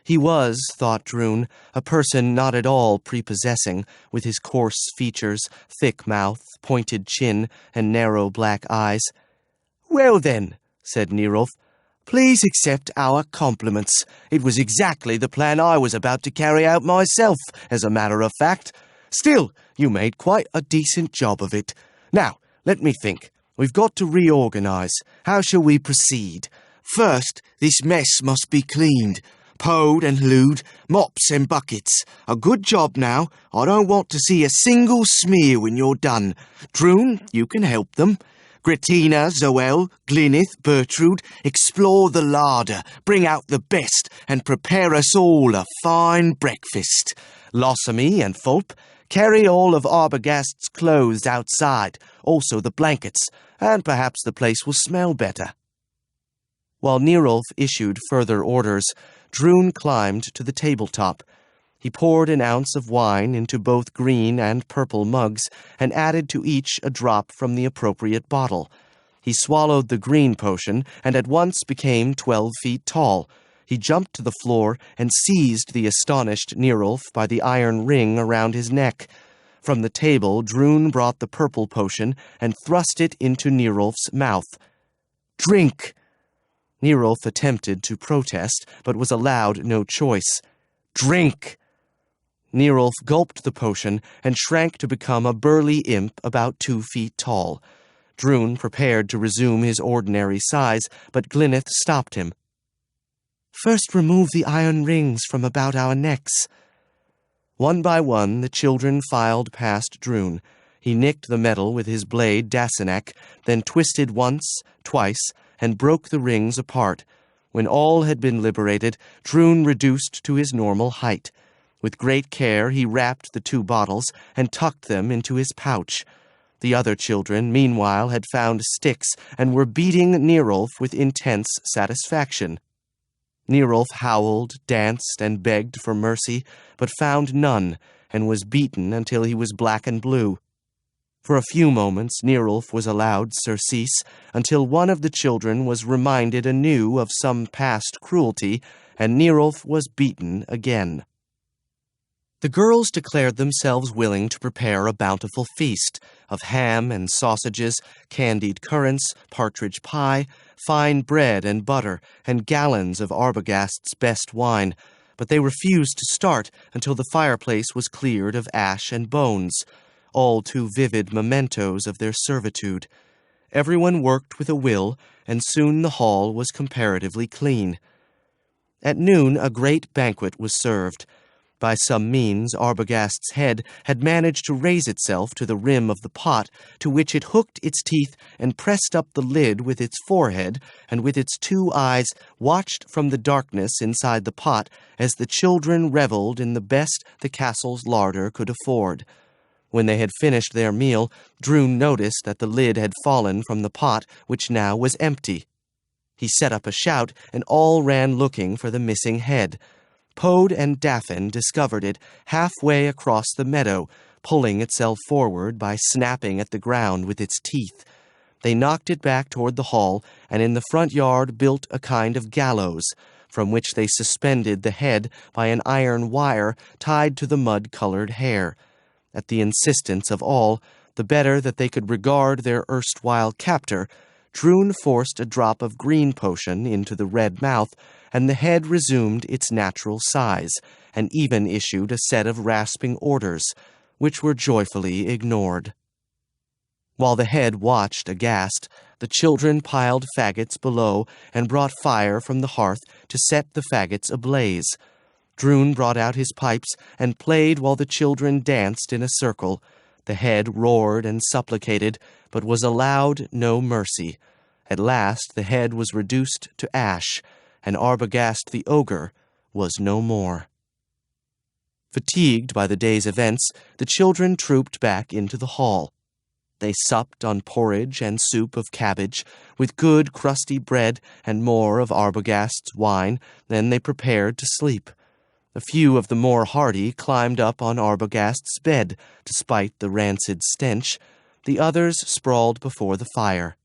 He was, thought Drun, a person not at all prepossessing, with his coarse features, thick mouth, pointed chin, and narrow black eyes. "Well then," said Nerulf, "please accept our compliments. It was exactly the plan I was about to carry out myself, as a matter of fact. Still, you made quite a decent job of it. Now, let me think. We've got to reorganize. How shall we proceed? First, this mess must be cleaned. Poed and lewed, mops and buckets. A good job now. I don't want to see a single smear when you're done. Drun, you can help them. Gretina, Zoel, Glyneth, Bertrude, explore the larder, bring out the best, and prepare us all a fine breakfast. Lossamy and Fulp, carry all of Arbogast's clothes outside, also the blankets, and perhaps the place will smell better." While Nerulf issued further orders, Drun climbed to the tabletop. He poured an ounce of wine into both green and purple mugs and added to each a drop from the appropriate bottle. He swallowed the green potion and at once became 12 feet tall. He jumped to the floor and seized the astonished Nerulf by the iron ring around his neck. From the table, Drun brought the purple potion and thrust it into Nerulf's mouth. "Drink!" Nerulf attempted to protest, but was allowed no choice. "Drink!" Nerulf gulped the potion and shrank to become a burly imp about 2 feet tall. Drun prepared to resume his ordinary size, but Glyneth stopped him. "First remove the iron rings from about our necks." One by one, the children filed past Drun. He nicked the metal with his blade Dasenak, then twisted once, twice, and broke the rings apart. When all had been liberated, Drun reduced to his normal height. With great care, he wrapped the 2 bottles and tucked them into his pouch. The other children, meanwhile, had found sticks and were beating Nerulf with intense satisfaction. Nerulf howled, danced, and begged for mercy, but found none, and was beaten until he was black and blue. For a few moments, Nerulf was allowed surcease, until one of the children was reminded anew of some past cruelty, and Nerulf was beaten again. The girls declared themselves willing to prepare a bountiful feast of ham and sausages, candied currants, partridge pie, fine bread and butter, and gallons of Arbogast's best wine, but they refused to start until the fireplace was cleared of ash and bones, all too vivid mementos of their servitude. Everyone worked with a will, and soon the hall was comparatively clean. At noon a great banquet was served. By some means, Arbogast's head had managed to raise itself to the rim of the pot, to which it hooked its teeth and pressed up the lid with its forehead, and with its 2 eyes watched from the darkness inside the pot as the children reveled in the best the castle's larder could afford. When they had finished their meal, Drun noticed that the lid had fallen from the pot, which now was empty. He set up a shout, and all ran looking for the missing head. Poed and Daffin discovered it halfway across the meadow, pulling itself forward by snapping at the ground with its teeth. They knocked it back toward the hall, and in the front yard built a kind of gallows, from which they suspended the head by an iron wire tied to the mud-colored hair. At the insistence of all, the better that they could regard their erstwhile captor, Drun forced a drop of green potion into the red mouth, and the head resumed its natural size, and even issued a set of rasping orders, which were joyfully ignored. While the head watched aghast, the children piled faggots below and brought fire from the hearth to set the faggots ablaze. Drun brought out his pipes and played while the children danced in a circle. The head roared and supplicated, but was allowed no mercy. At last the head was reduced to ash, and Arbogast the ogre was no more. Fatigued by the day's events, the children trooped back into the hall. They supped on porridge and soup of cabbage, with good crusty bread and more of Arbogast's wine. Then they prepared to sleep. A few of the more hardy climbed up on Arbogast's bed, despite the rancid stench. The others sprawled before the fire.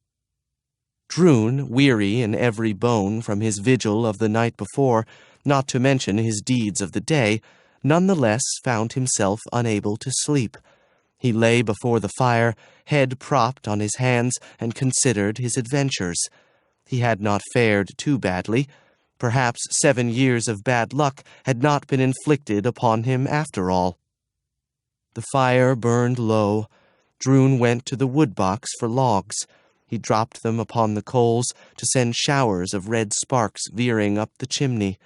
Drun, weary in every bone from his vigil of the night before, not to mention his deeds of the day, nonetheless found himself unable to sleep. He lay before the fire, head propped on his hands, and considered his adventures. He had not fared too badly. Perhaps 7 years of bad luck had not been inflicted upon him after all. The fire burned low. Drun went to the wood-box for logs. He dropped them upon the coals to send showers of red sparks veering up the chimney.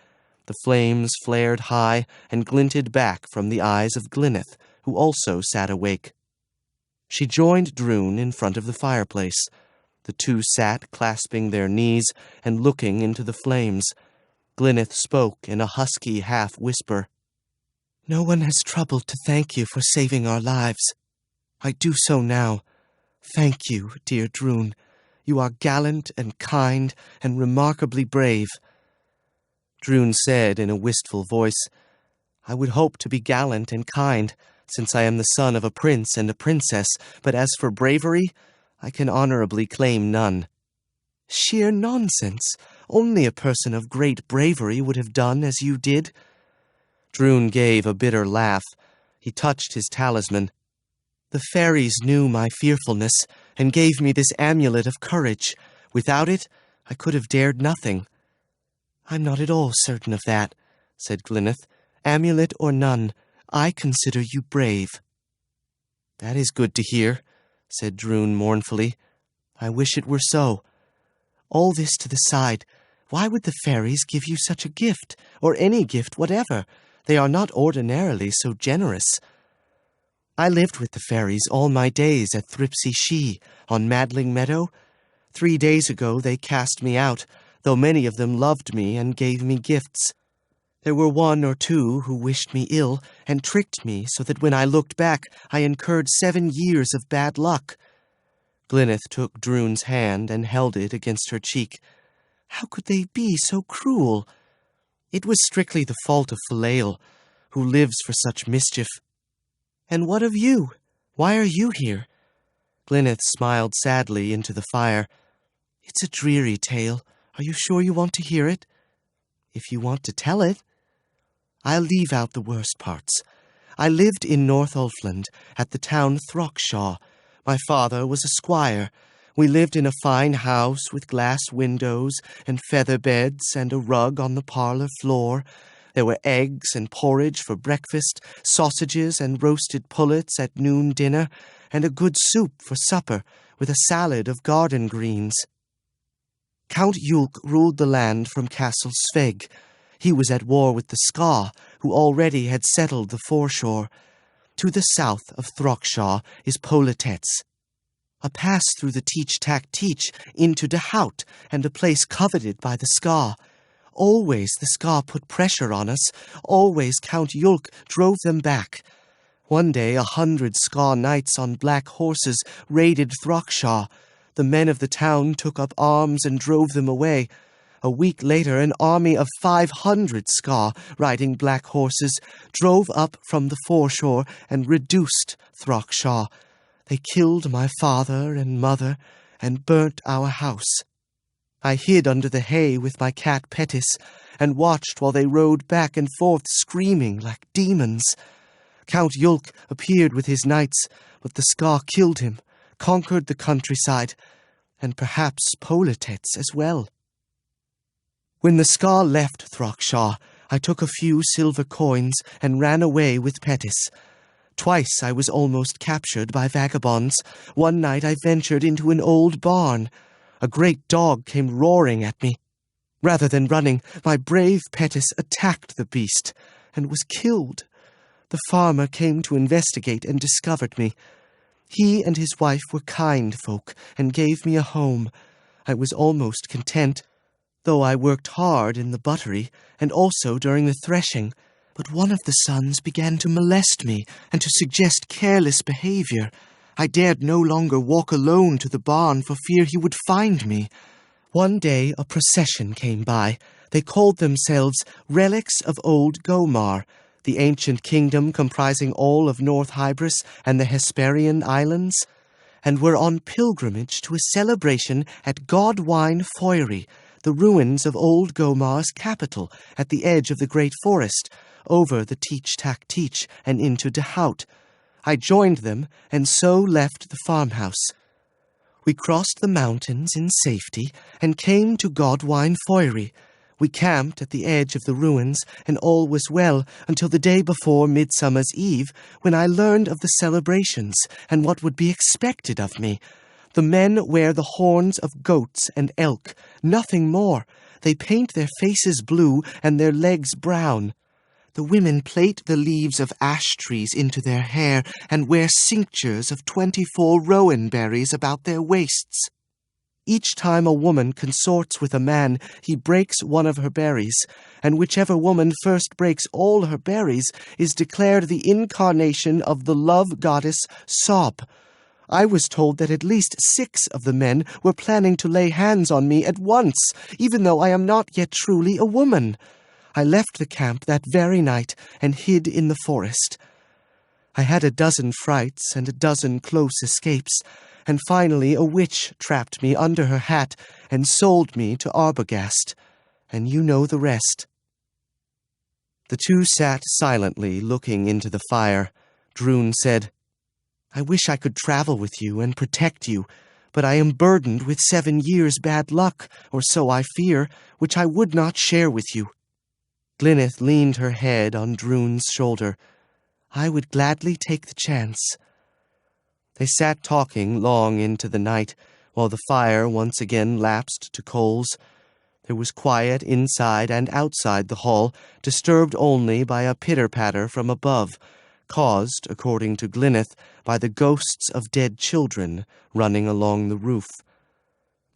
The flames flared high and glinted back from the eyes of Glyneth, who also sat awake. She joined Drun in front of the fireplace. The two sat clasping their knees and looking into the flames. Glyneth spoke in a husky half-whisper. "No one has troubled to thank you for saving our lives. I do so now. Thank you, dear Drun. You are gallant and kind and remarkably brave." Drun said in a wistful voice, "I would hope to be gallant and kind, since I am the son of a prince and a princess, but as for bravery, I can honorably claim none." "Sheer nonsense. Only a person of great bravery would have done as you did." Drun gave a bitter laugh. He touched his talisman. "The fairies knew my fearfulness and gave me this amulet of courage. Without it, I could have dared nothing." "I'm not at all certain of that," said Glyneth. "Amulet or none, I consider you brave." "That is good to hear," said Drun mournfully. "I wish it were so. All this to the side, why would the fairies give you such a gift, or any gift whatever? They are not ordinarily so generous." "I lived with the fairies all my days at Thripsy Shee, on Madling Meadow. 3 days ago they cast me out, though many of them loved me and gave me gifts. There were 1 or 2 who wished me ill and tricked me so that when I looked back I incurred 7 years of bad luck." Glyneth took Drun's hand and held it against her cheek. "How could they be so cruel?" "It was strictly the fault of Philael, who lives for such mischief." "And what of you? Why are you here?" Glyneth smiled sadly into the fire. "It's a dreary tale. Are you sure you want to hear it?" "If you want to tell it." "I'll leave out the worst parts. I lived in North Ulfland, at the town Throckshaw. My father was a squire. We lived in a fine house with glass windows and feather beds and a rug on the parlor floor. There were eggs and porridge for breakfast, sausages and roasted pullets at noon dinner, and a good soup for supper, with a salad of garden greens. Count Yulk ruled the land from Castle Sveg. He was at war with the Ska, who already had settled the foreshore. To the south of Throckshaw is Politets, a pass through the Teach-Tak-Teach into De Hout, and a place coveted by the Ska. Always the Ska put pressure on us. Always Count Yulk drove them back. One day 100 Ska knights on black horses raided Throckshaw. The men of the town took up arms and drove them away. A week later, an army of 500 Ska, riding black horses, drove up from the foreshore and reduced Throckshaw. They killed my father and mother and burnt our house. I hid under the hay with my cat Pettis and watched while they rode back and forth screaming like demons. Count Yulk appeared with his knights, but the Ska killed him, conquered the countryside. and perhaps politics as well. When the Scar left Throckshaw, I took a few silver coins and ran away with Pettis. Twice I was almost captured by vagabonds. One night I ventured into an old barn. A great dog came roaring at me. Rather than running, my brave Pettis attacked the beast and was killed. The farmer came to investigate and discovered me. He and his wife were kind folk and gave me a home. I was almost content, though I worked hard in the buttery and also during the threshing. But one of the sons began to molest me and to suggest careless behavior. I dared no longer walk alone to the barn for fear he would find me. One day a procession came by. They called themselves Relics of Old Gaul, the ancient kingdom comprising all of North Hybris and the Hesperian Islands, and were on pilgrimage to a celebration at Godwine Foyri, the ruins of Old Gaul's capital at the edge of the great forest, over the Teach-Tak-Teach and into Dehout. I joined them and so left the farmhouse. We crossed the mountains in safety and came to Godwine Foyri. We camped at the edge of the ruins, and all was well until the day before Midsummer's Eve, when I learned of the celebrations and what would be expected of me. The men wear the horns of goats and elk, nothing more. They paint their faces blue and their legs brown. The women plait the leaves of ash trees into their hair and wear cinctures of 24 rowan berries about their waists. Each time a woman consorts with a man, he breaks one of her berries, and whichever woman first breaks all her berries is declared the incarnation of the love goddess Sob. I was told that at least 6 of the men were planning to lay hands on me at once, even though I am not yet truly a woman. I left the camp that very night and hid in the forest. I had a dozen frights and a dozen close escapes, and finally a witch trapped me under her hat and sold me to Arbogast, and you know the rest. The two sat silently looking into the fire. Drun said, "I wish I could travel with you and protect you, but I am burdened with 7 years' bad luck, or so I fear, which I would not share with you." Glyneth leaned her head on Drun's shoulder. "I would gladly take the chance." They sat talking long into the night, while the fire once again lapsed to coals. There was quiet inside and outside the hall, disturbed only by a pitter-patter from above, caused, according to Glyneth, by the ghosts of dead children running along the roof.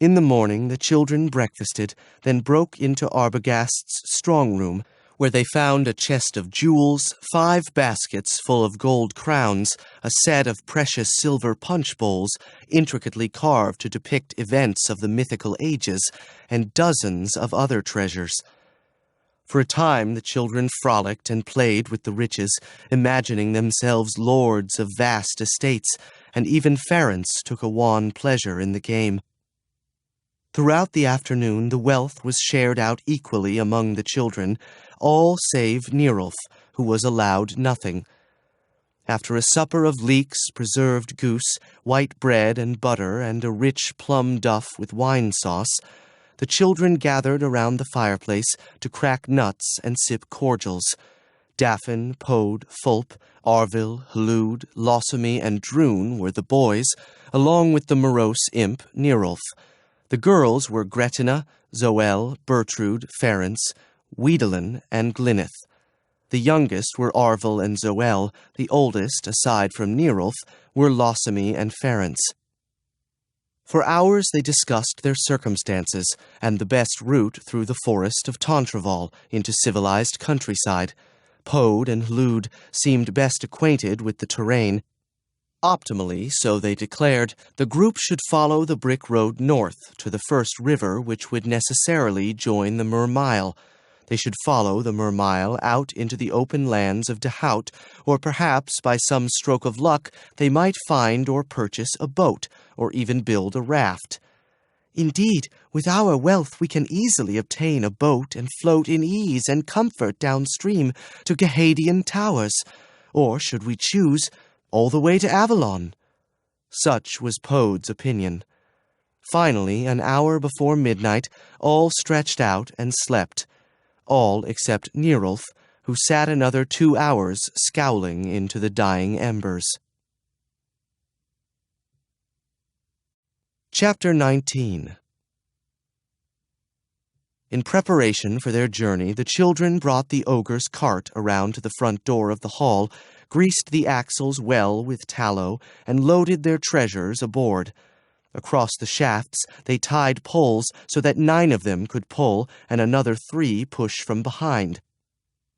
In the morning the children breakfasted, then broke into Arbogast's strong room, where they found a chest of jewels, 5 baskets full of gold crowns, a set of precious silver punch bowls, intricately carved to depict events of the mythical ages, and dozens of other treasures. For a time the children frolicked and played with the riches, imagining themselves lords of vast estates, and even Ference took a wan pleasure in the game. Throughout the afternoon the wealth was shared out equally among the children, all save Nerulf, who was allowed nothing. After a supper of leeks, preserved goose, white bread and butter, and a rich plum duff with wine sauce, the children gathered around the fireplace to crack nuts and sip cordials. Daffin, Pode, Fulp, Arvil, Halud, Lossamy, and Drun were the boys, along with the morose imp Nerulf. The girls were Gretina, Zoel, Bertrude, Ference, Wedelin, and Glyneth. The youngest were Arvil and Zoel. The oldest, aside from Nerulf, were Lossamy and Ference. For hours they discussed their circumstances and the best route through the forest of Tantreval into civilized countryside. Pode and Halud seemed best acquainted with the terrain. Optimally, so they declared, the group should follow the brick road north to the first river which would necessarily join the Mermile. They should follow the Mermile out into the open lands of Dehout, or perhaps by some stroke of luck they might find or purchase a boat, or even build a raft. "Indeed, with our wealth we can easily obtain a boat and float in ease and comfort downstream to Gehadian towers, or, should we choose, all the way to Avalon." Such was Pode's opinion. Finally, an hour before midnight, all stretched out and slept. All except Nerulf, who sat another 2 hours scowling into the dying embers. Chapter 19. In preparation for their journey, the children brought the ogre's cart around to the front door of the hall, greased the axles well with tallow, and loaded their treasures aboard. Across the shafts they tied poles so that 9 of them could pull and another 3 push from behind.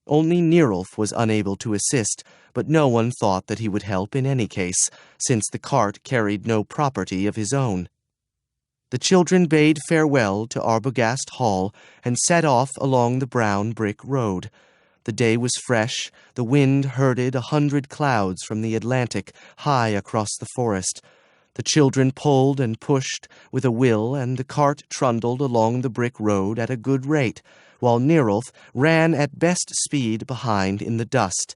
Only Nerulf was unable to assist, but no one thought that he would help in any case, since the cart carried no property of his own. The children bade farewell to Arbogast Hall and set off along the brown brick road. The day was fresh, the wind herded 100 clouds from the Atlantic high across the forest. The children pulled and pushed with a will, and the cart trundled along the brick road at a good rate, while Nerulf ran at best speed behind in the dust.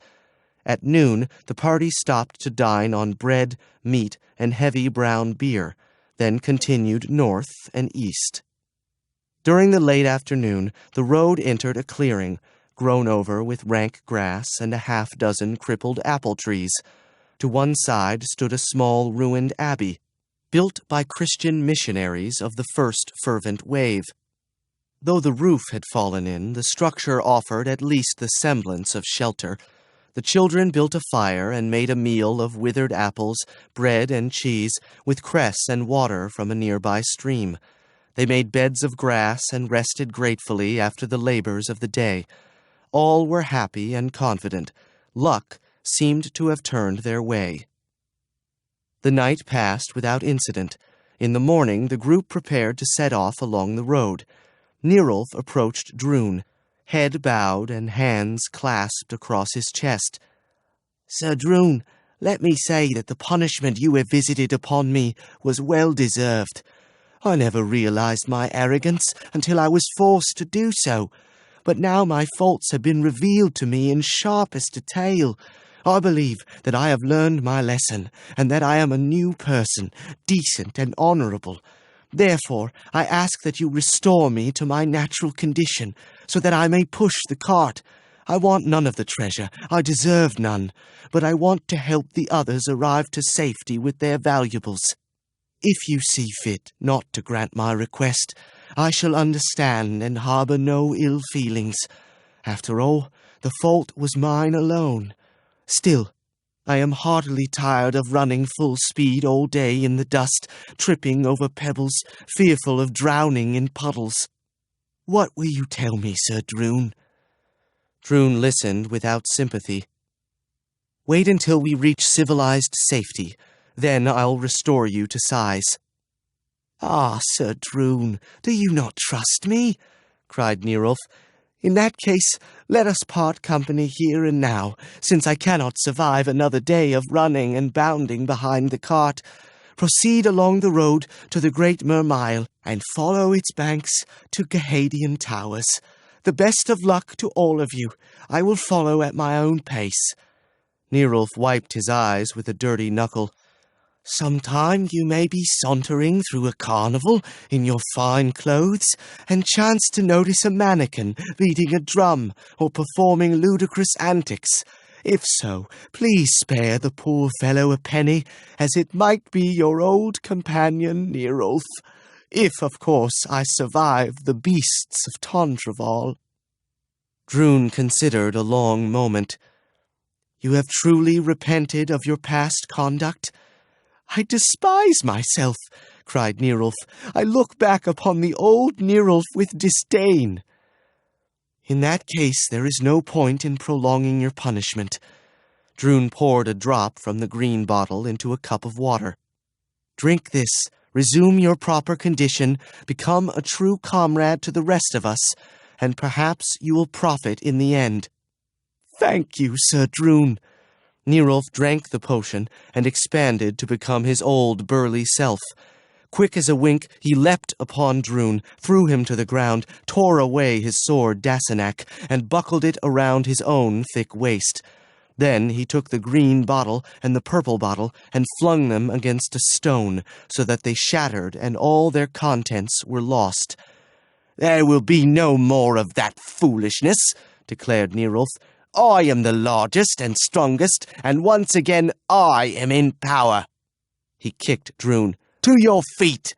At noon, the party stopped to dine on bread, meat, and heavy brown beer, then continued north and east. During the late afternoon, the road entered a clearing, grown over with rank grass and a 6 crippled apple trees. To one side stood a small ruined abbey, built by Christian missionaries of the first fervent wave. Though the roof had fallen in, the structure offered at least the semblance of shelter. The children built a fire and made a meal of withered apples, bread and cheese, with cress and water from a nearby stream. They made beds of grass and rested gratefully after the labors of the day. All were happy and confident. Luck seemed to have turned their way. The night passed without incident. In the morning, the group prepared to set off along the road. Nerulf approached Drun, head bowed and hands clasped across his chest. Sir Drun, let me say that the punishment you have visited upon me was well deserved. I never realized my arrogance until I was forced to do so, but now my faults have been revealed to me in sharpest detail. I believe that I have learned my lesson, and that I am a new person, decent and honorable. Therefore, I ask that you restore me to my natural condition, so that I may push the cart. I want none of the treasure, I deserve none, but I want to help the others arrive to safety with their valuables. If you see fit not to grant my request, I shall understand and harbor no ill feelings. After all, the fault was mine alone. Still, I am heartily tired of running full speed all day in the dust, tripping over pebbles, fearful of drowning in puddles. What will you tell me, Sir Drun? Drun listened without sympathy. Wait until we reach civilized safety. Then I'll restore you to size. Ah, Sir Drun, do you not trust me? Cried Nerulf. In that case, let us part company here and now, since I cannot survive another day of running and bounding behind the cart. Proceed along the road to the Great Mermile, and follow its banks to Gahadian Towers. The best of luck to all of you. I will follow at my own pace. Nerulf wiped his eyes with a dirty knuckle. Sometime you may be sauntering through a carnival in your fine clothes and chance to notice a mannequin beating a drum or performing ludicrous antics. If so, please spare the poor fellow a penny, as it might be your old companion Nerulf. If, of course, I survive the beasts of Tondreval. Drun considered a long moment. You have truly repented of your past conduct? I despise myself, cried Nerulf. I look back upon the old Nerulf with disdain. In that case, there is no point in prolonging your punishment. Drun poured a drop from the green bottle into a cup of water. Drink this, resume your proper condition, become a true comrade to the rest of us, and perhaps you will profit in the end. Thank you, Sir Drun. Nerulf drank the potion and expanded to become his old burly self. Quick as a wink, he leapt upon Drun, threw him to the ground, tore away his sword Dasenak, and buckled it around his own thick waist. Then he took the green bottle and the purple bottle and flung them against a stone, so that they shattered and all their contents were lost. "There will be no more of that foolishness," declared Nerulf. "I am the largest and strongest, and once again I am in power." He kicked Drun. "To your feet!"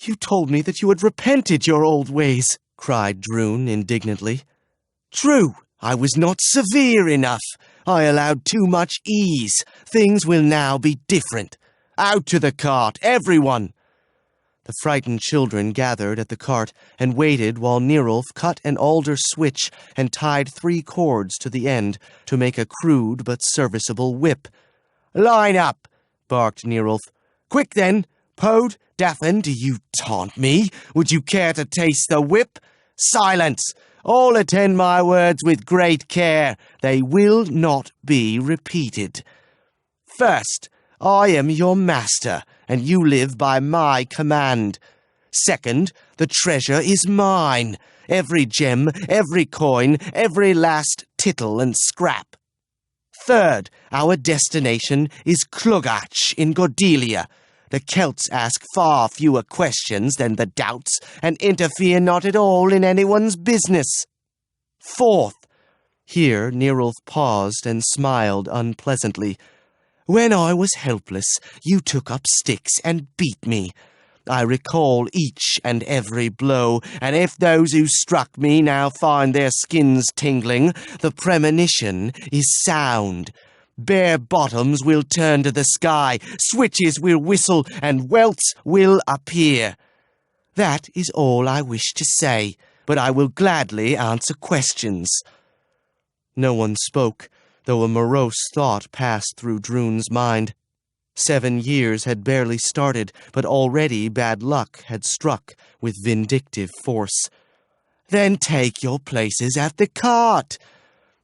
"You told me that you had repented your old ways," cried Drun indignantly. "True, I was not severe enough. I allowed too much ease. Things will now be different. Out to the cart, everyone!" The frightened children gathered at the cart and waited while Nerulf cut an alder switch and tied 3 cords to the end to make a crude but serviceable whip. "Line up!" barked Nerulf. "Quick then! Pode, Daffin, do you taunt me? Would you care to taste the whip? Silence! All attend my words with great care. They will not be repeated. First, I am your master, and you live by my command. Second, the treasure is mine. Every gem, every coin, every last tittle and scrap. Third, our destination is Clogach in Gordelia. The Celts ask far fewer questions than the Doubts, and interfere not at all in anyone's business. Fourth," here Nerulf paused and smiled unpleasantly, "when I was helpless, you took up sticks and beat me. I recall each and every blow, and if those who struck me now find their skins tingling, the premonition is sound. Bare bottoms will turn to the sky, switches will whistle, and welts will appear. That is all I wish to say, but I will gladly answer questions." No one spoke, though a morose thought passed through Drun's mind. 7 years had barely started, but already bad luck had struck with vindictive force. "Then take your places at the cart.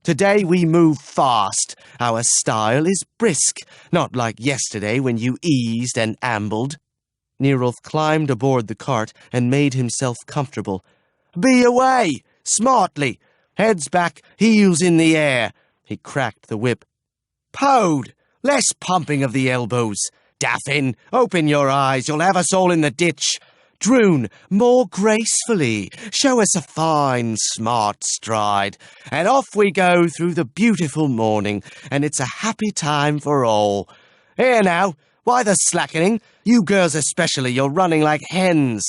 Today we move fast. Our style is brisk, not like yesterday when you eased and ambled." Nerulf climbed aboard the cart and made himself comfortable. "Be away! Smartly! Heads back, heels in the air!" He cracked the whip. "Pode! Less pumping of the elbows! Daffin, open your eyes, you'll have us all in the ditch! Drun, more gracefully! Show us a fine, smart stride! And off we go through the beautiful morning, and it's a happy time for all. Here now, why the slackening? You girls especially, you're running like hens."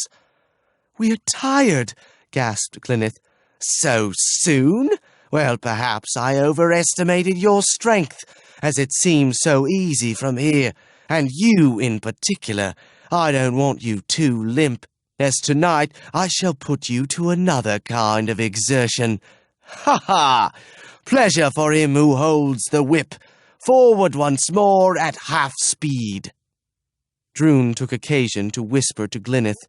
"We're tired," gasped Glyneth. "So soon? Well, perhaps I overestimated your strength, as it seems so easy from here, and you in particular. I don't want you too limp, as tonight I shall put you to another kind of exertion. Ha ha! Pleasure for him who holds the whip. Forward once more at half speed." Drun took occasion to whisper to Glyneth,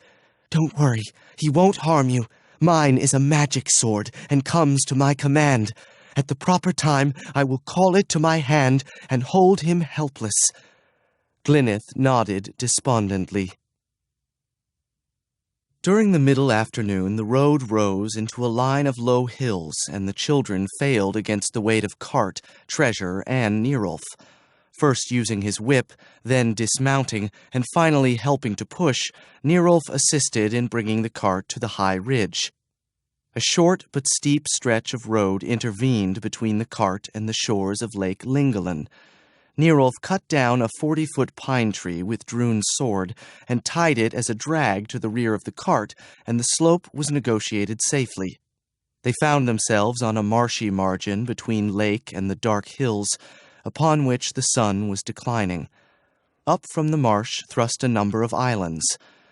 "Don't worry, he won't harm you. Mine is a magic sword and comes to my command. At the proper time, I will call it to my hand and hold him helpless." Glyneth nodded despondently. During the middle afternoon, the road rose into a line of low hills, and the children failed against the weight of cart, treasure, and Nerulf. First using his whip, then dismounting, and finally helping to push, Nerulf assisted in bringing the cart to the high ridge. A short but steep stretch of road intervened between the cart and the shores of Lake Lingalan. Nerulf cut down a 40-foot pine tree with Drun's sword and tied it as a drag to the rear of the cart, and the slope was negotiated safely. They found themselves on a marshy margin between lake and the dark hills, upon which the sun was declining. Up from the marsh thrust a number of islands.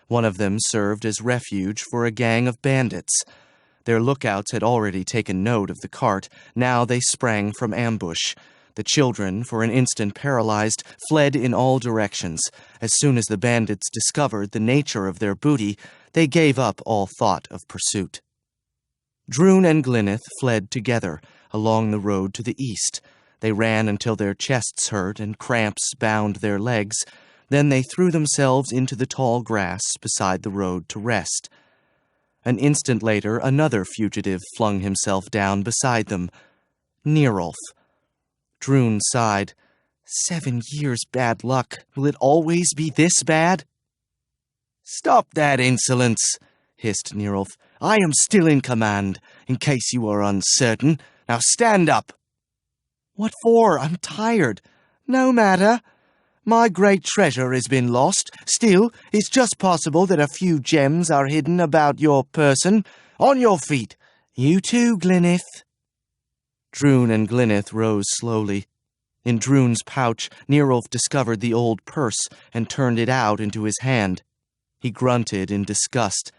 One of them served as refuge for a gang of bandits. Their lookouts had already taken note of the cart. Now they sprang from ambush. The children, for an instant paralyzed, fled in all directions. As soon as the bandits discovered the nature of their booty, they gave up all thought of pursuit. Drun and Glyneth fled together along the road to the east. They ran until their chests hurt and cramps bound their legs. Then they threw themselves into the tall grass beside the road to rest. An instant later, another fugitive flung himself down beside them. Nerulf. Droon sighed. 7 years bad luck. Will it always be this bad? Stop that insolence, hissed Nerulf. I am still in command, in case you are uncertain. Now stand up. What for? I'm tired. No matter. My great treasure has been lost. Still, it's just possible that a few gems are hidden about your person. On your feet. You too, Glyneth. Droon and Glyneth rose slowly. In Droon's pouch, Nerulf discovered the old purse and turned it out into his hand. He grunted in disgust.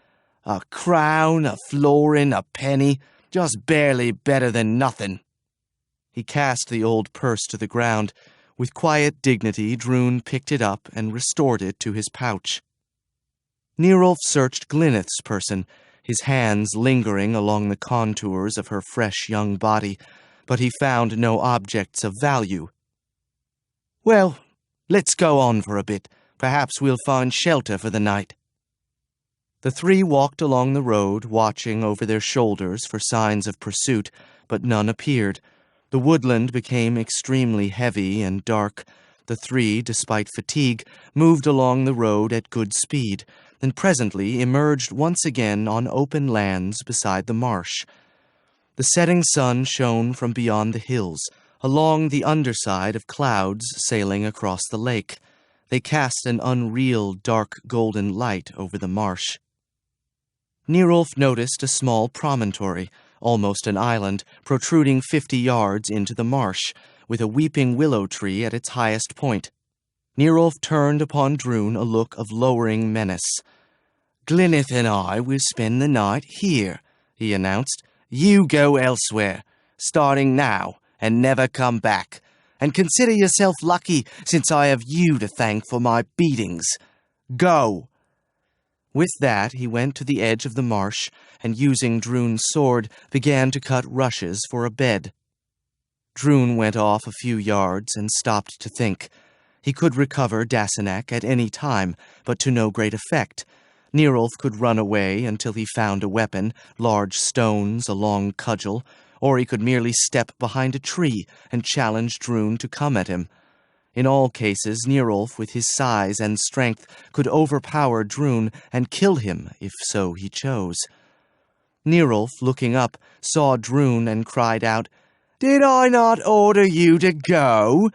A crown, a florin, a penny, just barely better than nothing. He cast the old purse to the ground. With quiet dignity, Droon picked it up and restored it to his pouch. Nerulf searched Glyneth's person, his hands lingering along the contours of her fresh young body, but he found no objects of value. Well, let's go on for a bit. Perhaps we'll find shelter for the night. The three walked along the road, watching over their shoulders for signs of pursuit, but none appeared. The woodland became extremely heavy and dark. The three, despite fatigue, moved along the road at good speed, and presently emerged once again on open lands beside the marsh. The setting sun shone from beyond the hills, along the underside of clouds sailing across the lake. They cast an unreal dark golden light over the marsh. Nerulf noticed a small promontory, almost an island, protruding 50 yards into the marsh, with a weeping willow tree at its highest point. Nerulf turned upon Droon a look of lowering menace. Glyneth and I will spend the night here, he announced. You go elsewhere, starting now, and never come back. And consider yourself lucky, since I have you to thank for my beatings. Go! With that, he went to the edge of the marsh, and using Droon's sword, began to cut rushes for a bed. Droon went off a few yards and stopped to think. He could recover Dasenak at any time, but to no great effect. Nerulf could run away until he found a weapon, large stones, a long cudgel, or he could merely step behind a tree and challenge Droon to come at him. In all cases, Nerulf, with his size and strength, could overpower Droon and kill him, if so he chose. Nerulf, looking up, saw Droon and cried out, Did I not order you to go?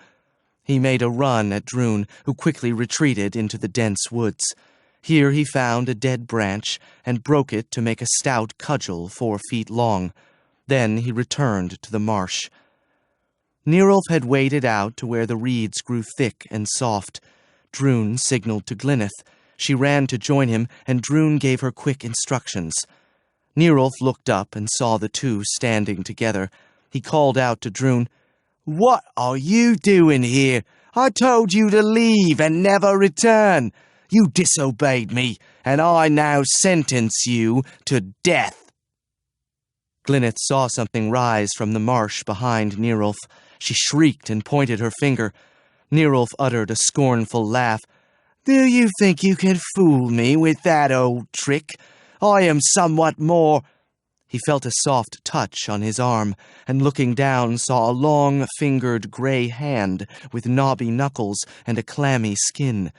He made a run at Droon, who quickly retreated into the dense woods. Here he found a dead branch and broke it to make a stout cudgel 4 feet long. Then he returned to the marsh. Nerulf had waded out to where the reeds grew thick and soft. Droon signaled to Glyneth. She ran to join him, and Droon gave her quick instructions. Nerulf looked up and saw the two standing together. He called out to Droon, What are you doing here? I told you to leave and never return. You disobeyed me, and I now sentence you to death. Glyneth saw something rise from the marsh behind Nerulf. She shrieked and pointed her finger. Nerulf uttered a scornful laugh. Do you think you can fool me with that old trick? I am somewhat more... He felt a soft touch on his arm, and looking down saw a long-fingered gray hand with knobby knuckles and a clammy skin.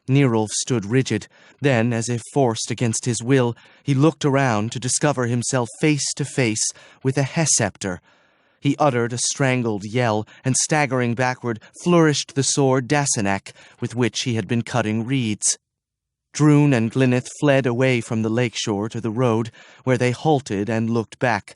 Nerulf stood rigid. Then, as if forced against his will, he looked around to discover himself face to face with a Heceptor. He uttered a strangled yell, and staggering backward, flourished the sword Dasenak, with which he had been cutting reeds. Droon and Glyneth fled away from the lakeshore to the road, where they halted and looked back.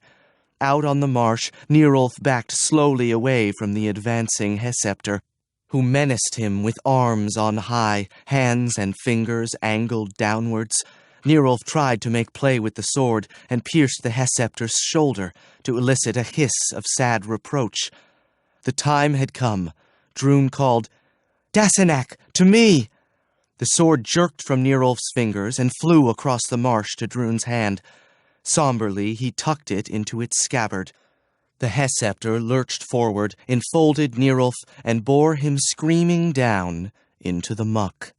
Out on the marsh, Nerulf backed slowly away from the advancing Heceptor, who menaced him with arms on high, hands and fingers angled downwards. Nerulf tried to make play with the sword and pierced the Heceptor's shoulder to elicit a hiss of sad reproach. The time had come. Droon called, Dasenak, to me! The sword jerked from Nerulf's fingers and flew across the marsh to Droon's hand. Somberly, he tucked it into its scabbard. The Heceptor lurched forward, enfolded Nerulf, and bore him screaming down into the muck.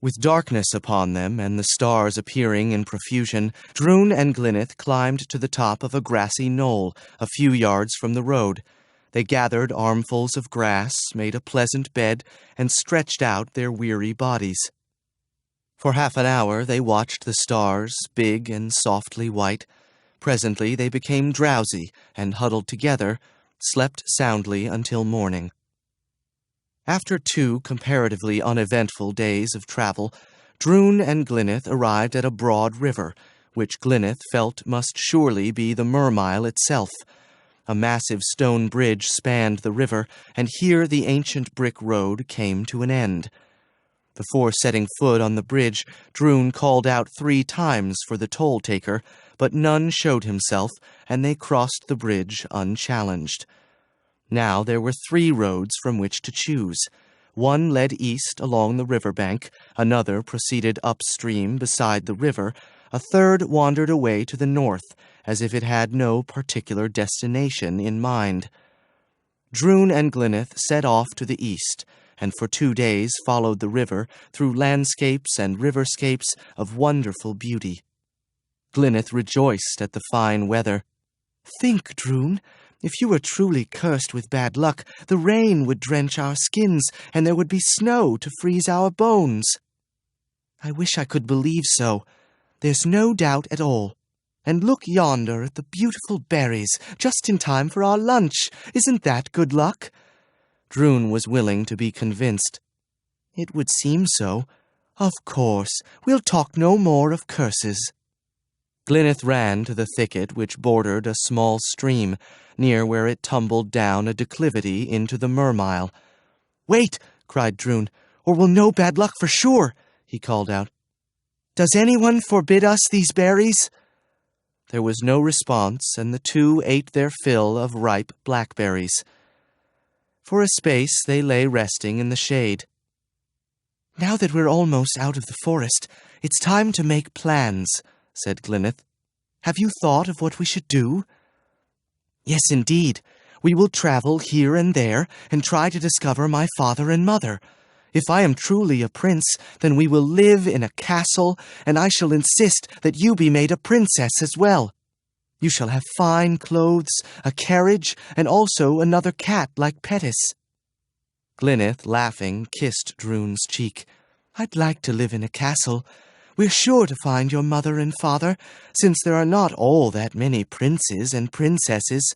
With darkness upon them and the stars appearing in profusion, Droon and Glyneth climbed to the top of a grassy knoll a few yards from the road. They gathered armfuls of grass, made a pleasant bed, and stretched out their weary bodies. For half an hour they watched the stars, big and softly white. Presently they became drowsy and huddled together, slept soundly until morning. After 2 comparatively uneventful days of travel, Droon and Glyneth arrived at a broad river, which Glyneth felt must surely be the Mermile itself. A massive stone bridge spanned the river, and here the ancient brick road came to an end. Before setting foot on the bridge, Droon called out 3 times for the toll-taker, but none showed himself, and they crossed the bridge unchallenged. Now there were 3 roads from which to choose. One led east along the riverbank, another proceeded upstream beside the river, a third wandered away to the north, as if it had no particular destination in mind. Droon and Glyneth set off to the east, and for 2 days followed the river through landscapes and riverscapes of wonderful beauty. Glyneth rejoiced at the fine weather. "Think, Droon, if you were truly cursed with bad luck, the rain would drench our skins, and there would be snow to freeze our bones." "I wish I could believe so. There's no doubt at all. And look yonder at the beautiful berries, just in time for our lunch. Isn't that good luck?" Droon was willing to be convinced. "It would seem so. Of course, we'll talk no more of curses." Glyneth ran to the thicket which bordered a small stream, near where it tumbled down a declivity into the Mermile. "Wait!" cried Droon, "or we'll know bad luck for sure," he called out. "Does anyone forbid us these berries?" There was no response, and the 2 ate their fill of ripe blackberries. For a space they lay resting in the shade. "Now that we're almost out of the forest, it's time to make plans," said Glyneth. "Have you thought of what we should do?" "Yes, indeed. We will travel here and there and try to discover my father and mother. If I am truly a prince, then we will live in a castle, and I shall insist that you be made a princess as well. You shall have fine clothes, a carriage, and also another cat like Pettis." Glyneth, laughing, kissed Droon's cheek. "I'd like to live in a castle. We're sure to find your mother and father, since there are not all that many princes and princesses."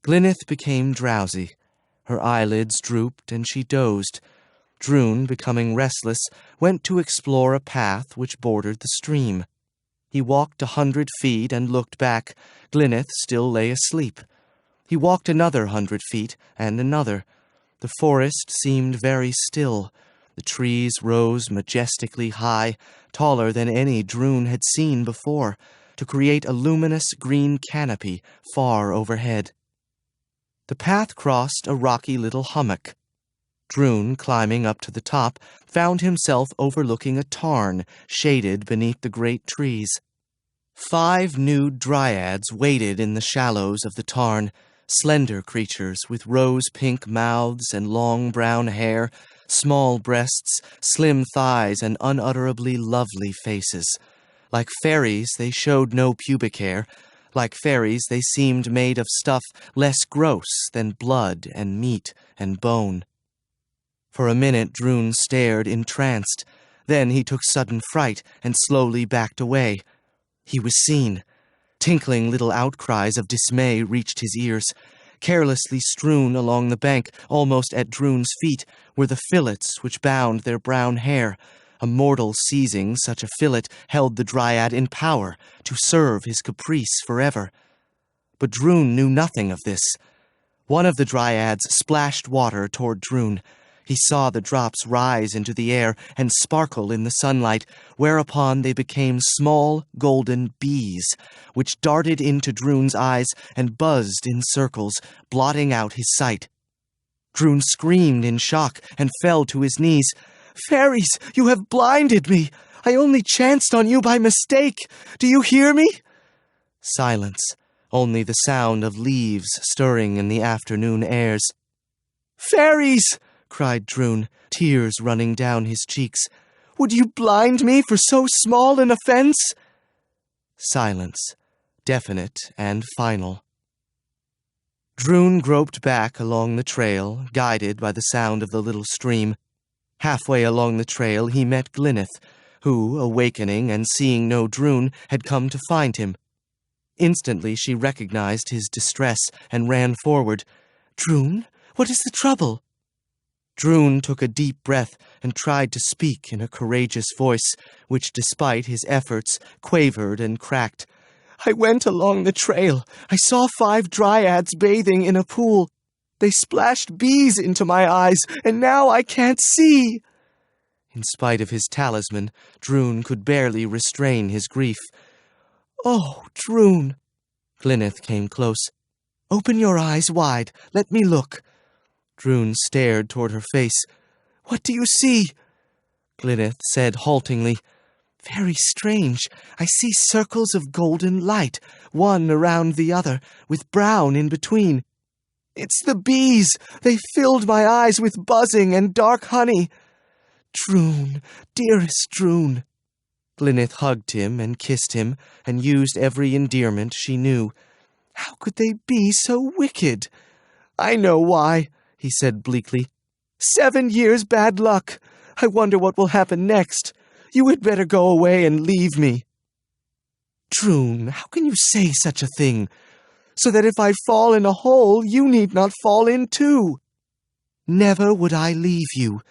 Glyneth became drowsy. Her eyelids drooped, and she dozed. Droon, becoming restless, went to explore a path which bordered the stream. He walked 100 feet and looked back. Glyneth still lay asleep. He walked another 100 feet, and another. The forest seemed very still. The trees rose majestically high, taller than any Droon had seen before, to create a luminous green canopy far overhead. The path crossed a rocky little hummock. Droon, climbing up to the top, found himself overlooking a tarn shaded beneath the great trees. 5 nude dryads waited in the shallows of the tarn, slender creatures with rose-pink mouths and long brown hair, small breasts, slim thighs, and unutterably lovely faces. Like fairies, they showed no pubic hair. Like fairies, they seemed made of stuff less gross than blood and meat and bone. For a minute, Droon stared entranced. Then he took sudden fright and slowly backed away. He was seen. Tinkling little outcries of dismay reached his ears. Carelessly strewn along the bank, almost at Droon's feet, were the fillets which bound their brown hair. A mortal seizing such a fillet held the dryad in power to serve his caprice forever. But Droon knew nothing of this. One of the dryads splashed water toward Droon. He saw the drops rise into the air and sparkle in the sunlight, whereupon they became small golden bees, which darted into Droon's eyes and buzzed in circles, blotting out his sight. Droon screamed in shock and fell to his knees. "Fairies, you have blinded me! I only chanced on you by mistake! Do you hear me?" Silence, only the sound of leaves stirring in the afternoon airs. "Fairies!" cried Drun, tears running down his cheeks. "Would you blind me for so small an offense?" Silence, definite and final. Drun groped back along the trail, guided by the sound of the little stream. Halfway along the trail he met Glyneth, who, awakening and seeing no Drun, had come to find him. Instantly she recognized his distress and ran forward. "Drun, what is the trouble?" Drun took a deep breath and tried to speak in a courageous voice, which, despite his efforts, quavered and cracked. "I went along the trail. I saw 5 dryads bathing in a pool. They splashed bees into my eyes, and now I can't see." In spite of his talisman, Drun could barely restrain his grief. "Oh, Drun!" Glyneth came close. "Open your eyes wide. Let me look." Drun stared toward her face. "What do you see?" Glyneth said haltingly, "Very strange. I see circles of golden light, one around the other, with brown in between. It's the bees! They filled my eyes with buzzing and dark honey." "Drun, dearest Drun." Glyneth hugged him and kissed him and used every endearment she knew. "How could they be so wicked?" "I know why," he said bleakly. 7 years bad luck. I wonder what will happen next. You had better go away and leave me." "Drun, how can you say such a thing? So that if I fall in a hole, you need not fall in too." "Never would I leave you."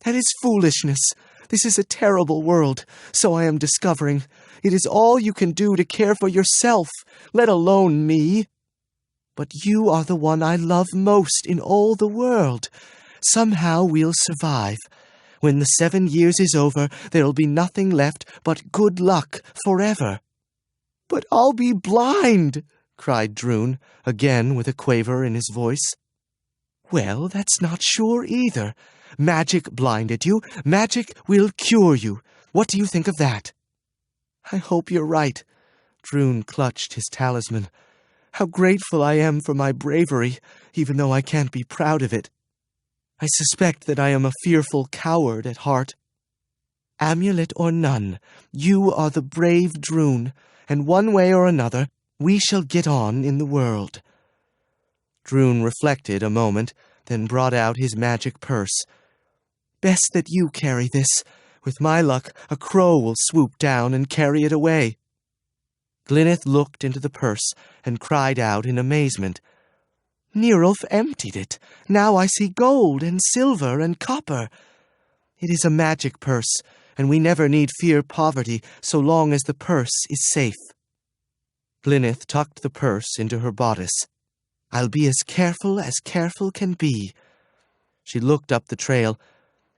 "That is foolishness. This is a terrible world, so I am discovering. It is all you can do to care for yourself, let alone me." "But you are the one I love most in all the world. Somehow we'll survive. When the 7 years is over, there'll be nothing left but good luck forever." "But I'll be blind," cried Drun, again with a quaver in his voice. "Well, that's not sure either. Magic blinded you. Magic will cure you. What do you think of that?" "I hope you're right." Drun clutched his talisman. "How grateful I am for my bravery, even though I can't be proud of it. I suspect that I am a fearful coward at heart. Amulet or none, you are the brave Drun, and one way or another, we shall get on in the world." Drun reflected a moment, then brought out his magic purse. "Best that you carry this. With my luck, a crow will swoop down and carry it away." Glyneth looked into the purse and cried out in amazement. "Nerulf emptied it. Now I see gold and silver and copper. It is a magic purse, and we never need fear poverty so long as the purse is safe." Glyneth tucked the purse into her bodice. "I'll be as careful can be." She looked up the trail.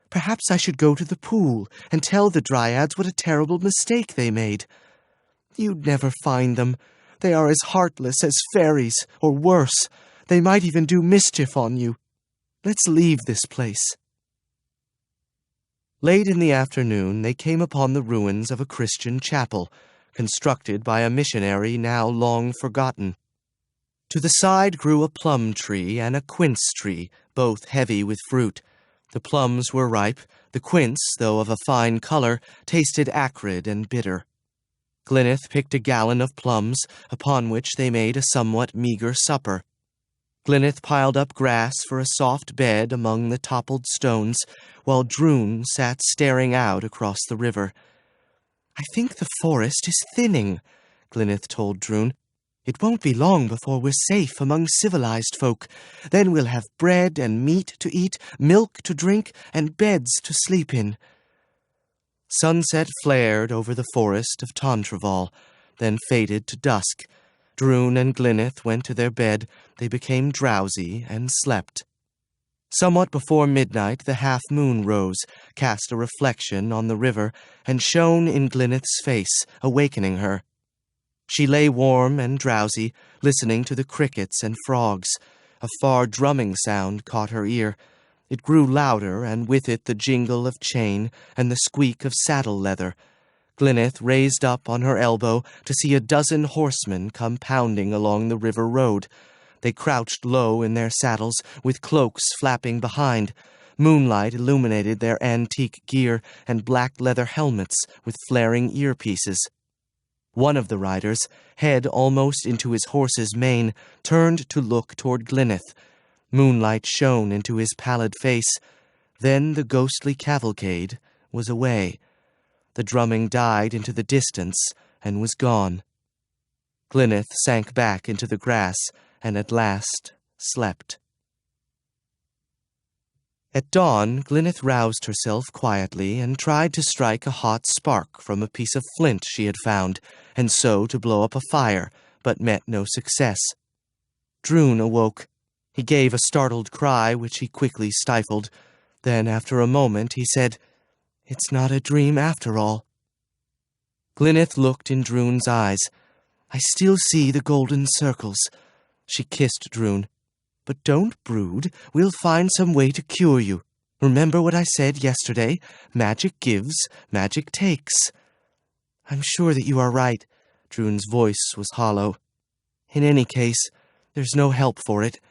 "Perhaps I should go to the pool and tell the dryads what a terrible mistake they made. You'd never find them. They are as heartless as fairies, or worse. They might even do mischief on you. Let's leave this place." Late in the afternoon, they came upon the ruins of a Christian chapel, constructed by a missionary now long forgotten. To the side grew a plum tree and a quince tree, both heavy with fruit. The plums were ripe. The quince, though of a fine color, tasted acrid and bitter. Glyneth picked a gallon of plums, upon which they made a somewhat meager supper. Glyneth piled up grass for a soft bed among the toppled stones, while Drun sat staring out across the river. "I think the forest is thinning," Glyneth told Drun. "It won't be long before we're safe among civilized folk. Then we'll have bread and meat to eat, milk to drink, and beds to sleep in." Sunset flared over the forest of Tantreval, then faded to dusk. Drun and Glyneth went to their bed. They became drowsy and slept. Somewhat before midnight, the half-moon rose, cast a reflection on the river, and shone in Glyneth's face, awakening her. She lay warm and drowsy, listening to the crickets and frogs. A far drumming sound caught her ear. It grew louder, and with it the jingle of chain and the squeak of saddle leather. Glyneth raised up on her elbow to see a dozen horsemen come pounding along the river road. They crouched low in their saddles, with cloaks flapping behind. Moonlight illuminated their antique gear and black leather helmets with flaring earpieces. One of the riders, head almost into his horse's mane, turned to look toward Glyneth. Moonlight shone into his pallid face. Then the ghostly cavalcade was away. The drumming died into the distance and was gone. Glyneth sank back into the grass and at last slept. At dawn, Glyneth roused herself quietly and tried to strike a hot spark from a piece of flint she had found, and so to blow up a fire, but met no success. Drun awoke. He gave a startled cry, which he quickly stifled. Then, after a moment, he said, "It's not a dream after all." Glyneth looked in Drun's eyes. "I still see the golden circles." She kissed Drun. "But don't brood. We'll find some way to cure you. Remember what I said yesterday? Magic gives, magic takes." "I'm sure that you are right." Drun's voice was hollow. "In any case, there's no help for it."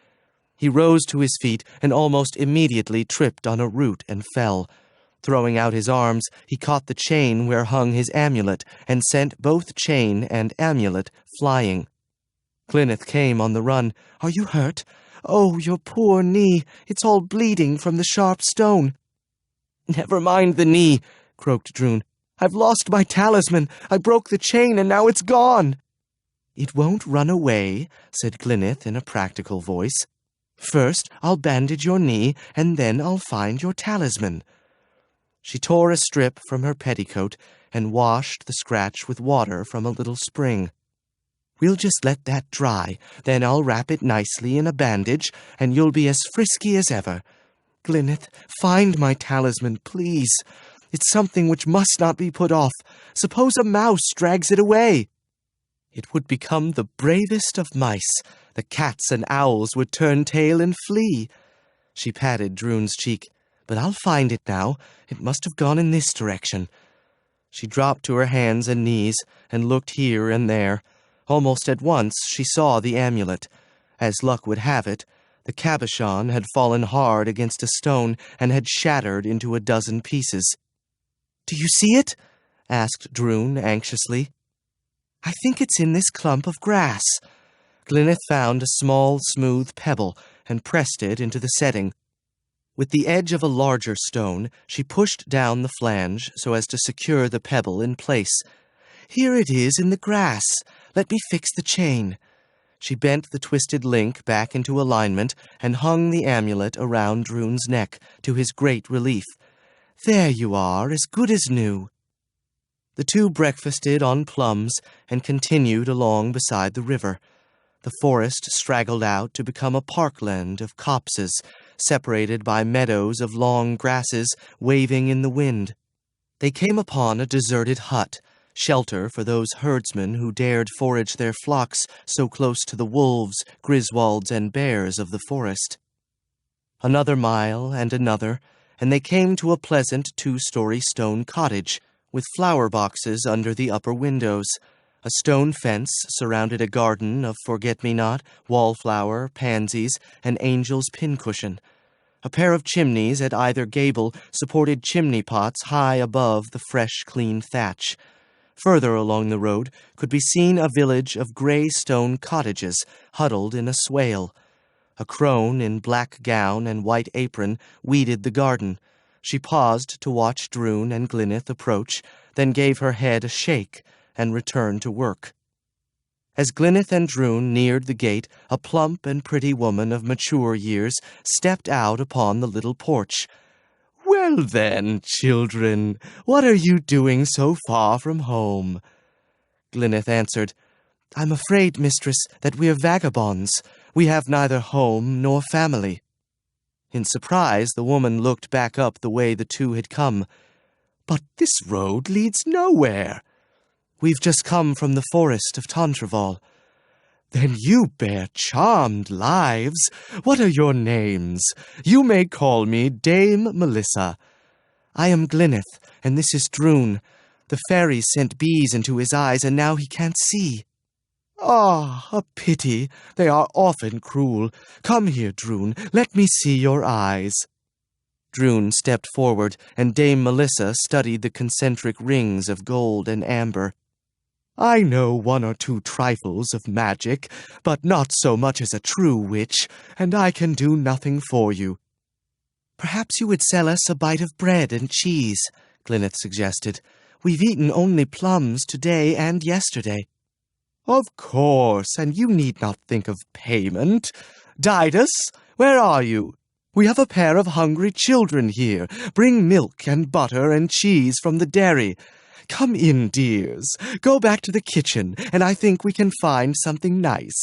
He rose to his feet and almost immediately tripped on a root and fell. Throwing out his arms, he caught the chain where hung his amulet and sent both chain and amulet flying. Glyneth came on the run. "Are you hurt? Oh, your poor knee. It's all bleeding from the sharp stone." "Never mind the knee," croaked Drun. "I've lost my talisman. I broke the chain and now it's gone." "It won't run away," said Glyneth in a practical voice. "First, I'll bandage your knee, and then I'll find your talisman." She tore a strip from her petticoat and washed the scratch with water from a little spring. "We'll just let that dry, then I'll wrap it nicely in a bandage, and you'll be as frisky as ever. Glyneth, find my talisman, please. It's something which must not be put off. Suppose a mouse drags it away." "It would become the bravest of mice. The cats and owls would turn tail and flee." She patted Drun's cheek. "But I'll find it now. It must have gone in this direction." She dropped to her hands and knees and looked here and there. Almost at once she saw the amulet. As luck would have it, the cabochon had fallen hard against a stone and had shattered into a dozen pieces. "Do you see it?" asked Drun anxiously. "I think it's in this clump of grass." Glyneth found a small, smooth pebble and pressed it into the setting. With the edge of a larger stone, she pushed down the flange so as to secure the pebble in place. "Here it is in the grass. Let me fix the chain." She bent the twisted link back into alignment and hung the amulet around Drun's neck, to his great relief. "There you are, as good as new." The two breakfasted on plums and continued along beside the river. The forest straggled out to become a parkland of copses, separated by meadows of long grasses waving in the wind. They came upon a deserted hut, shelter for those herdsmen who dared forage their flocks so close to the wolves, griswolds, and bears of the forest. Another mile and another, and they came to a pleasant 2-story stone cottage, with flower boxes under the upper windows. A stone fence surrounded a garden of forget-me-not, wallflower, pansies, and angel's pincushion. A pair of chimneys at either gable supported chimney pots high above the fresh, clean thatch. Further along the road could be seen a village of gray stone cottages huddled in a swale. A crone in black gown and white apron weeded the garden. She paused to watch Drun and Glyneth approach, then gave her head a shake and returned to work. As Glyneth and Drun neared the gate, a plump and pretty woman of mature years stepped out upon the little porch. "Well then, children, what are you doing so far from home?" Glyneth answered, "I'm afraid, mistress, that we're vagabonds. We have neither home nor family." In surprise, the woman looked back up the way the two had come. "But this road leads nowhere." "We've just come from the forest of Tantreval." "Then you bear charmed lives. What are your names? You may call me Dame Melissa." "I am Glyneth, and this is Drun. The fairies sent bees into his eyes, and now he can't see." "Ah, a pity. They are often cruel. Come here, Drun. Let me see your eyes." Drun stepped forward, and Dame Melissa studied the concentric rings of gold and amber. I know one or two trifles of magic, but not so much as a true witch, and I can do nothing for you. Perhaps you would sell us a bite of bread and cheese, Glyneth suggested. We've eaten only plums today and yesterday. Of course, and you need not think of payment. Didas, where are you? We have a pair of hungry children here. Bring milk and butter and cheese from the dairy. Come in, dears. Go back to the kitchen, and I think we can find something nice.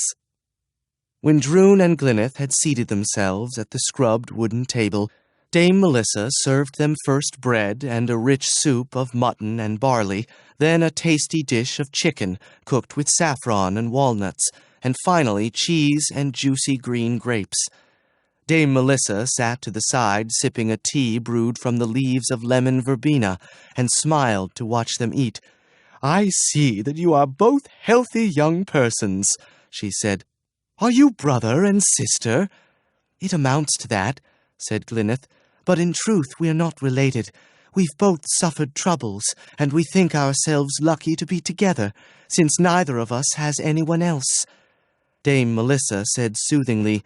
When Drun and Glyneth had seated themselves at the scrubbed wooden table, Dame Melissa served them first bread and a rich soup of mutton and barley, then a tasty dish of chicken cooked with saffron and walnuts, and finally cheese and juicy green grapes. Dame Melissa sat to the side sipping a tea brewed from the leaves of lemon verbena, and smiled to watch them eat. I see that you are both healthy young persons, she said. Are you brother and sister? It amounts to that, said Glyneth, but in truth we are not related. We've both suffered troubles, and we think ourselves lucky to be together, since neither of us has anyone else. Dame Melissa said soothingly,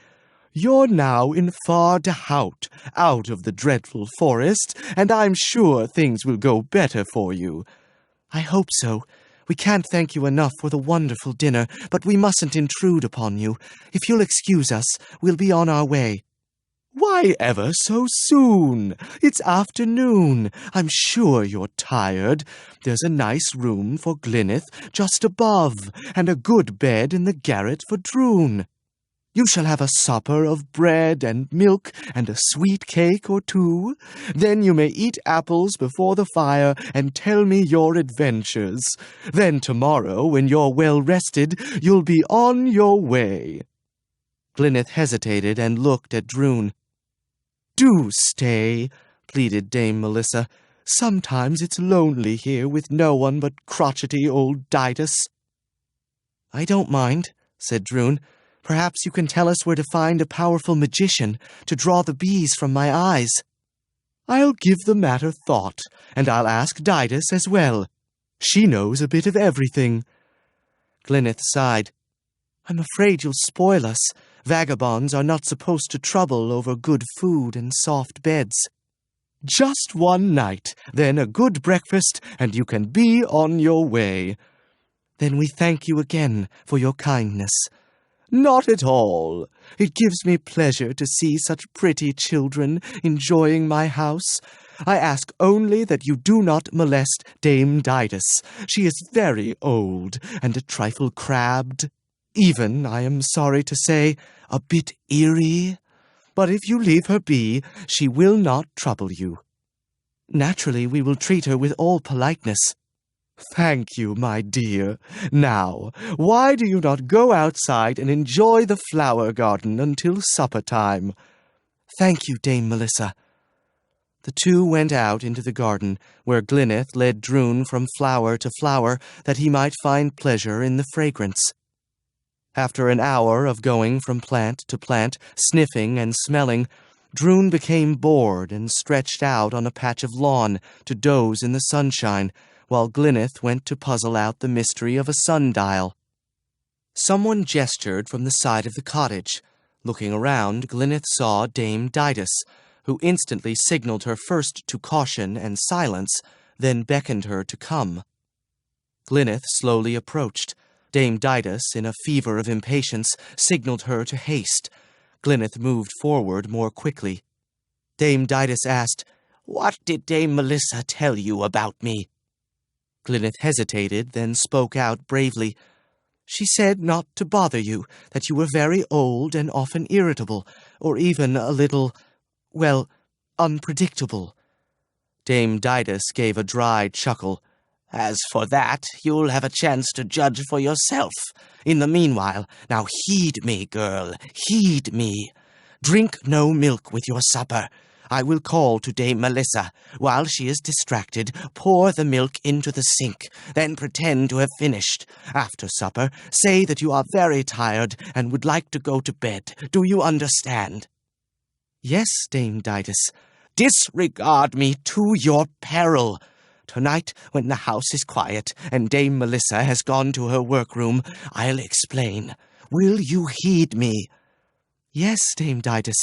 You're now in far Dehout, out of the dreadful forest, and I'm sure things will go better for you. I hope so. We can't thank you enough for the wonderful dinner, but we mustn't intrude upon you. If you'll excuse us, we'll be on our way. Why ever so soon? It's afternoon. I'm sure you're tired. There's a nice room for Glyneth just above, and a good bed in the garret for Drun. You shall have a supper of bread and milk and a sweet cake or two. Then you may eat apples before the fire and tell me your adventures. Then tomorrow, when you're well rested, you'll be on your way. Glyneth hesitated and looked at Drun. Do stay, pleaded Dame Melissa. Sometimes it's lonely here with no one but crotchety old Didas. I don't mind, said Drun. Perhaps you can tell us where to find a powerful magician to draw the bees from my eyes. I'll give the matter thought, and I'll ask Didas as well. She knows a bit of everything. Glyneth sighed. I'm afraid you'll spoil us. Vagabonds are not supposed to trouble over good food and soft beds. Just one night, then a good breakfast, and you can be on your way. Then we thank you again for your kindness. Not at all. It gives me pleasure to see such pretty children enjoying my house. I ask only that you do not molest Dame Didas. She is very old and a trifle crabbed. Even, I am sorry to say, a bit eerie. But if you leave her be, she will not trouble you. Naturally, we will treat her with all politeness. Thank you, my dear. Now, why do you not go outside and enjoy the flower garden until supper time? Thank you, Dame Melissa. The two went out into the garden, where Glyneth led Drun from flower to flower, that he might find pleasure in the fragrance. After an hour of going from plant to plant, sniffing and smelling, Drun became bored and stretched out on a patch of lawn to doze in the sunshine, while Glyneth went to puzzle out the mystery of a sundial. Someone gestured from the side of the cottage. Looking around, Glyneth saw Dame Didas, who instantly signaled her first to caution and silence, then beckoned her to come. Glyneth slowly approached. Dame Didas, in a fever of impatience, signaled her to haste. Glyneth moved forward more quickly. Dame Didas asked, "What did Dame Melissa tell you about me?" Glyneth hesitated, then spoke out bravely. "She said not to bother you, that you were very old and often irritable, or even a little, well, unpredictable." Dame Didas gave a dry chuckle. "As for that, you'll have a chance to judge for yourself. In the meanwhile, now heed me, girl, heed me. Drink no milk with your supper. I will call to Dame Melissa. While she is distracted, pour the milk into the sink, then pretend to have finished. After supper, say that you are very tired and would like to go to bed. Do you understand?" "Yes, Dame Didas." Disregard me to your peril. Tonight, when the house is quiet and Dame Melissa has gone to her workroom, I'll explain. Will you heed me?" "Yes, Dame Didas.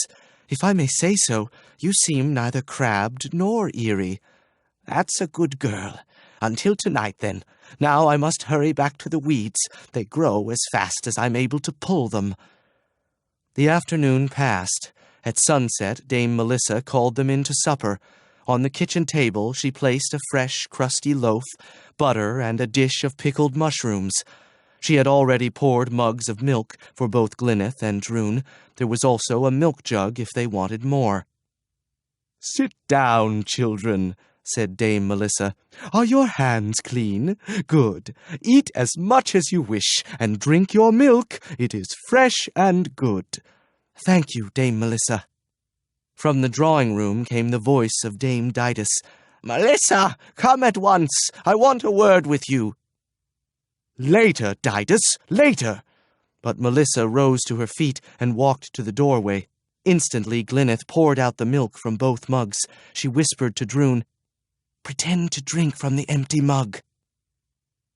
If I may say so, you seem neither crabbed nor eerie." "That's a good girl. Until tonight, then. Now I must hurry back to the weeds. They grow as fast as I'm able to pull them." The afternoon passed. At sunset, Dame Melissa called them in to supper. On the kitchen table she placed a fresh, crusty loaf, butter, and a dish of pickled mushrooms. She had already poured mugs of milk for both Glyneth and Droon. There was also a milk jug if they wanted more. "Sit down, children," said Dame Melissa. "Are your hands clean? Good. Eat as much as you wish, and drink your milk. It is fresh and good." "Thank you, Dame Melissa." From the drawing-room came the voice of Dame Didas. "Melissa, come at once. I want a word with you." "Later, Didas, later." But Melissa rose to her feet and walked to the doorway. Instantly, Glyneth poured out the milk from both mugs. She whispered to Droon, "Pretend to drink from the empty mug."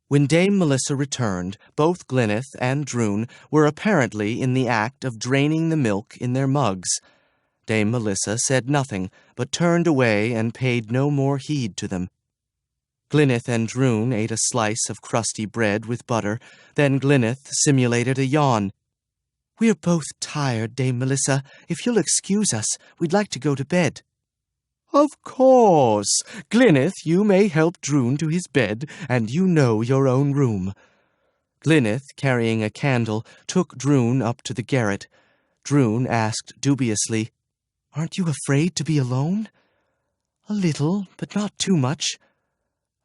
When Dame Melissa returned, both Glyneth and Droon were apparently in the act of draining the milk in their mugs. Dame Melissa said nothing, but turned away and paid no more heed to them. Glyneth and Droon ate a slice of crusty bread with butter. Then Glyneth simulated a yawn. "We're both tired, Dame Melissa. If you'll excuse us, we'd like to go to bed." "Of course. Glyneth, you may help Droon to his bed, and you know your own room." Glyneth, carrying a candle, took Droon up to the garret. Droon asked dubiously, "Aren't you afraid to be alone?" "A little, but not too much."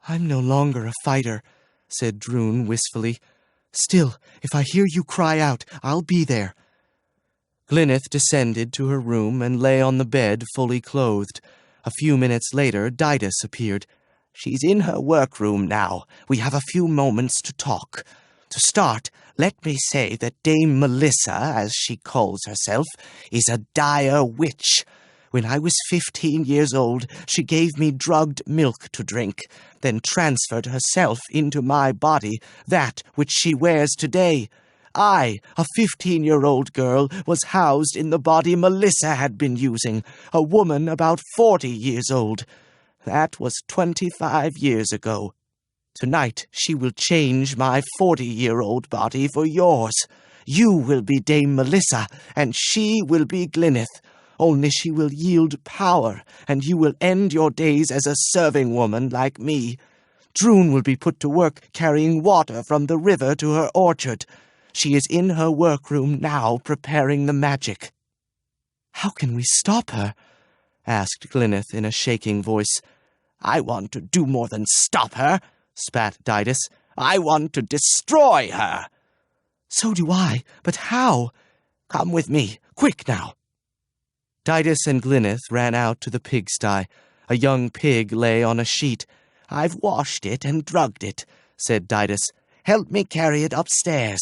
"I'm no longer a fighter," said Droon wistfully. "Still, if I hear you cry out, I'll be there." Glyneth descended to her room and lay on the bed fully clothed. A few minutes later, Didas appeared. "She's in her workroom now. We have a few moments to talk. To start, let me say that Dame Melissa, as she calls herself, is a dire witch. When I was 15 years old, she gave me drugged milk to drink, then transferred herself into my body, that which she wears today. I, a 15-year-old girl, was housed in the body Melissa had been using, a woman about 40 years old. That was 25 years ago. Tonight she will change my 40-year-old body for yours. You will be Dame Melissa, and she will be Glyneth. Only she will yield power, and you will end your days as a serving woman like me. Droon will be put to work carrying water from the river to her orchard. She is in her workroom now preparing the magic." "How can we stop her?" asked Glyneth in a shaking voice. "I want to do more than stop her," spat Didas. "I want to destroy her." "So do I, but how?" "Come with me, quick now." Didas and Glyneth ran out to the pigsty. A young pig lay on a sheet. "I've washed it and drugged it," said Didas. "Help me carry it upstairs."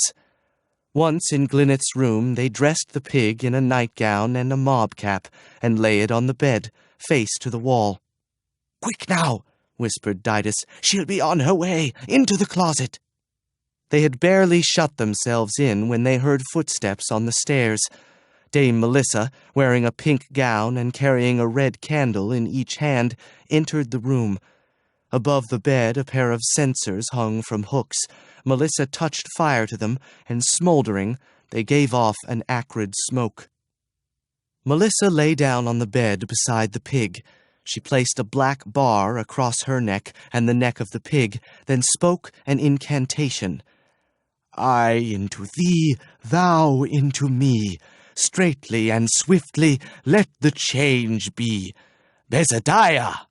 Once in Glyneth's room, they dressed the pig in a nightgown and a mob cap, and lay it on the bed, face to the wall. "Quick now," whispered Didas. "She'll be on her way. Into the closet." They had barely shut themselves in when they heard footsteps on the stairs. Dame Melissa, wearing a pink gown and carrying a red candle in each hand, entered the room. Above the bed, a pair of censers hung from hooks. Melissa touched fire to them, and smoldering, they gave off an acrid smoke. Melissa lay down on the bed beside the pig. She placed a black bar across her neck and the neck of the pig, then spoke an incantation. "I into thee, thou into me. Straightly and swiftly let the change be. Bezadiah!"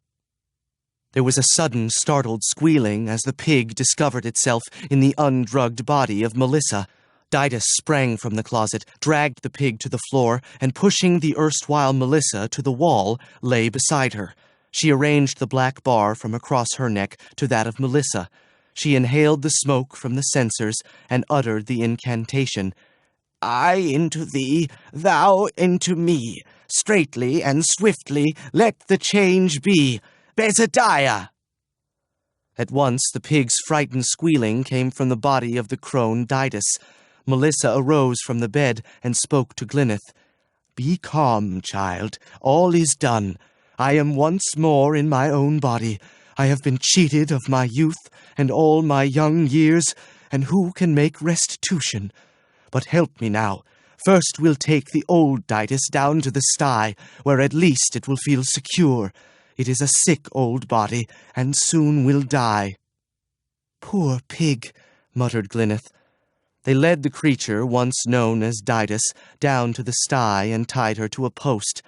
There was a sudden, startled squealing as the pig discovered itself in the undrugged body of Melissa. Didas sprang from the closet, dragged the pig to the floor, and pushing the erstwhile Melissa to the wall, lay beside her. She arranged the black bar from across her neck to that of Melissa. She inhaled the smoke from the censers and uttered the incantation. "I into thee, thou into me. straightly and swiftly let the change be. Bezadiah! At once the pig's frightened squealing came from the body of the crone Didas. Melissa arose from the bed and spoke to Glyneth. Be calm, child. All is done. I am once more in my own body. I have been cheated of my youth and all my young years, and who can make restitution? But help me now. First we'll take the old Didas down to the sty, where at least it will feel secure. It is a sick old body, and soon will die. Poor pig, muttered Glyneth. They led the creature, once known as Didas, down to the sty and tied her to a post.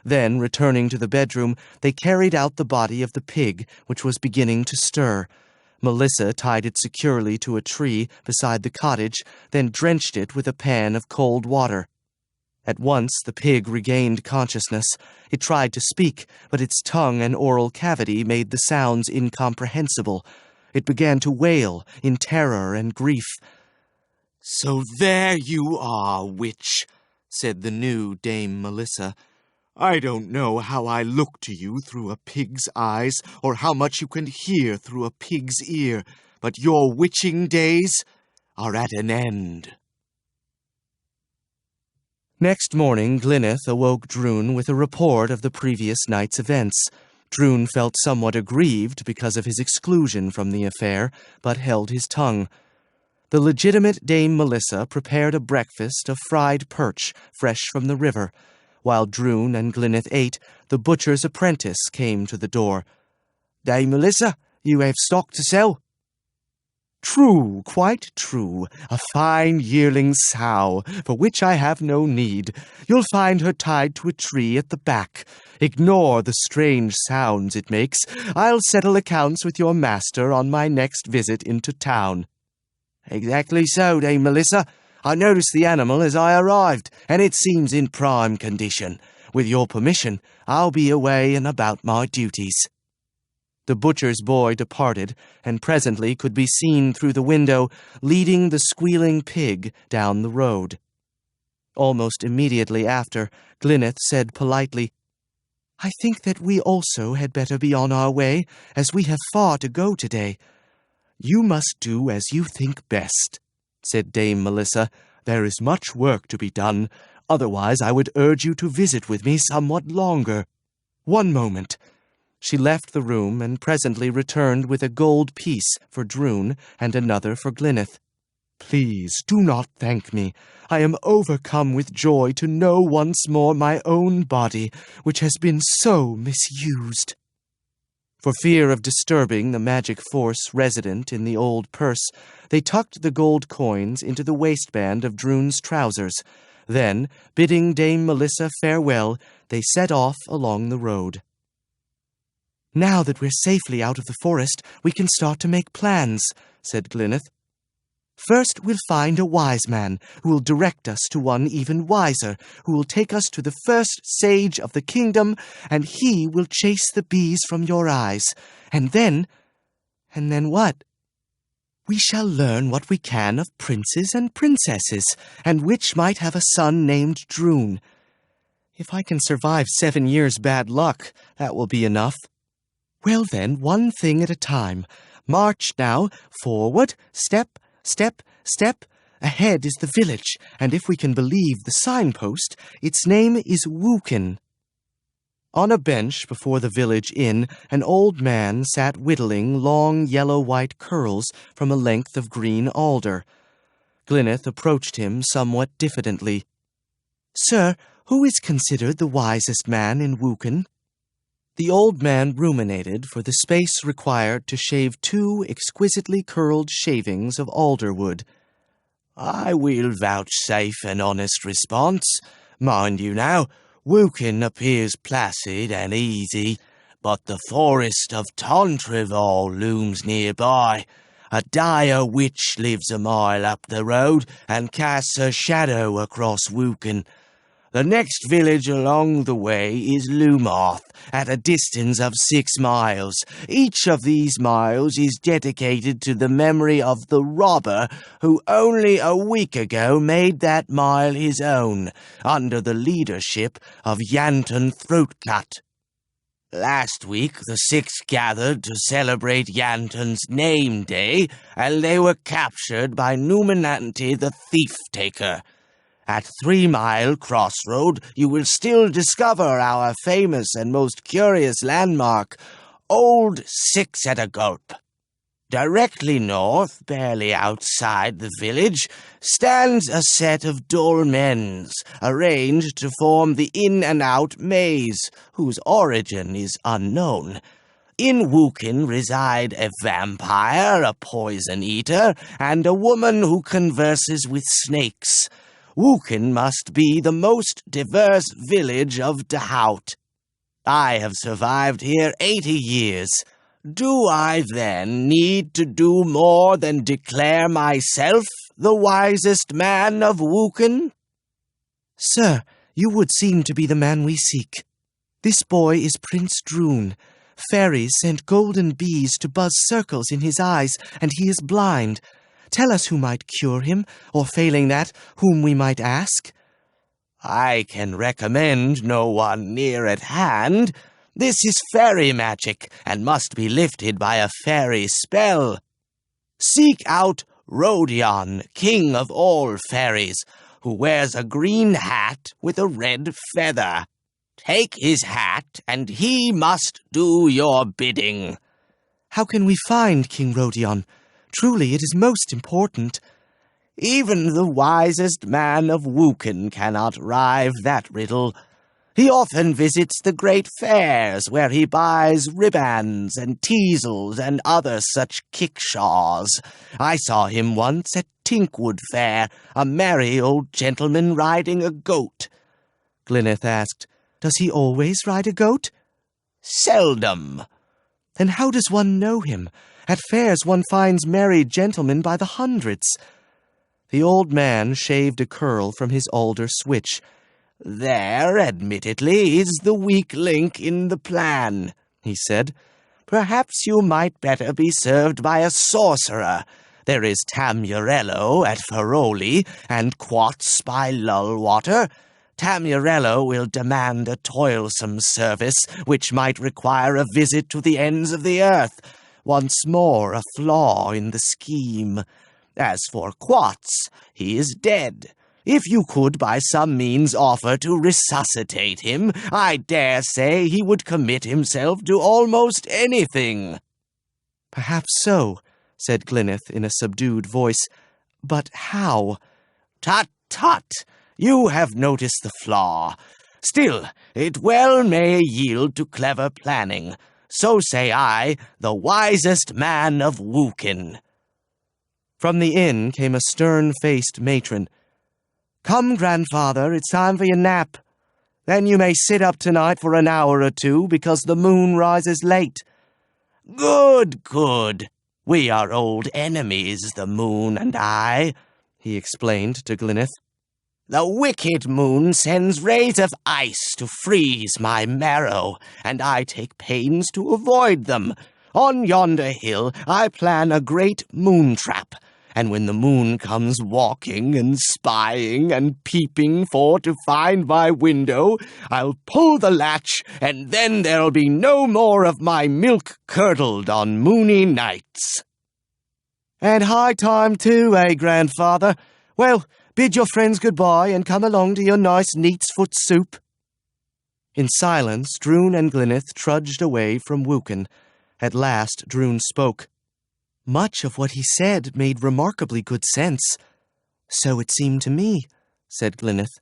Then, returning to the bedroom, they carried out the body of the pig, which was beginning to stir. Melissa tied it securely to a tree beside the cottage, then drenched it with a pan of cold water. At once the pig regained consciousness. It tried to speak, but its tongue and oral cavity made the sounds incomprehensible. It began to wail in terror and grief. "So there you are, witch," said the new Dame Melissa. "I don't know how I look to you through a pig's eyes, or how much you can hear through a pig's ear, but your witching days are at an end." Next morning, Glyneth awoke Drun with a report of the previous night's events. Drun felt somewhat aggrieved because of his exclusion from the affair, but held his tongue. The legitimate Dame Melissa prepared a breakfast of fried perch, fresh from the river. While Drun and Glyneth ate, the butcher's apprentice came to the door. "Dame Melissa, you have stock to sell?" "True, quite true. A fine yearling sow, for which I have no need. You'll find her tied to a tree at the back. Ignore the strange sounds it makes. I'll settle accounts with your master on my next visit into town." "Exactly so, Dame Melissa. I noticed the animal as I arrived, and it seems in prime condition. With your permission, I'll be away and about my duties." The butcher's boy departed, and presently could be seen through the window, leading the squealing pig down the road. Almost immediately after, Glyneth said politely, "I think that we also had better be on our way, as we have far to go today." "You must do as you think best," said Dame Melissa. "There is much work to be done. Otherwise I would urge you to visit with me somewhat longer. One moment." She left the room and presently returned with a gold piece for Drun and another for Glyneth. "Please do not thank me. I am overcome with joy to know once more my own body, which has been so misused." For fear of disturbing the magic force resident in the old purse, they tucked the gold coins into the waistband of Drun's trousers. Then, bidding Dame Melissa farewell, they set off along the road. "Now that we're safely out of the forest, we can start to make plans," said Glyneth. "First we'll find a wise man, who will direct us to one even wiser, who will take us to the first sage of the kingdom, and he will chase the bees from your eyes. And then what? We shall learn what we can of princes and princesses, and which might have a son named Drun. If I can survive 7 years' bad luck, that will be enough." "Well then, one thing at a time. March now, forward, step, step, step. Ahead is the village, and if we can believe the signpost, its name is Woken." On a bench before the village inn, an old man sat whittling long yellow-white curls from a length of green alder. Glyneth approached him somewhat diffidently. "Sir, who is considered the wisest man in Woken?" The old man ruminated for the space required to shave 2 exquisitely curled shavings of alder wood. "I will vouchsafe an honest response. Mind you now, Woken appears placid and easy, but the forest of Tontrival looms nearby. A dire witch lives a mile up the road and casts her shadow across Woken. The next village along the way is Lumoth, at a distance of 6 miles. Each of these miles is dedicated to the memory of the robber who only a week ago made that mile his own, under the leadership of Yanton Throatcut. Last week, the 6 gathered to celebrate Yanton's name day, and they were captured by Numinante the Thief-Taker. At 3 Mile Crossroad, you will still discover our famous and most curious landmark, Old Six at a Gulp. Directly north, barely outside the village, stands a set of dolmens, arranged to form the in-and-out maze, whose origin is unknown. In Wukin reside a vampire, a poison-eater, and a woman who converses with snakes. Wukin must be the most diverse village of Dahout. I have survived here 80 years. Do I then need to do more than declare myself the wisest man of Wukin? Sir, you would seem to be the man we seek. This boy is Prince Drun. Fairies sent golden bees to buzz circles in his eyes, and he is blind. Tell us who might cure him, or failing that, whom we might ask. I can recommend no one near at hand. This is fairy magic, and must be lifted by a fairy spell. Seek out Rodion, king of all fairies, who wears a green hat with a red feather. Take his hat, and he must do your bidding. How can we find King Rodion? Truly, it is most important. Even the wisest man of Wukin cannot rive that riddle. He often visits the great fairs, where he buys ribbons and teasels and other such kickshaws. I saw him once at Tinkwood Fair, a merry old gentleman riding a goat. Glyneth asked, Does he always ride a goat? Seldom. Then how does one know him? At fairs one finds merry gentlemen by the hundreds. The old man shaved a curl from his alder switch. There, admittedly, is the weak link in the plan, he said. Perhaps you might better be served by a sorcerer. There is Tamurello at Ferroli, and Quartz by Lullwater. Tamurello will demand a toilsome service, which might require a visit to the ends of the earth. Once more a flaw in the scheme. As for Quartz, he is dead. If you could by some means offer to resuscitate him, I dare say he would commit himself to almost anything. Perhaps so, said Glyneth in a subdued voice. But how? Tut, tut! You have noticed the flaw. Still, it well may yield to clever planning. So say I, the wisest man of Wukin. From the inn came a stern-faced matron. Come, grandfather, it's time for your nap. Then you may sit up tonight for an hour or two, because the moon rises late. Good, good. We are old enemies, the moon and I, he explained to Glyneth. The wicked moon sends rays of ice to freeze my marrow, and I take pains to avoid them. On yonder hill I plan a great moon trap, and when the moon comes walking and spying and peeping for to find my window, I'll pull the latch, and then there'll be no more of my milk curdled on moony nights. And high time too, eh, grandfather? Well, bid your friends goodbye and come along to your nice neatsfoot soup. In silence, Drun and Glyneth trudged away from Wukin. At last, Drun spoke. Much of what he said made remarkably good sense. So it seemed to me, said Glyneth.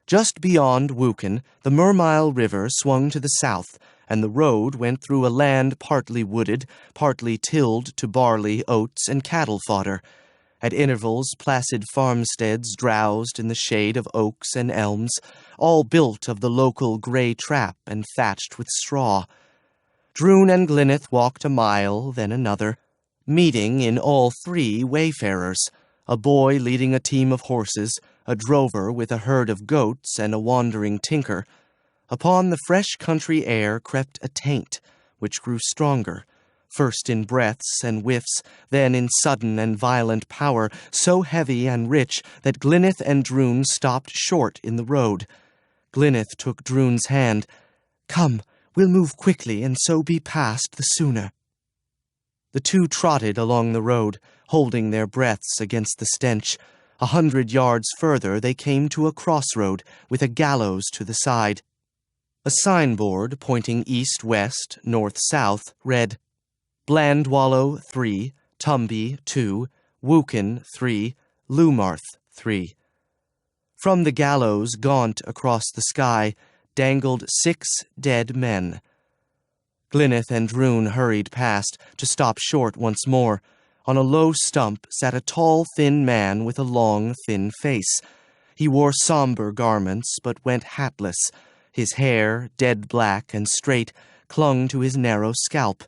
Just beyond Wukin, the Mermile River swung to the south, and the road went through a land partly wooded, partly tilled to barley, oats, and cattle fodder. At intervals, placid farmsteads drowsed in the shade of oaks and elms, all built of the local grey trap and thatched with straw. Drun and Glyneth walked a mile, then another, meeting in all 3 wayfarers, a boy leading a team of horses, a drover with a herd of goats and a wandering tinker. Upon the fresh country air crept a taint, which grew stronger, first in breaths and whiffs, then in sudden and violent power, so heavy and rich that Glyneth and Droon stopped short in the road. Glyneth took Droon's hand. "Come, we'll move quickly and so be past the sooner." The two trotted along the road, holding their breaths against the stench. 100 yards further they came to a crossroad with a gallows to the side. A signboard pointing east-west, north-south read, Blandwallow 3, Tumby 2, Woken 3, Lumarth 3. From the gallows, gaunt across the sky, dangled 6 dead men. Glyneth and Droon hurried past, to stop short once more. On a low stump sat a tall, thin man with a long, thin face. He wore somber garments, but went hatless. His hair, dead black and straight, clung to his narrow scalp.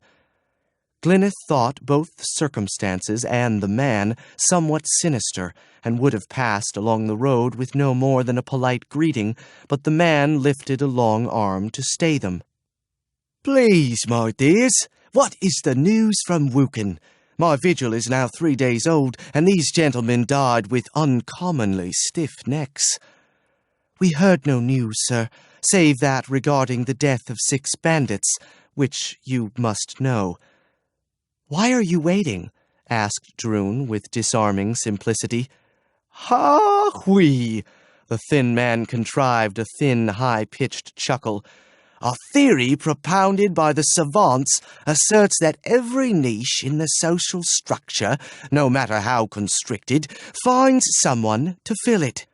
Glyneth thought both the circumstances and the man somewhat sinister, and would have passed along the road with no more than a polite greeting, but the man lifted a long arm to stay them. "Please, my dears, what is the news from Woken? My vigil is now 3 days old, and these gentlemen died with uncommonly stiff necks." "We heard no news, sir, save that regarding the death of 6 bandits, which you must know." "Why are you waiting?" asked Droon with disarming simplicity. "Ha-wee!" The thin man contrived a thin, high-pitched chuckle. "A theory propounded by the savants asserts that every niche in the social structure, no matter how constricted, finds someone to fill it.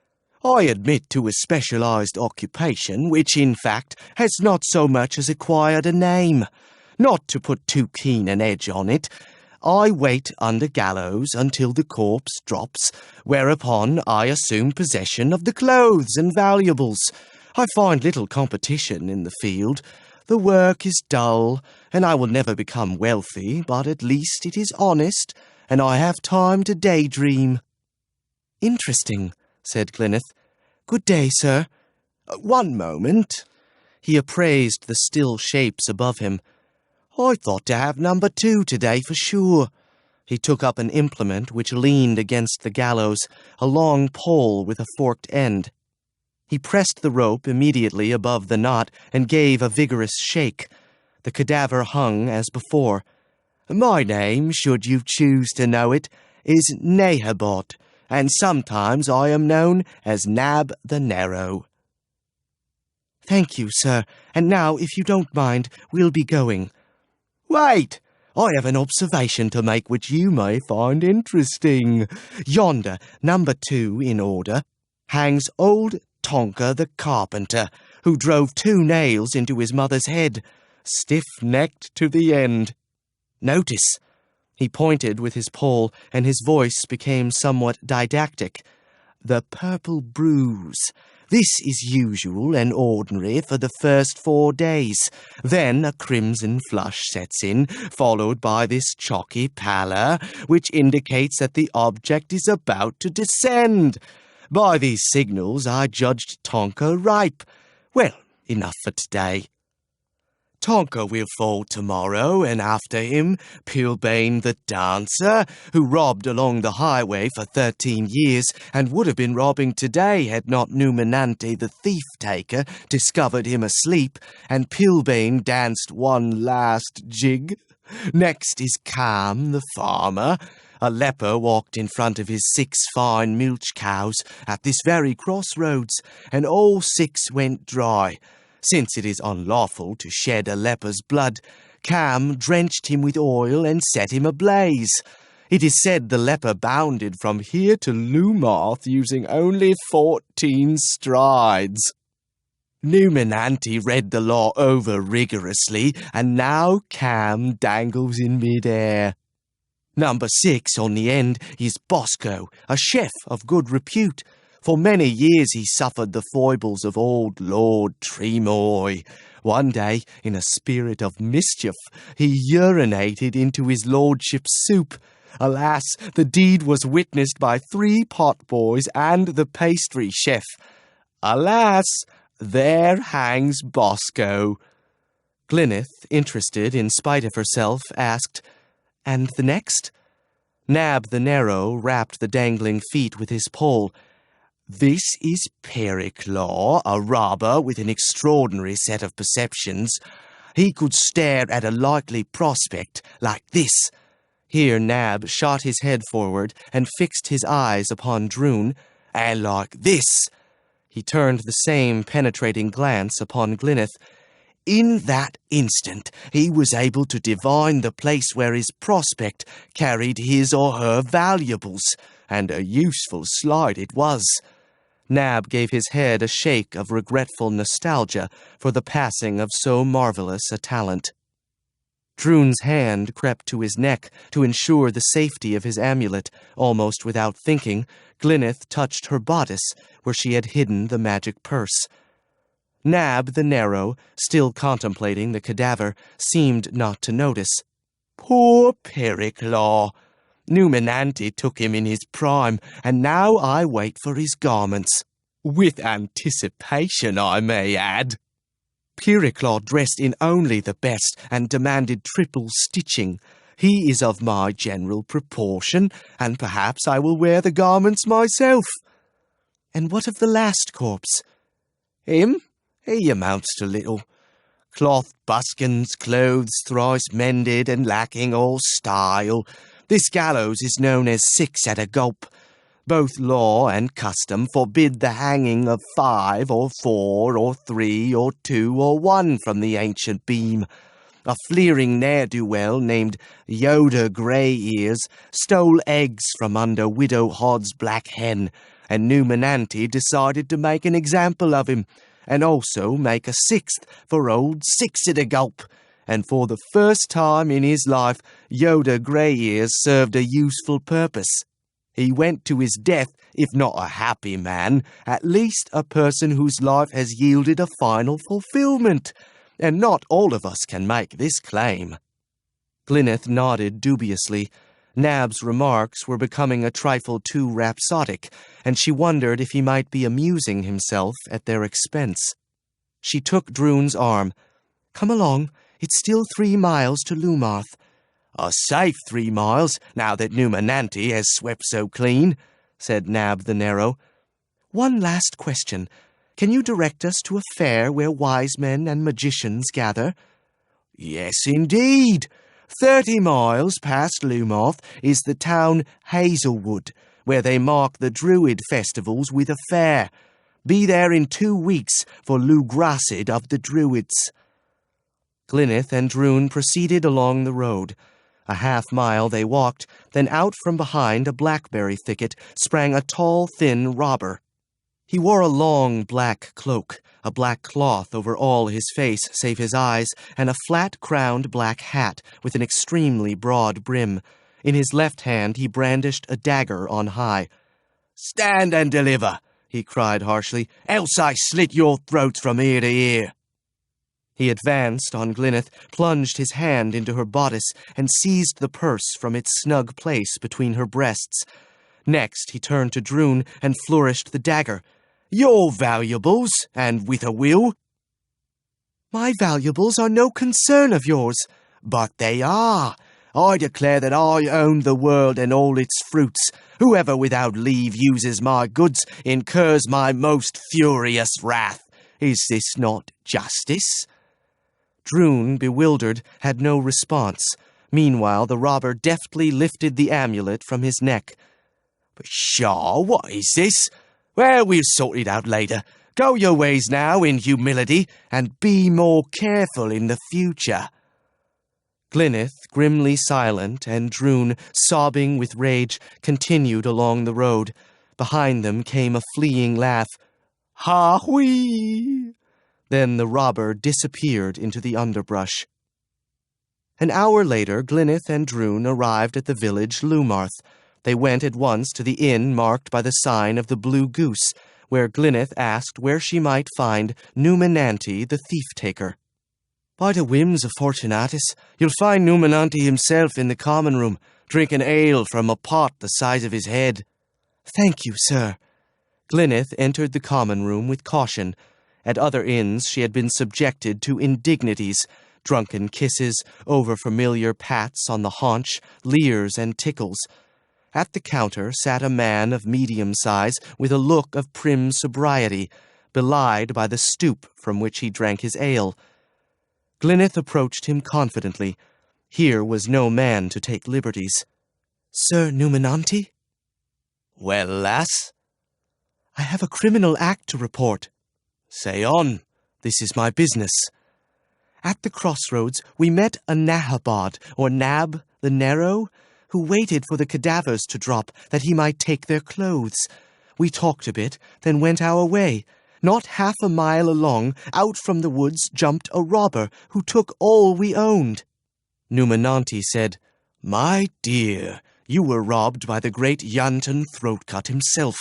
I admit to a specialized occupation which, in fact, has not so much as acquired a name. Not to put too keen an edge on it, I wait under gallows until the corpse drops, whereupon I assume possession of the clothes and valuables. I find little competition in the field. The work is dull, and I will never become wealthy, but at least it is honest, and I have time to daydream." "Interesting," said Glyneth. "Good day, sir." "One moment." He appraised the still shapes above him. "I thought to have number 2 today for sure." He took up an implement which leaned against the gallows, a long pole with a forked end. He pressed the rope immediately above the knot and gave a vigorous shake. The cadaver hung as before. "My name, should you choose to know it, is Nehabot, and sometimes I am known as Nab the Narrow." "Thank you, sir, and now, if you don't mind, we'll be going." "Wait! I have an observation to make which you may find interesting. Yonder, number 2 in order, hangs old Tonker the carpenter, who drove 2 nails into his mother's head, stiff-necked to the end. Notice." He pointed with his pole, and his voice became somewhat didactic. "The purple bruise. This is usual and ordinary for the first 4 days. Then a crimson flush sets in, followed by this chalky pallor, which indicates that the object is about to descend. By these signals I judged Tonker ripe. Well, enough for today. Tonker will fall tomorrow, and after him Pilbane the dancer, who robbed along the highway for 13 years, and would have been robbing today had not Numinante the thief-taker discovered him asleep, and Pilbane danced one last jig. Next is Cam the farmer. A leper walked in front of his 6 fine milch cows at this very crossroads, and all 6 went dry. Since it is unlawful to shed a leper's blood, Cam drenched him with oil and set him ablaze. It is said the leper bounded from here to Lumarth using only 14 strides. Numinante read the law over rigorously, and now Cam dangles in mid-air. Number 6 on the end is Bosco, a chef of good repute. For many years he suffered the foibles of old Lord Tremoy. One day, in a spirit of mischief, he urinated into his lordship's soup. Alas, the deed was witnessed by 3 potboys and the pastry chef. Alas, there hangs Bosco. Glyneth, interested in spite of herself, asked, "And the next?" Nab the Narrow rapped the dangling feet with his pole. This is Periclaw, a robber with an extraordinary set of perceptions. He could stare at a likely prospect like this. Here Nab shot his head forward and fixed his eyes upon Droon. And like this. He turned the same penetrating glance upon Glyneth. In that instant, he was able to divine the place where his prospect carried his or her valuables, and a useful sleight it was. Nab gave his head a shake of regretful nostalgia for the passing of so marvelous a talent. Droon's hand crept to his neck to ensure the safety of his amulet. Almost without thinking, Glyneth touched her bodice, where she had hidden the magic purse. Nab the Narrow, still contemplating the cadaver, seemed not to notice. Poor Periclaw! Numinante took him in his prime, and now I wait for his garments. With anticipation, I may add. Periclaw dressed in only the best and demanded triple stitching. He is of my general proportion, and perhaps I will wear the garments myself. And what of the last corpse? Him? He amounts to little. Cloth buskins, clothes thrice mended and lacking all style. This gallows is known as 6 at a gulp. Both law and custom forbid the hanging of 5 or 4 or 3 or 2 or 1 from the ancient beam. A fleering ne'er-do-well named Yoda Grey-Ears stole eggs from under Widow Hod's black hen, and Numinante decided to make an example of him, and also make a 6th for old 6 at a gulp. And for the first time in his life, Yoda Grey-Ears served a useful purpose. He went to his death, if not a happy man, at least a person whose life has yielded a final fulfillment. And not all of us can make this claim. Glyneth nodded dubiously. Nab's remarks were becoming a trifle too rhapsodic, and she wondered if he might be amusing himself at their expense. She took Droon's arm. "Come along. It's still 3 miles to Lumarth." "A safe 3 miles, now that Numinante has swept so clean," said Nab the Narrow. "One last question. Can you direct us to a fair where wise men and magicians gather?" "Yes, indeed. 30 miles past Lumarth is the town Hazelwood, where they mark the Druid festivals with a fair. Be there in 2 weeks for Lugrasid of the Druids." Glyneth and Droon proceeded along the road. A half-mile they walked, then out from behind a blackberry thicket sprang a tall, thin robber. He wore a long black cloak, a black cloth over all his face save his eyes, and a flat-crowned black hat with an extremely broad brim. In his left hand he brandished a dagger on high. "Stand and deliver," he cried harshly, "else I slit your throats from ear to ear." He advanced on Glyneth, plunged his hand into her bodice, and seized the purse from its snug place between her breasts. Next he turned to Droon and flourished the dagger. "Your valuables, and with a will." "My valuables are no concern of yours." "But they are. I declare that I own the world and all its fruits. Whoever without leave uses my goods incurs my most furious wrath. Is this not justice?" Droon, bewildered, had no response. Meanwhile, the robber deftly lifted the amulet from his neck. "Pshaw, what is this? Well, we'll sort it out later. Go your ways now in humility, and be more careful in the future." Glyneth, grimly silent, and Droon, sobbing with rage, continued along the road. Behind them came a fleeing laugh. "Ha-wee!" Then the robber disappeared into the underbrush. An hour later, Glyneth and Droon arrived at the village Lumarth. They went at once to the inn marked by the sign of the Blue Goose, where Glyneth asked where she might find Numinante the thief-taker. "By the whims of Fortunatus, you'll find Numinante himself in the common room. drinking ale from a pot the size of his head." "Thank you, sir." Glyneth entered the common room with caution. At other inns she had been subjected to indignities, drunken kisses, over-familiar pats on the haunch, leers and tickles. At the counter sat a man of medium size with a look of prim sobriety, belied by the stoop from which he drank his ale. Glyneth approached him confidently. Here was no man to take liberties. "Sir Numinante?" "Well, lass?" "I have a criminal act to report." "Say on. "This is my business. At the crossroads we met a Nahabad, or Nab the Narrow, who waited for the cadavers to drop that he might take their clothes. We talked a bit, then went our way. Not half a mile along, out from the woods jumped a robber who took all we owned." Numinante said, "My dear, you were robbed by the great Yanton Throatcut himself.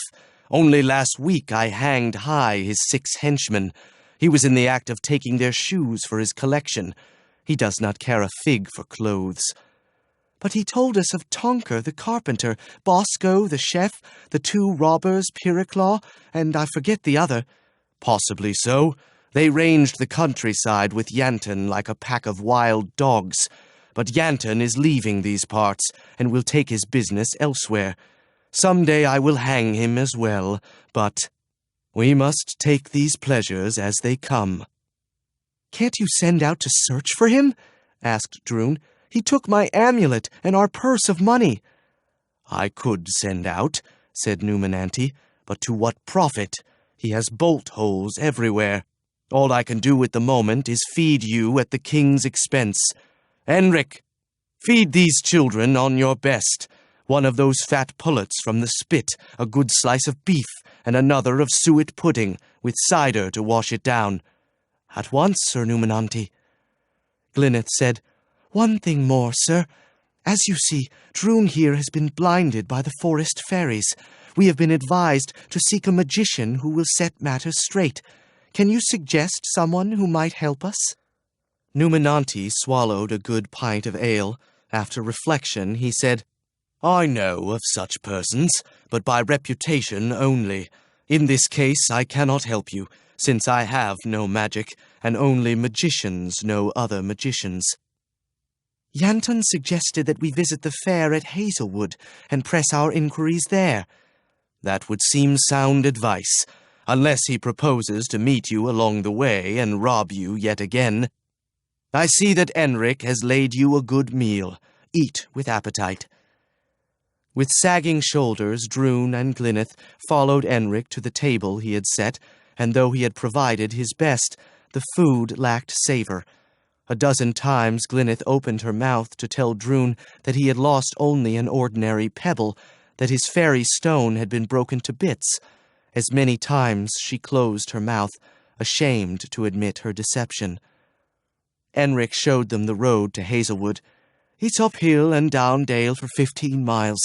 Only last week I hanged high his 6 henchmen. He was in the act of taking their shoes for his collection. He does not care a fig for clothes." "But he told us of Tonker the carpenter, Bosco the chef, the 2 robbers, Piriclaw, and I forget the other." "Possibly so. They ranged the countryside with Yanton like a pack of wild dogs. But Yanton is leaving these parts, and will take his business elsewhere. Some day I will hang him as well, but we must take these pleasures as they come." "Can't you send out to search for him?" asked Drun. "He took my amulet and our purse of money." "I could send out," said Numinante, "but to what profit? He has bolt holes everywhere. All I can do at the moment is feed you at the king's expense. Enric, feed these children on your best. One of those fat pullets from the spit, a good slice of beef, and another of suet pudding, with cider to wash it down." "At once, Sir Numinante." Glyneth said, "One thing more, sir. As you see, Drun here has been blinded by the forest fairies. We have been advised to seek a magician who will set matters straight. Can you suggest someone who might help us?" Numinante swallowed a good pint of ale. After reflection, he said, "I know of such persons, but by reputation only. In this case I cannot help you, since I have no magic, and only magicians know other magicians." "Yanton suggested that we visit the fair at Hazelwood and press our inquiries there." "That would seem sound advice, unless he proposes to meet you along the way and rob you yet again. I see that Enric has laid you a good meal. Eat with appetite." With sagging shoulders, Drun and Glyneth followed Enric to the table he had set, and though he had provided his best, the food lacked savor. A dozen times Glyneth opened her mouth to tell Drun that he had lost only an ordinary pebble, that his fairy stone had been broken to bits. As many times she closed her mouth, ashamed to admit her deception. Enric showed them the road to Hazelwood. "It's uphill and down dale for 15 miles,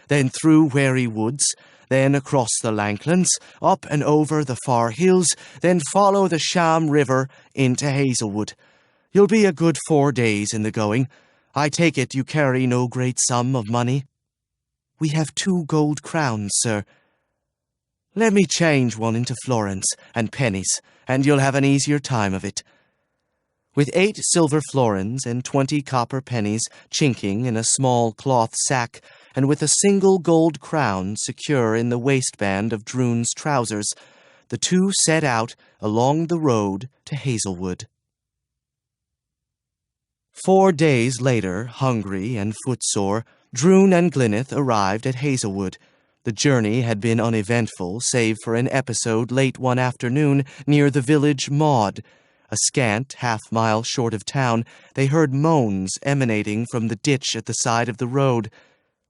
then through Wary Woods, then across the Lanklands, up and over the far hills, then follow the Sham River into Hazelwood. You'll be a good 4 days in the going. I take it you carry no great sum of money?" "We have 2 gold crowns, sir." "Let me change one into florins and pennies, and you'll have an easier time of it." With 8 silver florins and 20 copper pennies chinking in a small cloth sack, and with a single gold crown secure in the waistband of Drun's trousers, the 2 set out along the road to Hazelwood. 4 days later, hungry and footsore, Drun and Glyneth arrived at Hazelwood. The journey had been uneventful, save for an episode late one afternoon near the village Maud. A scant half-mile short of town, they heard moans emanating from the ditch at the side of the road.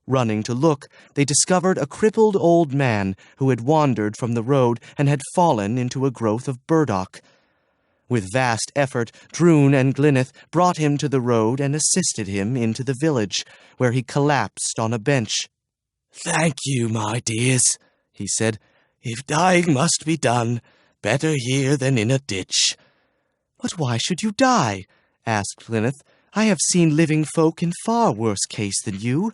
Running to look, they discovered a crippled old man who had wandered from the road and had fallen into a growth of burdock. With vast effort, Drun and Glyneth brought him to the road and assisted him into the village, where he collapsed on a bench. "Thank you, my dears," he said. "If dying must be done, better here than in a ditch." "But why should you die?" asked Glyneth. "I have seen living folk in far worse case than you."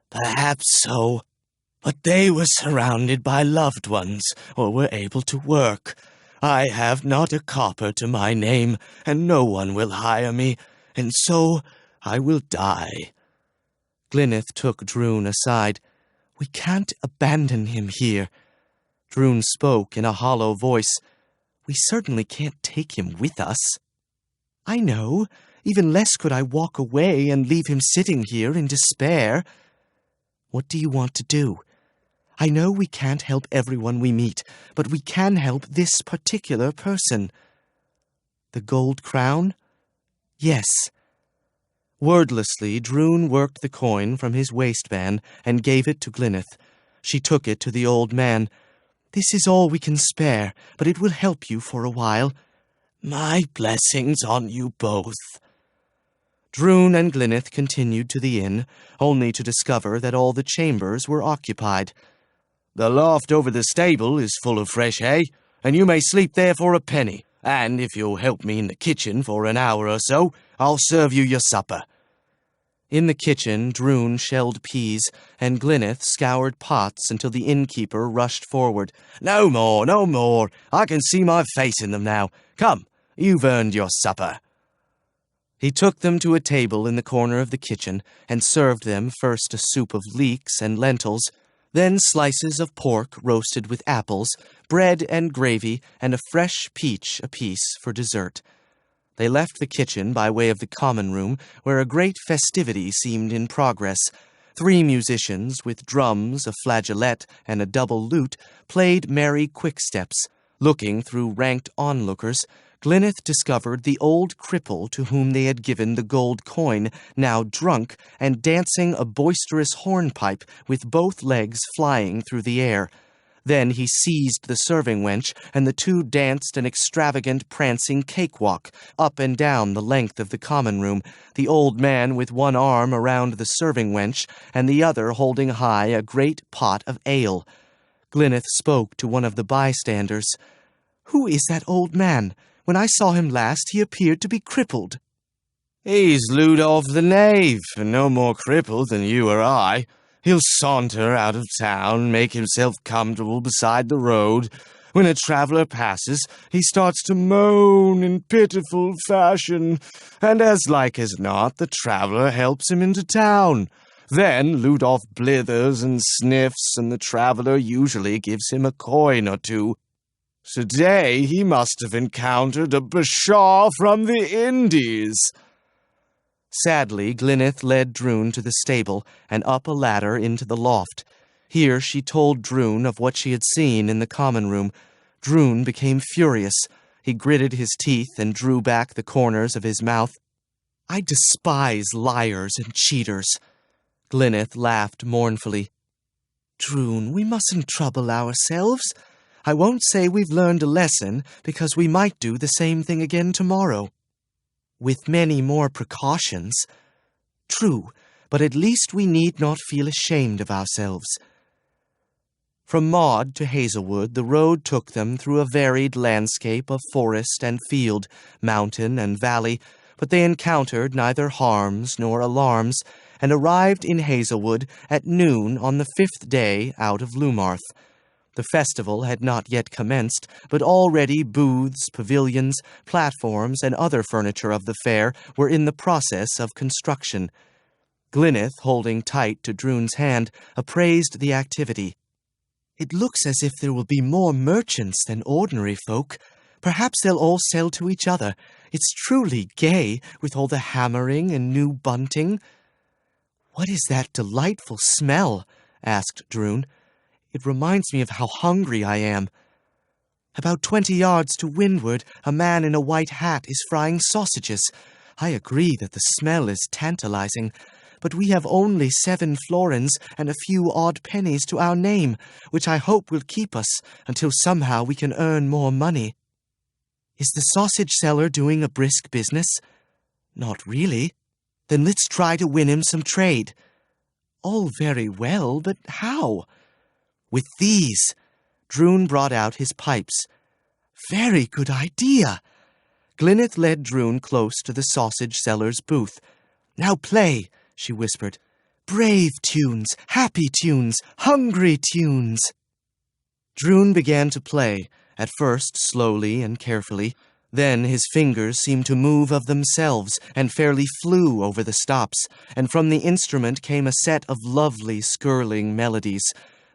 Perhaps so. But they were surrounded by loved ones, or were able to work. I have not a copper to my name, and no one will hire me, and so I will die. Glyneth took Droon aside. "We can't abandon him here." Droon spoke in a hollow voice. "We certainly can't take him with us." "I know. Even less could I walk away and leave him sitting here in despair." "What do you want to do? I know we can't help everyone we meet, but we can help this particular person." "The gold crown?" "Yes." Wordlessly, Droon worked the coin from his waistband and gave it to Glyneth. She took it to the old man. "This is all we can spare, but it will help you for a while." "My blessings on you both." Droon and Glyneth continued to the inn, only to discover that all the chambers were occupied. "The loft over the stable is full of fresh hay, and you may sleep there for a penny. And if you'll help me in the kitchen for an hour or so, I'll serve you your supper." In the kitchen, Droon shelled peas, and Glyneth scoured pots until the innkeeper rushed forward. "No more, no more. I can see my face in them now. Come, you've earned your supper." He took them to a table in the corner of the kitchen and served them first a soup of leeks and lentils, then slices of pork roasted with apples, bread and gravy, and a fresh peach apiece for dessert. They left the kitchen by way of the common room, where a great festivity seemed in progress. 3 musicians, with drums, a flageolet, and a double lute, played merry quicksteps. Looking through ranked onlookers, Glyneth discovered the old cripple to whom they had given the gold coin, now drunk and dancing a boisterous hornpipe with both legs flying through the air. Then he seized the serving wench, and the two danced an extravagant prancing cakewalk up and down the length of the common room, the old man with one arm around the serving wench and the other holding high a great pot of ale. Glyneth spoke to one of the bystanders. "Who is that old man? When I saw him last, he appeared to be crippled." "He's Ludolf the knave, and no more crippled than you or I. He'll saunter out of town, make himself comfortable beside the road. When a traveler passes, he starts to moan in pitiful fashion, and as like as not, the traveler helps him into town. Then Ludolf blithers and sniffs, and the traveler usually gives him a coin or two. Today he must have encountered a bashaw from the Indies." Sadly, Glyneth led Droon to the stable and up a ladder into the loft. Here she told Droon of what she had seen in the common room. Droon became furious. He gritted his teeth and drew back the corners of his mouth. "I despise liars and cheaters." Glyneth laughed mournfully. "Droon, we mustn't trouble ourselves. I won't say we've learned a lesson, because we might do the same thing again tomorrow. With many more precautions." "True, but at least we need not feel ashamed of ourselves." From Maud to Hazelwood, the road took them through a varied landscape of forest and field, mountain and valley, but they encountered neither harms nor alarms, and arrived in Hazelwood at noon on the 5th day out of Lumarth. The festival had not yet commenced, but already booths, pavilions, platforms, and other furniture of the fair were in the process of construction. Glyneth, holding tight to Droon's hand, appraised the activity. "It looks as if there will be more merchants than ordinary folk. Perhaps they'll all sell to each other. It's truly gay, with all the hammering and new bunting." "What is that delightful smell?" asked Droon. "It reminds me of how hungry I am." "About 20 yards to windward, a man in a white hat is frying sausages. I agree that the smell is tantalizing, but we have only 7 florins and a few odd pennies to our name, which I hope will keep us until somehow we can earn more money." "Is the sausage seller doing a brisk business?" "Not really." "Then let's try to win him some trade." "All very well, but how?" "With these." Droon brought out his pipes. "Very good idea." Glyneth led Droon close to the sausage seller's booth. "Now play," she whispered. Brave tunes, happy tunes, hungry tunes. Drun began to play, at first slowly and carefully. Then his fingers seemed to move of themselves and fairly flew over the stops, and from the instrument came a set of lovely skirling melodies.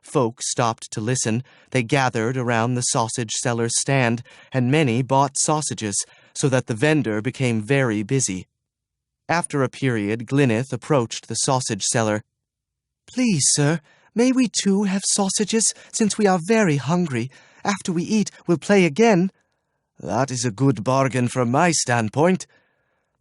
Folk stopped to listen. They gathered around the sausage seller's stand, and many bought sausages, so that the vendor became very busy. After a period, Glyneth approached the sausage seller. "Please, sir, may we too have sausages, since we are very hungry? After we eat, we'll play again." "That is a good bargain from my standpoint."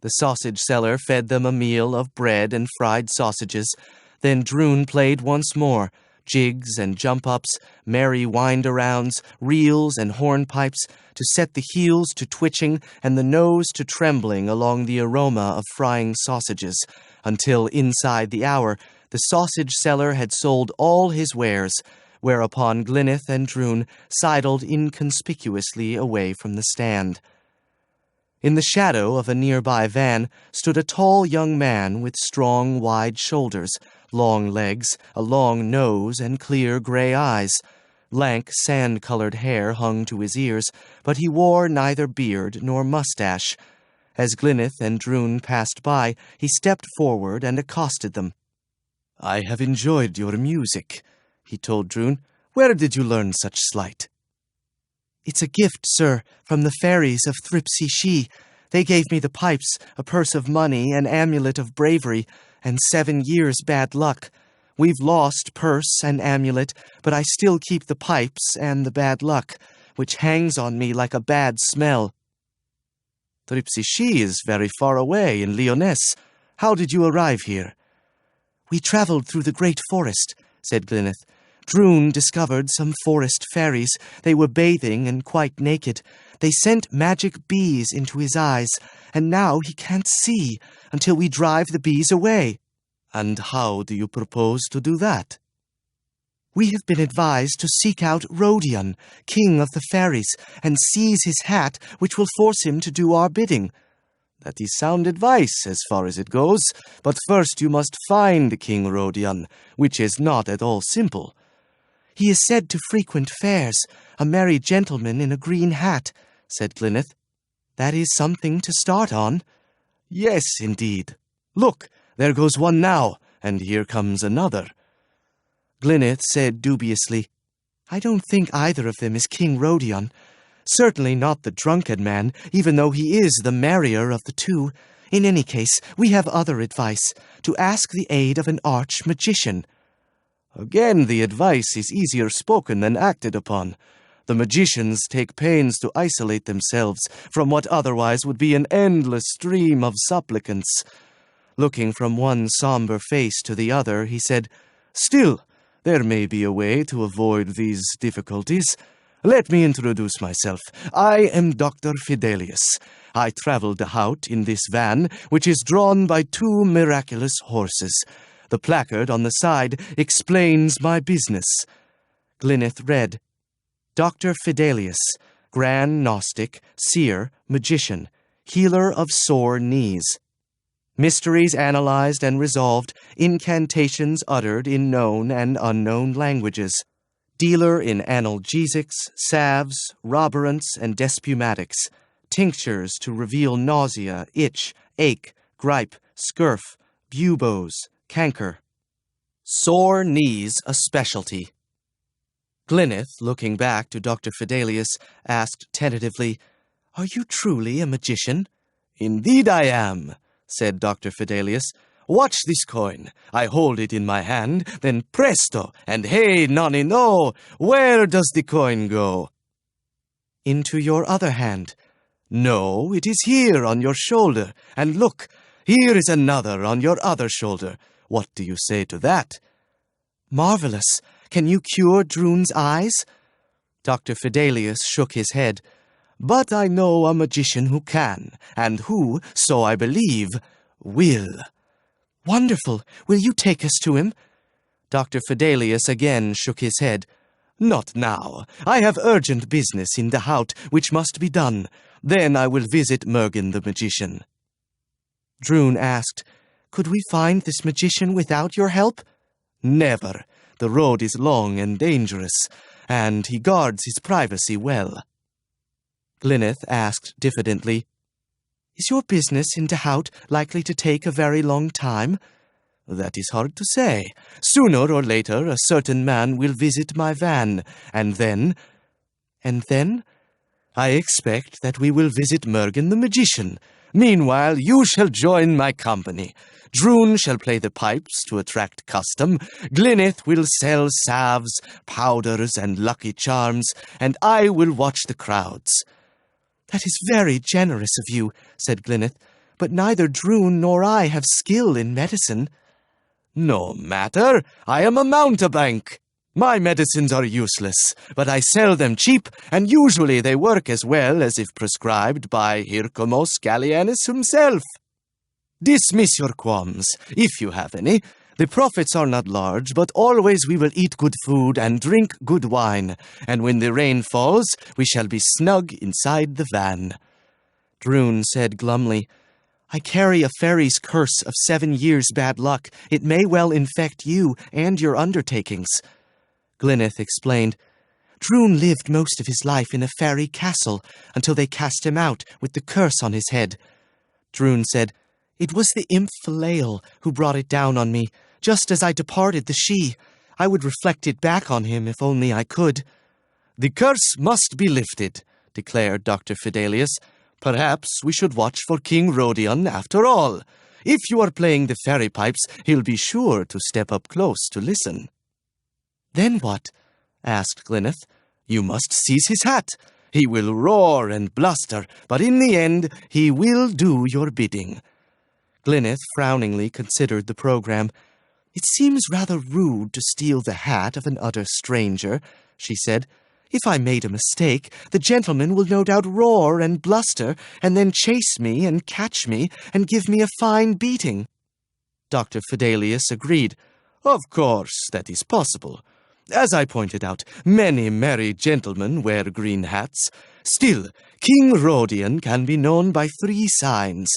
The sausage seller fed them a meal of bread and fried sausages. Then Drun played once more, jigs and jump-ups, merry wind-arounds, reels and hornpipes, to set the heels to twitching and the nose to trembling along the aroma of frying sausages, until inside the hour the sausage seller had sold all his wares, whereupon Glyneth and Drun sidled inconspicuously away from the stand. In the shadow of a nearby van stood a tall young man with strong, wide shoulders, long legs, a long nose, and clear gray eyes. Lank, sand-colored hair hung to his ears, but he wore neither beard nor mustache. As Glyneth and Drun passed by, he stepped forward and accosted them. "I have enjoyed your music," he told Drun. "Where did you learn such sleight?" "It's a gift, sir, from the fairies of Thripsy She. They gave me the pipes, a purse of money, an amulet of bravery, and 7 years' bad luck. We've lost purse and amulet, but I still keep the pipes and the bad luck, which hangs on me like a bad smell." "Thripsy She is very far away in Lyonesse. How did you arrive here?" "We traveled through the great forest," said Glyneth. "Drun discovered some forest fairies. They were bathing and quite naked. They sent magic bees into his eyes, and now he can't see until we drive the bees away." "And how do you propose to do that?" "We have been advised to seek out Rodion, king of the fairies, and seize his hat, which will force him to do our bidding." "That is sound advice as far as it goes, but first you must find King Rodion, which is not at all simple." "He is said to frequent fairs, a merry gentleman in a green hat," said Glyneth. "That is something to start on." "Yes, indeed. Look, there goes one now, and here comes another." Glyneth said dubiously, "I don't think either of them is King Rodion. Certainly not the drunken man, even though he is the merrier of the two. In any case, we have other advice, to ask the aid of an arch-magician." "Again, the advice is easier spoken than acted upon. The magicians take pains to isolate themselves from what otherwise would be an endless stream of supplicants." Looking from one somber face to the other, he said, "Still, there may be a way to avoid these difficulties. Let me introduce myself. I am Dr. Fidelius. I travel the Hout in this van, which is drawn by 2 miraculous horses. The placard on the side explains my business." Glyneth read, "Dr. Fidelius, Grand Gnostic, Seer, Magician, Healer of Sore Knees. Mysteries analyzed and resolved, incantations uttered in known and unknown languages. Dealer in analgesics, salves, roborants, and despumatics. Tinctures to reveal nausea, itch, ache, gripe, scurf, buboes, canker. Sore knees a specialty." Glyneth, looking back to Dr. Fidelius, asked tentatively, "Are you truly a magician?" "Indeed I am," said Dr. Fidelius. "Watch this coin. I hold it in my hand, then presto, and hey, nonny, no! Where does the coin go?" "Into your other hand." "No, it is here on your shoulder. And look, here is another on your other shoulder. What do you say to that?" "Marvelous. Can you cure Drun's eyes?" Dr. Fidelius shook his head. "But I know a magician who can, and who, so I believe, will." "Wonderful. Will you take us to him?" Dr. Fidelius again shook his head. "Not now. I have urgent business in the Hout which must be done. Then I will visit Mergin the magician." Drun asked, Could we find this magician without your help? Never. The road is long and dangerous, and he guards his privacy well. Glyneth asked diffidently, Is your business in Dahout likely to take a very long time? That is hard to say. Sooner or later, a certain man will visit my van, and then... And then? I expect that we will visit Mergen the magician. Meanwhile, you shall join my company. Droon shall play the pipes to attract custom. Glyneth will sell salves, powders, and lucky charms, and I will watch the crowds. That is very generous of you, said Glyneth, but neither Droon nor I have skill in medicine. No matter, I am a mountebank. My medicines are useless, but I sell them cheap, and usually they work as well as if prescribed by Hyrkomos Lyonesse himself. Dismiss your qualms, if you have any. The profits are not large, but always we will eat good food and drink good wine, and when the rain falls, we shall be snug inside the van. Droon said glumly, I carry a fairy's curse of 7 years' bad luck. It may well infect you and your undertakings. Glyneth explained, Droon lived most of his life in a fairy castle until they cast him out with the curse on his head. Droon said, It was the imp Philael who brought it down on me, just as I departed the She. I would reflect it back on him if only I could. The curse must be lifted, declared Dr. Fidelius. Perhaps we should watch for King Rodion after all. If you are playing the fairy pipes, he'll be sure to step up close to listen. Then what? Asked Glyneth. You must seize his hat. He will roar and bluster, but in the end he will do your bidding. Glyneth frowningly considered the program. It seems rather rude to steal the hat of an utter stranger, she said. If I made a mistake, the gentleman will no doubt roar and bluster, and then chase me and catch me and give me a fine beating. Dr. Fidelius agreed. Of course, that is possible. As I pointed out, many merry gentlemen wear green hats. Still, King Rodion can be known by 3 signs.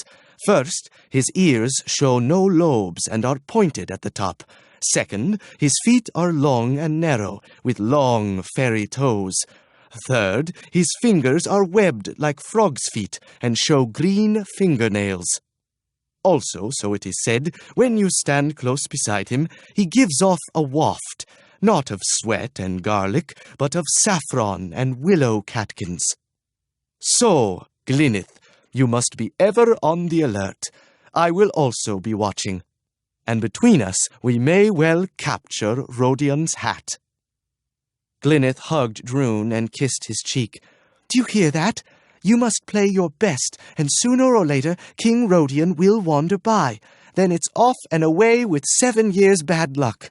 First, his ears show no lobes and are pointed at the top. Second, his feet are long and narrow, with long fairy toes. Third, his fingers are webbed like frog's feet and show green fingernails. Also, so it is said, when you stand close beside him, he gives off a waft, not of sweat and garlic, but of saffron and willow catkins. So, Glyneth, you must be ever on the alert. I will also be watching. And between us, we may well capture Rodion's hat. Glyneth hugged Droon and kissed his cheek. Do you hear that? You must play your best, and sooner or later King Rodion will wander by. Then it's off and away with 7 years' bad luck.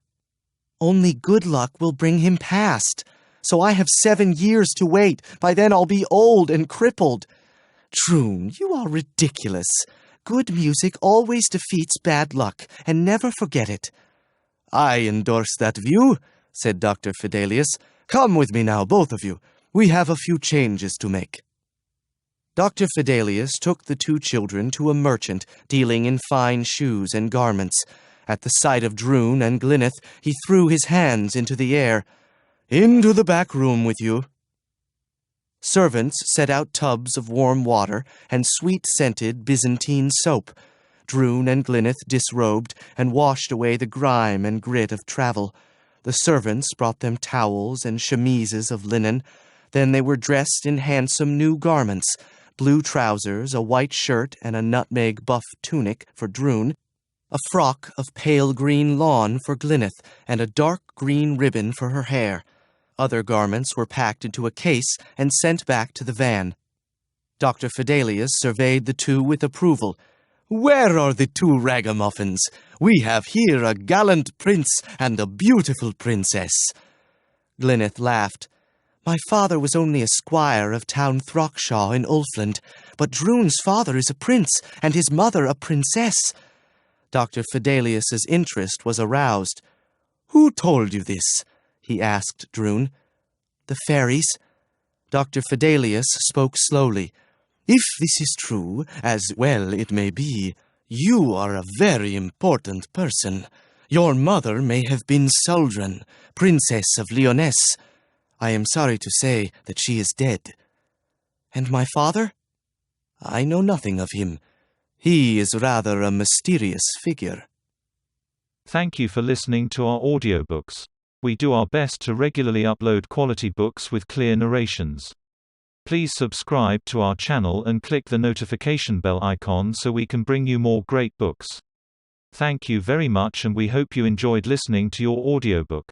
Only good luck will bring him past. So I have 7 years to wait. By then I'll be old and crippled. Droon, you are ridiculous. Good music always defeats bad luck, and never forget it. I endorse that view, said Dr. Fidelius. Come with me now, both of you. We have a few changes to make. Dr. Fidelius took the 2 children to a merchant dealing in fine shoes and garments. At the sight of Droon and Glyneth, he threw his hands into the air. Into the back room with you. Servants set out tubs of warm water and sweet-scented Byzantine soap. Droon and Glyneth disrobed and washed away the grime and grit of travel. The servants brought them towels and chemises of linen. Then they were dressed in handsome new garments, blue trousers, a white shirt, and a nutmeg buff tunic for Droon, a frock of pale green lawn for Glyneth, and a dark green ribbon for her hair. Other garments were packed into a case and sent back to the van. Dr. Fidelius surveyed the 2 with approval. Where are the 2 ragamuffins? We have here a gallant prince and a beautiful princess. Glyneth laughed. My father was only a squire of Town Throckshaw in Ulfland, but Droon's father is a prince and his mother a princess. Dr. Fidelius's interest was aroused. Who told you this? He asked Droon. The fairies. Dr. Fidelius spoke slowly. If this is true, as well it may be, You are a very important person. Your mother may have been Suldrun, Princess of Lyonesse. I am sorry to say that she is dead. And my father? I know nothing of him. He is rather a mysterious figure. Thank you for listening to our audiobooks. We do our best to regularly upload quality books with clear narrations. Please subscribe to our channel and click the notification bell icon so we can bring you more great books. Thank you very much, and we hope you enjoyed listening to your audiobook.